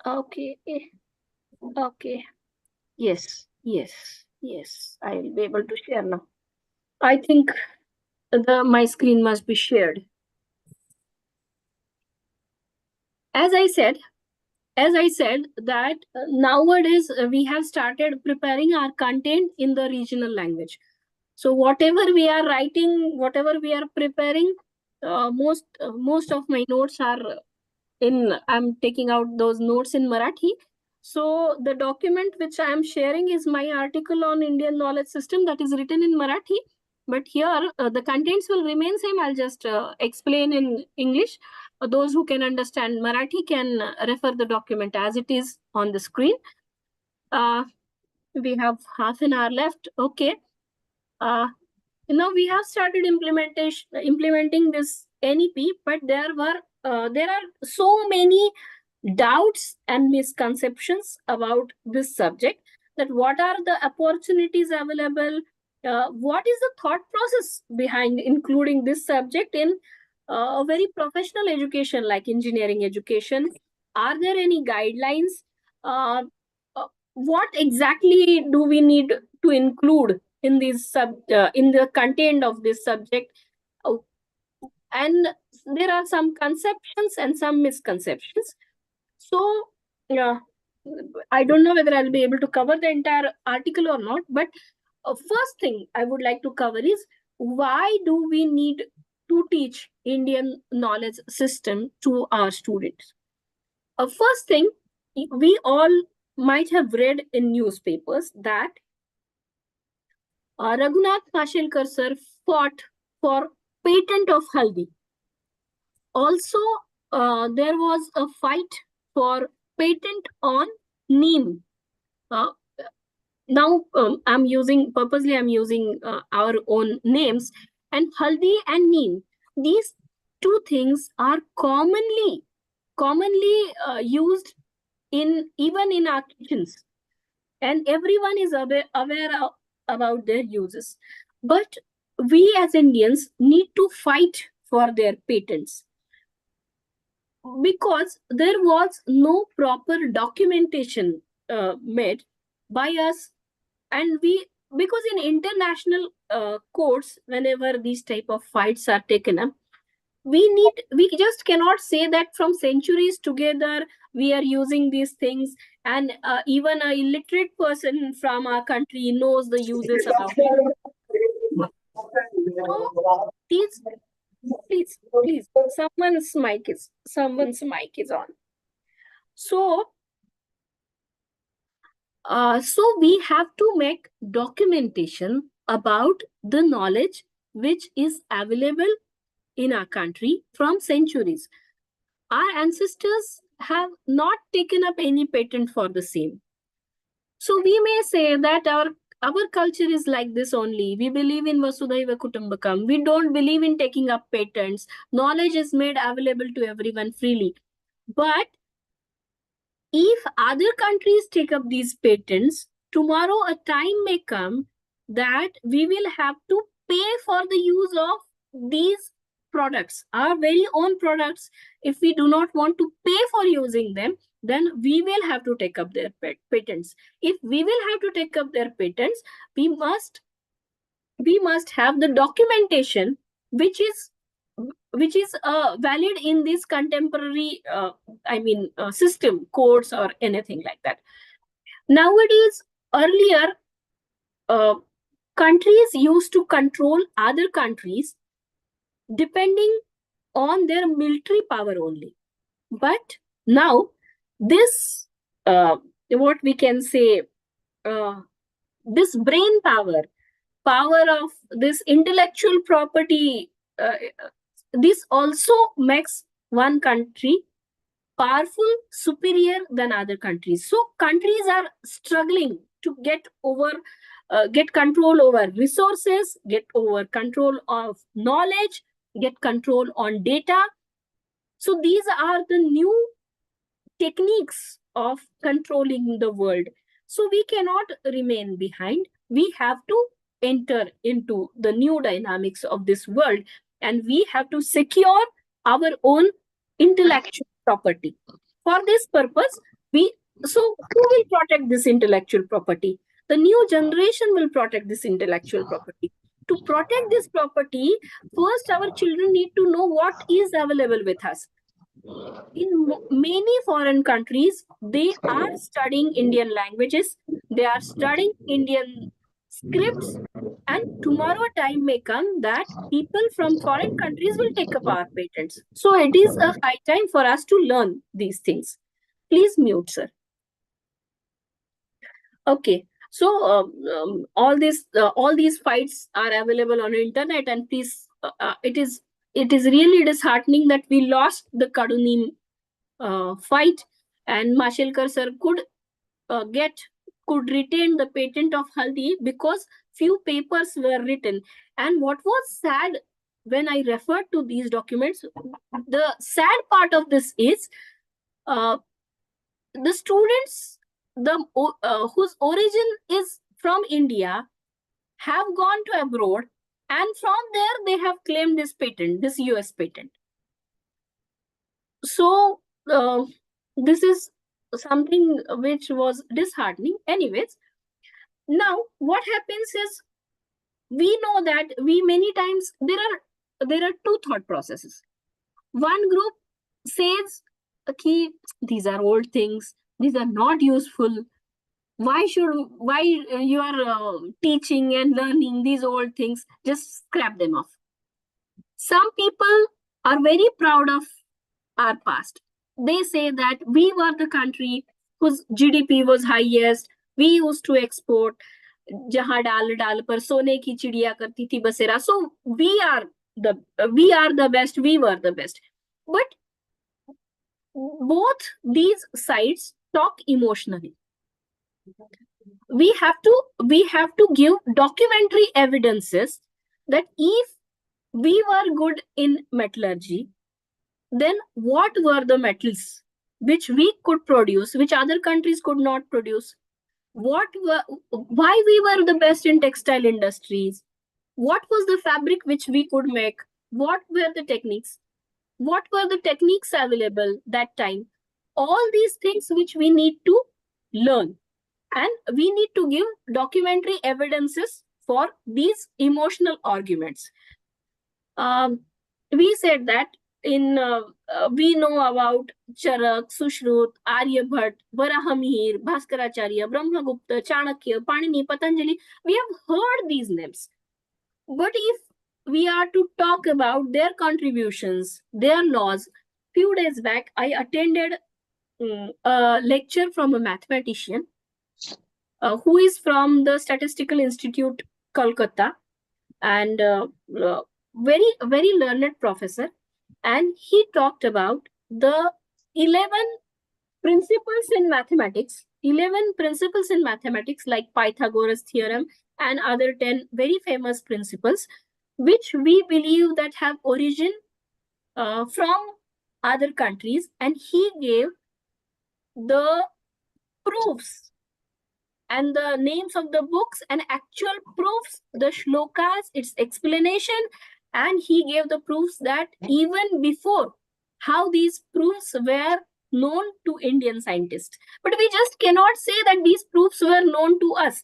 Okay. Yes. I will be able to share now. I think my screen must be shared. As I said that nowadays we have started preparing our content in the regional language. So whatever we are writing, whatever we are preparing, most of my notes are I'm taking out those notes in Marathi. So the document which I am sharing is my article on Indian knowledge system that is written in Marathi. But here the contents will remain same. I'll just explain in English. Those who can understand Marathi can refer the document as it is on the screen. We have half an hour left. Okay. Now we have started implementing this NEP, but there are so many doubts and misconceptions about this subject, that what are the opportunities available, what is the thought process behind including this subject in a very professional education like engineering education. Are there any guidelines? Uh, what exactly do we need to include in in the content of this subject? And there are some conceptions and some misconceptions. So, I don't know whether I'll be able to cover the entire article or not, but first thing I would like to cover is, why do we need to teach Indian knowledge system to our students? First thing, we all might have read in newspapers that Raghunath Mashelkar sir fought for patent of Haldi. Also, there was a fight for patent on neem. Now I'm using our own names, and haldi and neem. These two things are commonly used even in our kitchens, and everyone is aware about their uses. But we as Indians need to fight for their patents, because there was no proper documentation made by us. And we, because in international courts, whenever these type of fights are taken up, we just cannot say that from centuries together we are using these things, and even a illiterate person from our country knows the uses about it. So these, please, someone's mic is on. So so we have to make documentation about the knowledge which is available in our country from centuries. Our ancestors have not taken up any patent for the same. So we may say that our culture is like this only. We believe in Vasudhaiva Kutumbakam. We don't believe in taking up patents. Knowledge is made available to everyone freely. But if other countries take up these patents, tomorrow a time may come that we will have to pay for the use of these products, our very own products. If we do not want to pay for using them, then we will have to take up their patents. If we will have to take up their patents, we must have the documentation which is valid in this contemporary system, codes or anything like that. Nowadays, earlier countries used to control other countries depending on their military power only. But now this what we can say, this brain power of this intellectual property, this also makes one country powerful, superior than other countries. So countries are struggling to get control over resources, get over control of knowledge, get control on data. So these are the new techniques of controlling the world. So we cannot remain behind. We have to enter into the new dynamics of this world, and we have to secure our own intellectual property. For this purpose, who will protect this intellectual property? The new generation will protect this intellectual property. To protect this property, first our children need to know what is available with us. In many foreign countries, they are studying Indian languages, they are studying Indian scripts, and tomorrow a time may come that people from foreign countries will take up our patents. So it is a high time for us to learn these things. Please mute, sir. Okay. So all these fights are available on the internet, and please, it is really disheartening that we lost the Kadunim fight, and Mashilkar sir could retain the patent of haldi because few papers were written. And what was sad when I referred to these documents, the sad part of this is the students whose origin is from India have gone to abroad, and from there they have claimed this patent, this US patent. So this is something which was disheartening. Anyways, now what happens is, we know that many times there are two thought processes. One group says, okay, these are old things, these are not useful. Why you are teaching and learning these old things? Just scrap them off. Some people are very proud of our past. They say that we were the country whose GDP was highest. We used to export. जहां डाल डाल पर सोने की चिड़िया करती थी बसेरा. So we are the best. We were the best. But both these sides talk emotionally. we have to give documentary evidences that if we were good in metallurgy, then what were the metals which we could produce, which other countries could not produce? Why we were the best in textile industries? What was the fabric which we could make? What were the techniques? What were the techniques available that time? All these things which we need to learn. And we need to give documentary evidences for these emotional arguments. We said that we know about Charak, Sushrut, Aryabhat, Varahamihir, Bhaskaracharya, Brahmagupta, Chanakya, Panini, Patanjali. We have heard these names. But if we are to talk about their contributions, their laws, few days back, I attended a lecture from a mathematician who is from the Statistical Institute, Kolkata, and very learned professor. And he talked about the 11 principles in mathematics, 11 principles in mathematics like Pythagoras theorem and other 10 very famous principles, which we believe that have origin from other countries. And he gave the proofs and the names of the books and actual proofs, the shlokas, its explanation, and he gave the proofs that even before, how these proofs were known to Indian scientists. But we just cannot say that these proofs were known to us.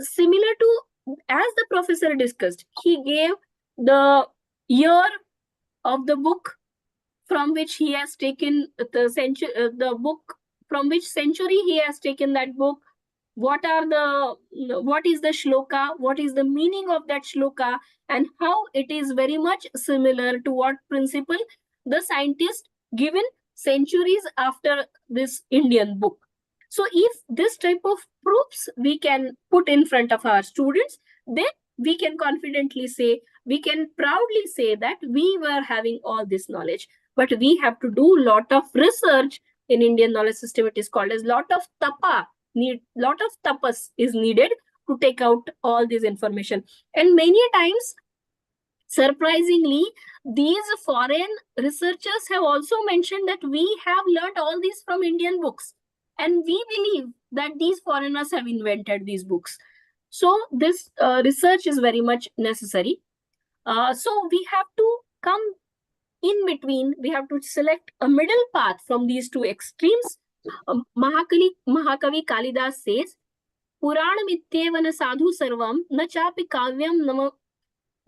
Similar to, as the professor discussed, he gave the year of the book from which he has taken the book, from which century he has taken that book, what is the shloka, what is the meaning of that shloka, and how it is very much similar to what principle the scientist given centuries after this Indian book. So if this type of proofs we can put in front of our students, then we can confidently say, we can proudly say that we were having all this knowledge. But we have to do a lot of research in Indian knowledge system. It is called as lot of tapa. Lot of tapas is needed to take out all this information. And many times, surprisingly, these foreign researchers have also mentioned that we have learned all this from Indian books. And we believe that these foreigners have invented these books. So this research is very much necessary. So we have to come in between. We have to select a middle path from these two extremes. Mahakavi Kalidas says, Puranam ityevana sadhu sarvam na chapi kavyam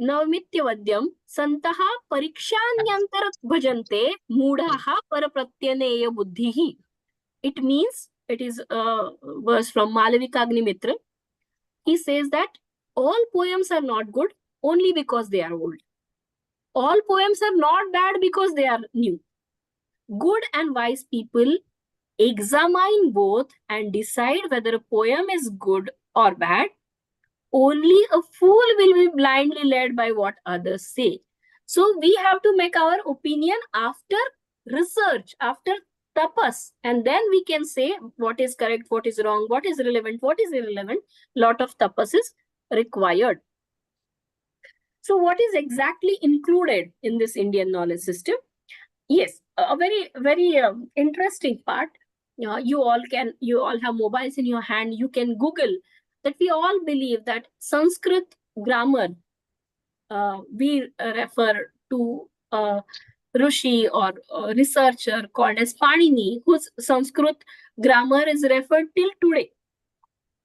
navmityavadyam santaha parikshanyantara bhajante mudhaha parapratyaneya buddhihi. It means, it is a verse from Malavikagni. He says that all poems are not good only because they are old. All poems are not bad because they are new. Good and wise people examine both and decide whether a poem is good or bad. Only a fool will be blindly led by what others say. So we have to make our opinion after research, after tapas, and then we can say what is correct, what is wrong, what is relevant, what is irrelevant. Lot of tapas is required. So what is exactly included in this Indian knowledge system? Yes, a very interesting part. You all have mobiles in your hand. You can Google that. We all believe that Sanskrit grammar, we refer to Rishi or researcher called as Panini, whose Sanskrit grammar is referred till today.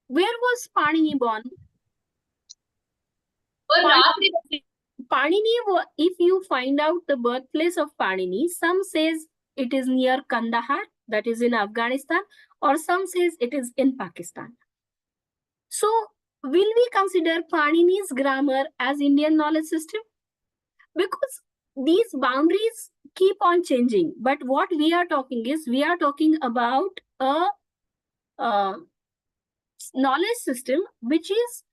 Where was Panini born? Panini, if you find out the birthplace of Panini, some says it is near Kandahar, that is in Afghanistan, or some says it is in Pakistan. So, will we consider Panini's grammar as Indian knowledge system? Because these boundaries keep on changing. But what we are talking is, we are talking about a knowledge system which is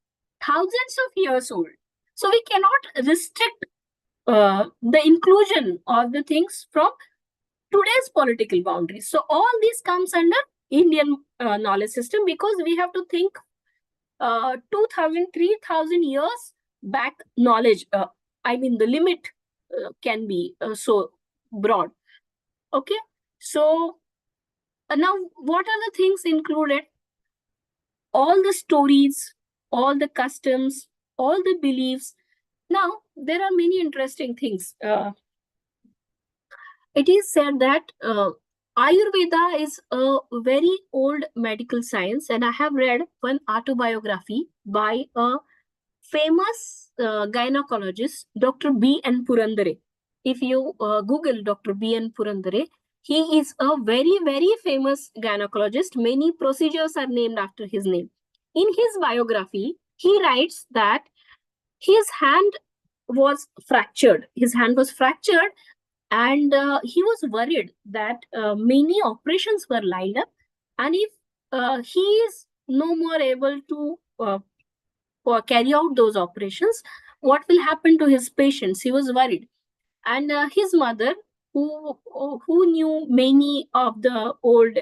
thousands of years old. So we cannot restrict the inclusion of the things from today's political boundaries. So all this comes under Indian knowledge system, because we have to think 2,000, 3,000 years back knowledge. I mean, the limit can be so broad. Okay, so now what are the things included? All the stories, all the customs, all the beliefs. Now, there are many interesting things. It is said that Ayurveda is a very old medical science, and I have read one autobiography by a famous gynecologist, Dr. B.N. Purandare. If you Google Dr. B.N. Purandare, he is a very, very famous gynecologist. Many procedures are named after his name. In his biography, he writes that his hand was fractured. His hand was fractured, and he was worried that many operations were lined up, and if he is no more able to carry out those operations, what will happen to his patients? He was worried. And his mother, who knew many of the old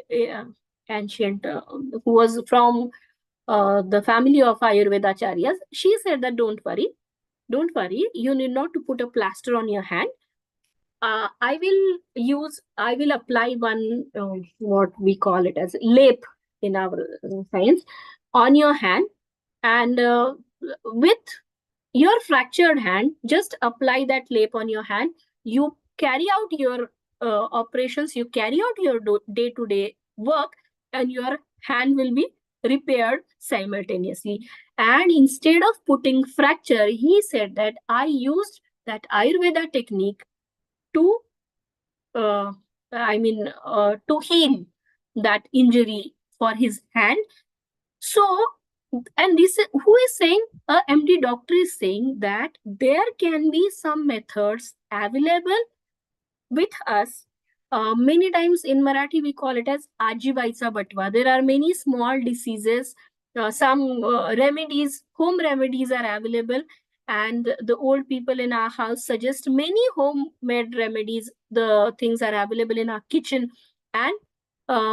ancient, who was from the family of Ayurveda Acharyas, she said that don't worry, you need not to put a plaster on your hand. I will apply one, what we call it as lap in our science, on your hand, and with your fractured hand, just apply that lap on your hand. You carry out your operations, you carry out your day-to-day work, and your hand will be repaired simultaneously. And instead of putting fracture, he said that I used that Ayurveda technique to to heal that injury for his hand. So, and this, who is saying? A MD doctor is saying that there can be some methods available with us. Many times in Marathi we call it as ajibaisa batwa. There are many small diseases, some remedies, home remedies are available, and the old people in our house suggest many homemade remedies. The things are available in our kitchen, and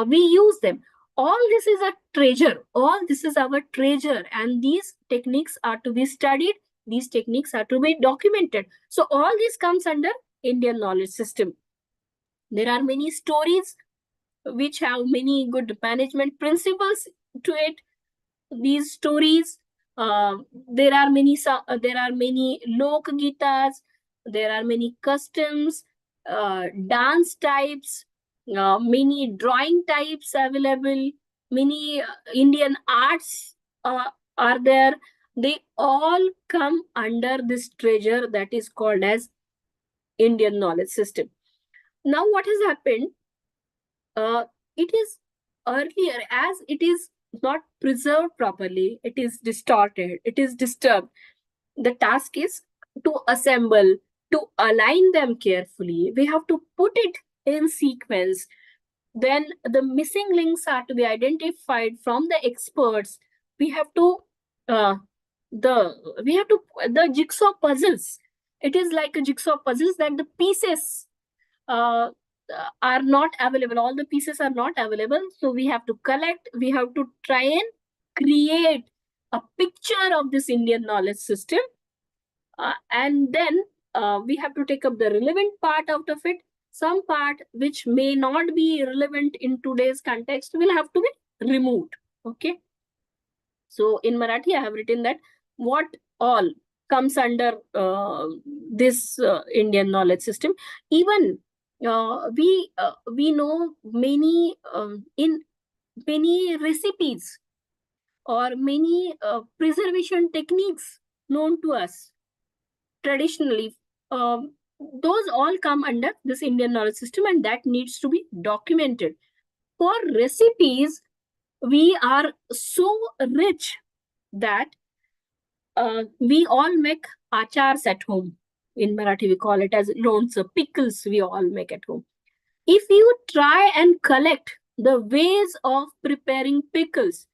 we use them. All this is a treasure. All this is our treasure, and these techniques are to be studied. These techniques are to be documented. So all this comes under Indian knowledge system. There are many stories which have many good management principles to it. These stories, there are many lok gitas, there are many customs, dance types, many drawing types available, many Indian arts are there. They all come under this treasure that is called as Indian knowledge system. Now, what has happened? It is earlier, as it is not preserved properly, it is distorted, it is disturbed. The task is to assemble, to align them carefully. We have to put it in sequence. Then the missing links are to be identified from the experts. We have to the jigsaw puzzles. It is like a jigsaw puzzles that the pieces are not available. All the pieces are not available. So we have to collect, we have to try and create a picture of this Indian knowledge system. And then we have to take up the relevant part out of it. Some part which may not be relevant in today's context will have to be removed. Okay. So in Marathi, I have written that what all comes under this Indian knowledge system. Even we know many in many recipes or many preservation techniques known to us traditionally. Those all come under this Indian knowledge system, and that needs to be documented. For recipes, we are so rich that we all make achars at home. In Marathi, we call it as loans, pickles we all make at home. If you try and collect the ways of preparing pickles,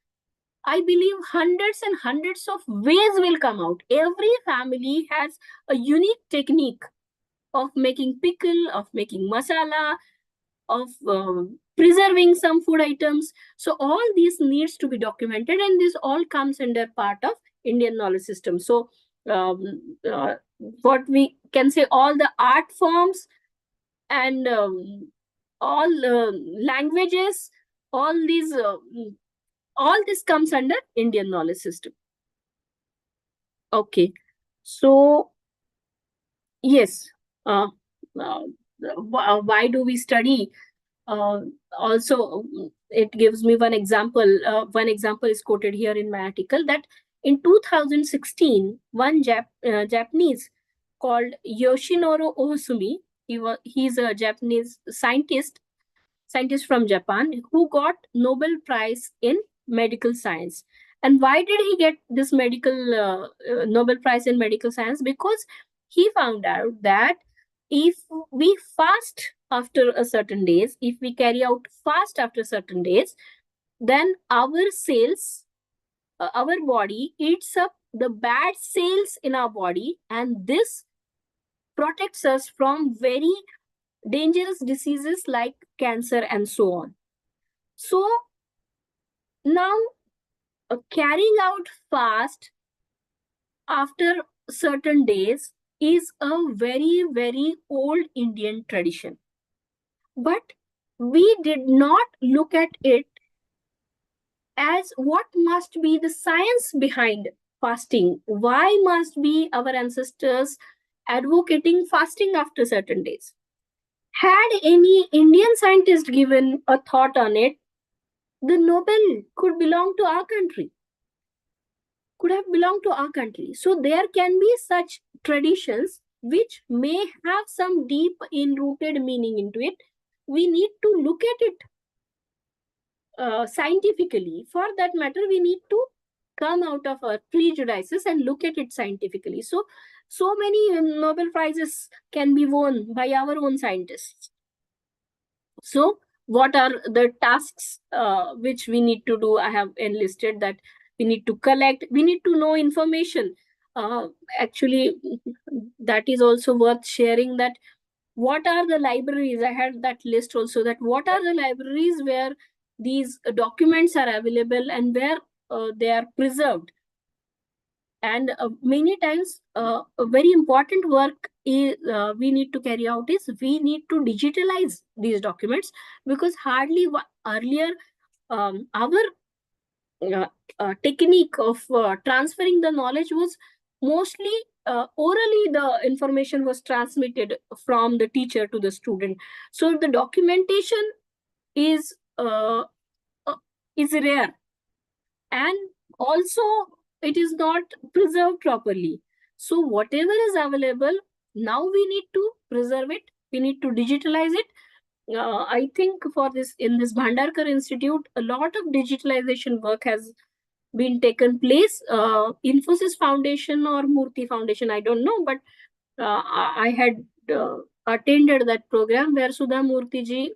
I believe hundreds and hundreds of ways will come out. Every family has a unique technique of making pickle, of making masala, of preserving some food items. So all these needs to be documented, and this all comes under part of Indian knowledge system. So what we can say, all the art forms and all languages, all these all this comes under Indian knowledge system. Okay, so yes, why do we study? Also, it gives me one example. One example is quoted here in my article, that in 2016, one Japanese called Yoshinoro Ohsumi, he's a Japanese scientist from Japan, who got Nobel Prize in medical science. And why did he get this Nobel Prize in medical science? Because he found out that if we fast after a certain days, if we carry out fast after certain days, then our cells, our body eats up the bad cells in our body, and this protects us from very dangerous diseases like cancer and so on. So now carrying out fast after certain days is a very, very old Indian tradition. But we did not look at it as what must be the science behind fasting. Why must be our ancestors advocating fasting after certain days? Had any Indian scientist given a thought on it, the Nobel could belong to our country, could have belonged to our country. So there can be such traditions which may have some deep enrooted meaning into it. We need to look at it scientifically. For that matter, we need to come out of our prejudices and look at it scientifically. So many Nobel Prizes can be won by our own scientists. So what are the tasks which we need to do? I have enlisted that we need to collect, we need to know information. Actually, that is also worth sharing, that what are the libraries? I had that list also, that what are the libraries where these documents are available and where they are preserved. And many times, a very important work we need to carry out is we need to digitalize these documents, because hardly earlier our technique of transferring the knowledge was mostly orally. The information was transmitted from the teacher to the student. So the documentation is rare, and also it is not preserved properly. So whatever is available now, we need to preserve it, we need to digitalize it. I think for this, in this Bhandarkar Institute, a lot of digitalization work has been taken place. Infosys Foundation or Murthy Foundation, I don't know, but I had attended that program where Sudha Murthy ji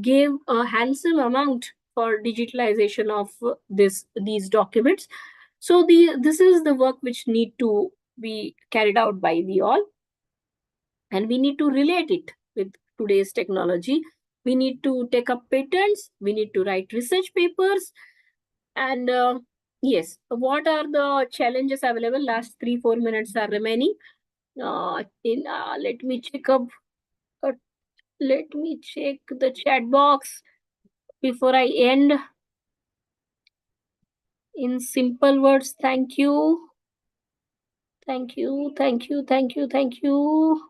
gave a handsome amount for digitalization of these documents. So this is the work which need to be carried out by we all, and we need to relate it with today's technology. We need to take up patents, we need to write research papers, and yes, what are the challenges available? Last 3-4 minutes are remaining. Let me check up. Let me check the chat box before I end. In simple words, thank you. Thank you, thank you, thank you, thank you.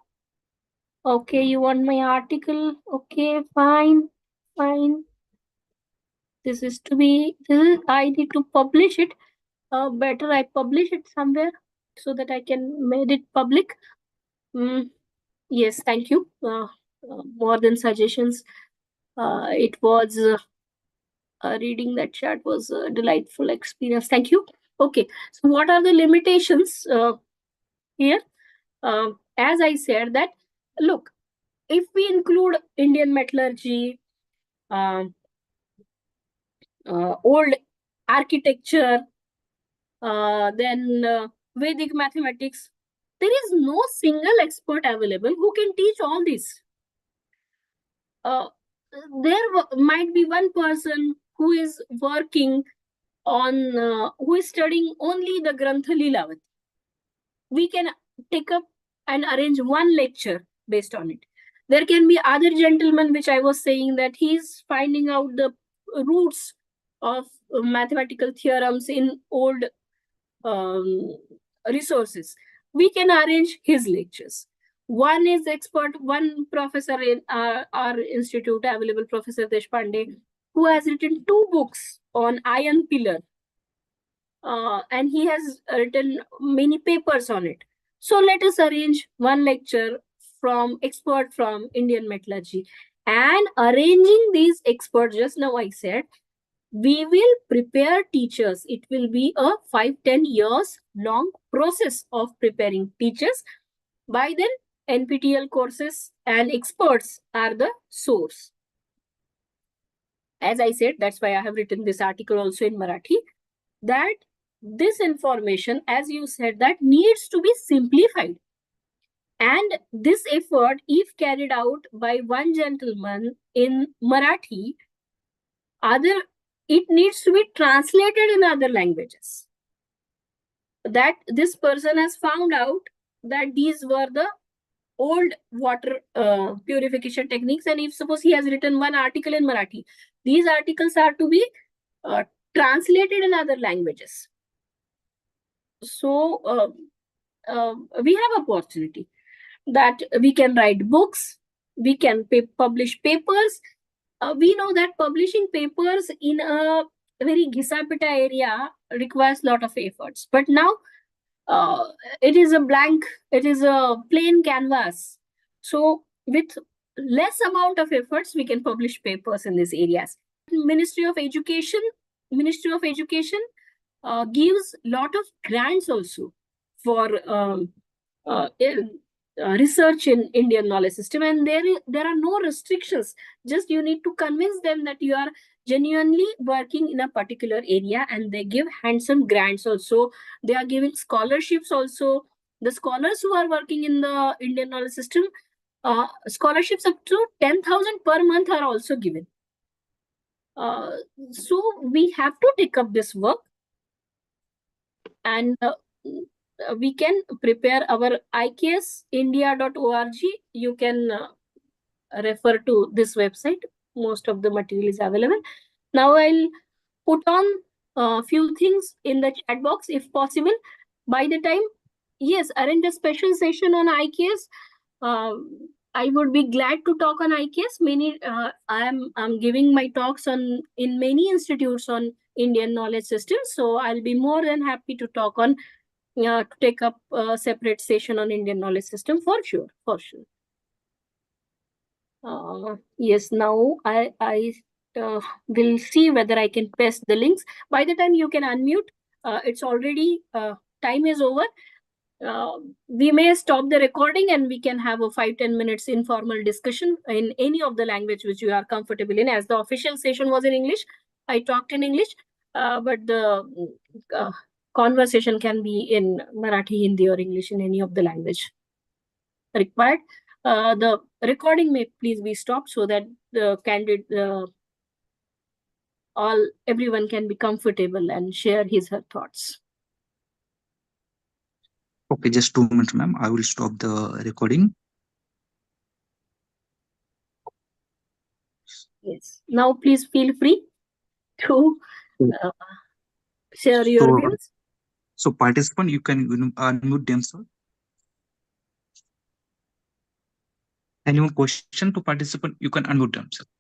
Okay, you want my article? Okay, fine, fine. This is, I need to publish it. Better I publish it somewhere so that I can make it public. Yes, thank you. More than suggestions. It was reading that chat was a delightful experience. Thank you. Okay, so what are the limitations here? As I said that, look, if we include Indian metallurgy, old architecture, then Vedic mathematics, there is no single expert available who can teach all this. might be one person who is working on, who is studying only the Grantha Lilavati. We can take up and arrange one lecture based on it. There can be other gentlemen, which I was saying, that he's finding out the roots of mathematical theorems in old resources. We can arrange his lectures. One is expert, one professor in our institute available, Professor Deshpande, who has written 2 books on iron pillar. And he has written many papers on it. So let us arrange one lecture from expert from Indian metallurgy. And arranging these experts, just now I said, we will prepare teachers. It will be a 5-10 years long process of preparing teachers. By then, NPTEL courses and experts are the source. As I said, that's why I have written this article also in Marathi, that this information, as you said, that needs to be simplified. And this effort, if carried out by one gentleman in Marathi, it needs to be translated in other languages. That this person has found out that these were the old water purification techniques. And if suppose he has written one article in Marathi, these articles are to be translated in other languages. So we have opportunity that we can write books, we can publish papers. We know that publishing papers in a very Ghisapita area requires a lot of efforts. But now it is a blank, it is a plain canvas. So with less amount of efforts, we can publish papers in these areas. Ministry of Education gives lot of grants also for research in Indian knowledge system, and there are no restrictions. Just you need to convince them that you are genuinely working in a particular area, and they give handsome grants also. They are giving scholarships also. The scholars who are working in the Indian knowledge system, scholarships up to 10,000 per month are also given. So we have to take up this work, and we can prepare our iksindia.org. You can refer to this website. Most of the material is available. Now I'll put on a few things in the chat box if possible. By the time, yes, arrange a special session on IKS. I would be glad to talk on IKS. I'm giving my talks in many institutes on Indian knowledge systems. So I'll be more than happy to talk on, to take up a separate session on Indian knowledge system for sure. Yes, now I will see whether I can paste the links. By the time you can unmute, it's already, time is over. We may stop the recording and we can have a 5-10 minutes informal discussion in any of the language which you are comfortable in. As the official session was in English, I talked in English, but the conversation can be in Marathi, Hindi, or English, in any of the language required. The recording may please be stopped so that the candidate, everyone can be comfortable and share her thoughts. Okay, just 2 minutes, ma'am. I will stop the recording. Yes. Now please feel free to share your views. So participant, you can unmute themselves. Anyone question to participant, you can unmute themselves.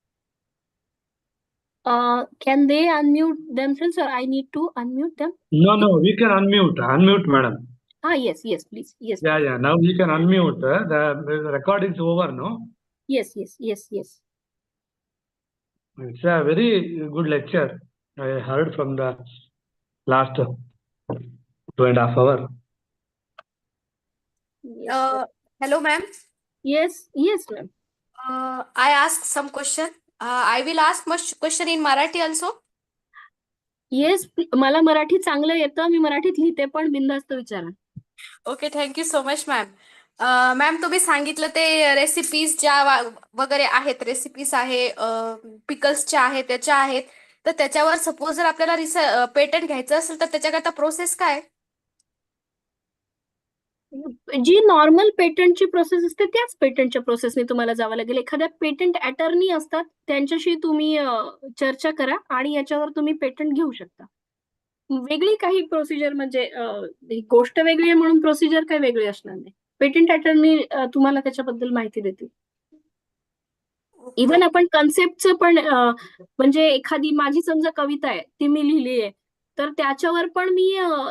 Can they unmute themselves, or I need to unmute them? No, we can unmute, madam. Yes, please. Yes. Yeah. Now we can unmute. The record is over, no? Yes. It's a very good lecture. I heard from the last 2.5 hours. Hello, ma'am. Yes, ma'am. I asked some question. I will ask much question in Marathi also. Yes, मला मराठी चांगलं येतं. मी मराठीत लिहिते पण बिनधास्त विचारा. Okay, thank you so much, ma'am. Ma'am तुम्ही सांगितलं ते रेसिपीज ज्या वगैरे आहेत, रेसिपीज आहे, पिकल्सच्या आहेत, त्याच्या आहेत. तर त्याच्यावर सपोज जर आपल्याला पेटंट घ्यायचं असेल तर त्याच्याकरता प्रोसेस काय? जी नॉर्मल पेटंटची प्रोसेस असते त्याच पेटंटच्या प्रोसेसने तुम्हाला जावं लागेल. एखाद्या पेटंट अटर्नी असतात, त्यांच्याशी तुम्ही चर्चा करा आणि याच्यावर तुम्ही पेटंट घेऊ शकता. वेगळी काही प्रोसिजर म्हणजे ही गोष्ट वेगळी आहे म्हणून प्रोसिजर काही वेगळी असणार नाही. पेटंट अटर्नी तुम्हाला त्याच्याबद्दल माहिती देतील. इव्हन आपण कन्सेप्टचं पण म्हणजे एखादी माझी समजा कविता आहे ती मी लिहिली आहे, तर त्याच्यावर पण मी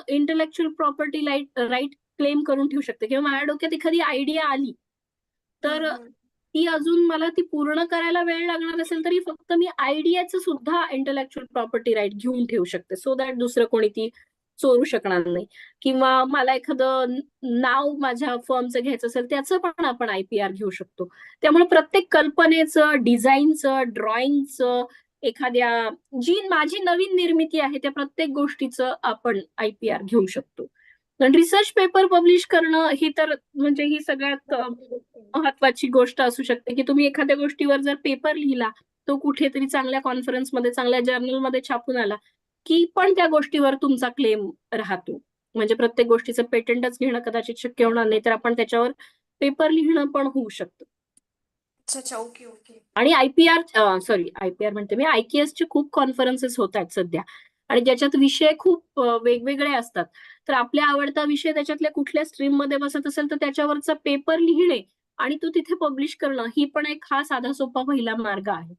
इंटलेक्च्युअल प्रॉपर्टी राईट क्लेम करून ठेवू शकते. किंवा माझ्या डोक्यात एखादी आयडिया आली तर ती अजून मला ती पूर्ण करायला वेळ लागणार असेल तरी फक्त मी आयडियाचं सुद्धा इंटलेक्च्युअल प्रॉपर्टी राईट घेऊन ठेवू शकते, सो दॅट दुसरं कोणी ती चोरू शकणार नाही. किंवा मला एखादं नाव माझ्या फर्मचं घ्यायचं असेल त्याचं पण आपण IPR घेऊ शकतो. त्यामुळे प्रत्येक कल्पनेचं, डिझाईनचं, ड्रॉइंगचं, एखाद्या जी माझी नवीन निर्मिती आहे त्या प्रत्येक गोष्टीचं आपण IPR घेऊ शकतो. रिसर्च पेपर पब्लिश करणं ही तर म्हणजे ही सगळ्यात महत्वाची गोष्ट असू शकते, की तुम्ही एखाद्या गोष्टीवर जर पेपर लिहिला, तो कुठेतरी चांगल्या कॉन्फरन्समध्ये, चांगल्या जर्नलमध्ये छापून आला, की पण त्या गोष्टीवर तुमचा क्लेम राहतो. म्हणजे प्रत्येक गोष्टीचं पेटंटच घेणं कदाचित शक्य होणार नाही, तर आपण त्याच्यावर पेपर लिहिणं पण होऊ शकतं. अच्छा, ओके ओके. आणि आयपीआर म्हणते मी, IKS चे खूप कॉन्फरन्सेस होत आहेत सध्या आणि ज्याच्यात विषय खूप वेगवेगळे असतात. तर आपल्या आवडता विषय त्याच्यातल्या कुठल्या स्ट्रीम मध्ये बसत असेल तर त्याच्यावरचा पेपर लिहिणे आणि तो तिथे पब्लिश करणं ही पण एक हा साधा सोपा पहिला मार्ग आहे.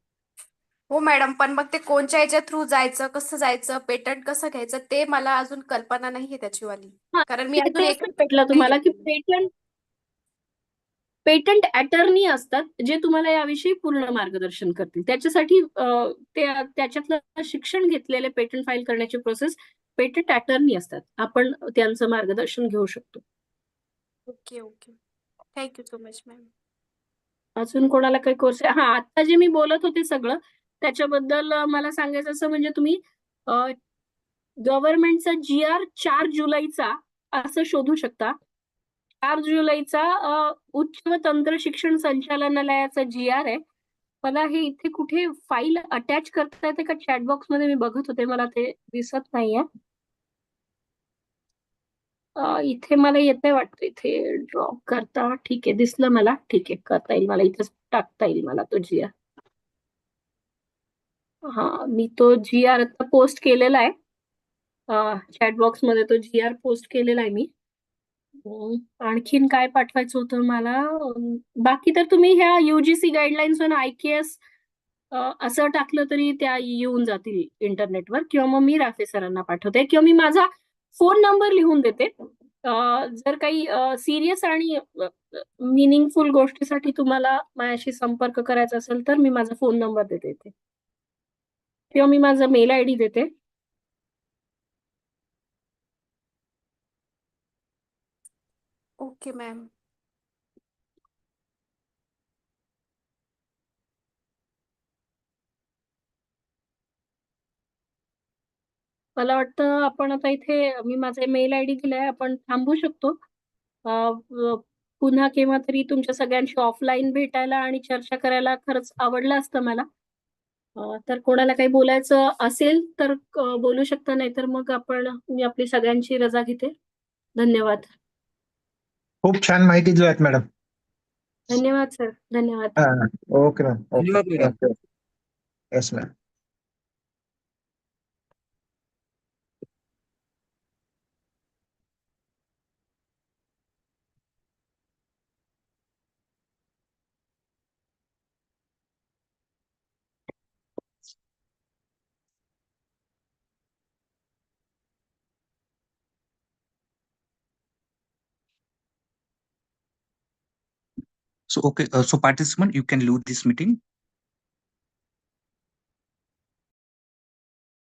हो मॅडम, पण मग ते कोणत्या याच्या थ्रू जायचं, कसं जायचं, पेटंट कसं घ्यायचं ते मला अजून कल्पना नाहीये त्याचीवाली. कारण मी अजून तेच एक म्हटलं तुम्हाला की पेटंट अटर्नी असतात जे तुम्हाला याविषयी पूर्ण मार्गदर्शन करतील. त्याच्यासाठी त्याच्यातलं शिक्षण घेतलेले पेटंट फाईल करण्याची प्रोसेस पेटंट अटर्नी असतात. आपण त्यांचं मार्गदर्शन घेऊ शकतो. Okay okay. Thank you so much ma'am. अजून कोणाला काही कोर्स आहे? हा, आता जे मी बोलत होते सगळं त्याच्याबद्दल मला सांगायचं असं म्हणजे तुम्ही गव्हर्नमेंटचा GR 4 जुलैचा असं शोधू शकता. 4 जुलैचा उच्च व तंत्र शिक्षण संचालनालयाचा GR आहे. मला हे इथे कुठे फाईल अटॅच करता येते का? चॅटबॉक्स मध्ये मी बघत होते, मला ते दिसत नाहीये. इथे मला येते वाटतं, इथे ड्रॉ करता. ठीक आहे, दिसलं मला. ठीक आहे, करता येईल मला, इथेच टाकता येईल मला तो GR. हा, मी तो GR आता पोस्ट केलेला आहे. चॅटबॉक्स मध्ये तो GR पोस्ट केलेला आहे मी. आणखीन काय पाठवायचं होतं मला? बाकी तर तुम्ही ह्या UGC गाईडलाईन्स वर IKS असं टाकलं तरी त्या येऊन जातील इंटरनेटवर, किंवा मग मी राफे सरांना पाठवते, किंवा मी माझा फोन नंबर लिहून देते. जर काही सिरियस आणि मिनिंगफुल गोष्टीसाठी तुम्हाला माझ्याशी संपर्क करायचा असेल तर मी माझा फोन नंबर देते इथे, किंवा मी माझा मेल ID देते. Okay ma'am. मला वाटतं आपण आता इथे, मी माझा मेल ID दिलाय, आपण थांबू शकतो. पुन्हा केव्हा तरी तुमच्या सगळ्यांशी ऑफलाईन भेटायला आणि चर्चा करायला खरंच आवडलं असतं मला. तर कोणाला काही बोलायचं असेल तर बोलू शकता, नाही तर मग मी आपली सगळ्यांची रजा घेते. धन्यवाद. खूप छान माहिती दिल्यात मॅडम. धन्यवाद सर. धन्यवाद. Okay ma'am. धन्यवाद madam. Yes ma'am. So, okay, so participant, you can leave this meeting.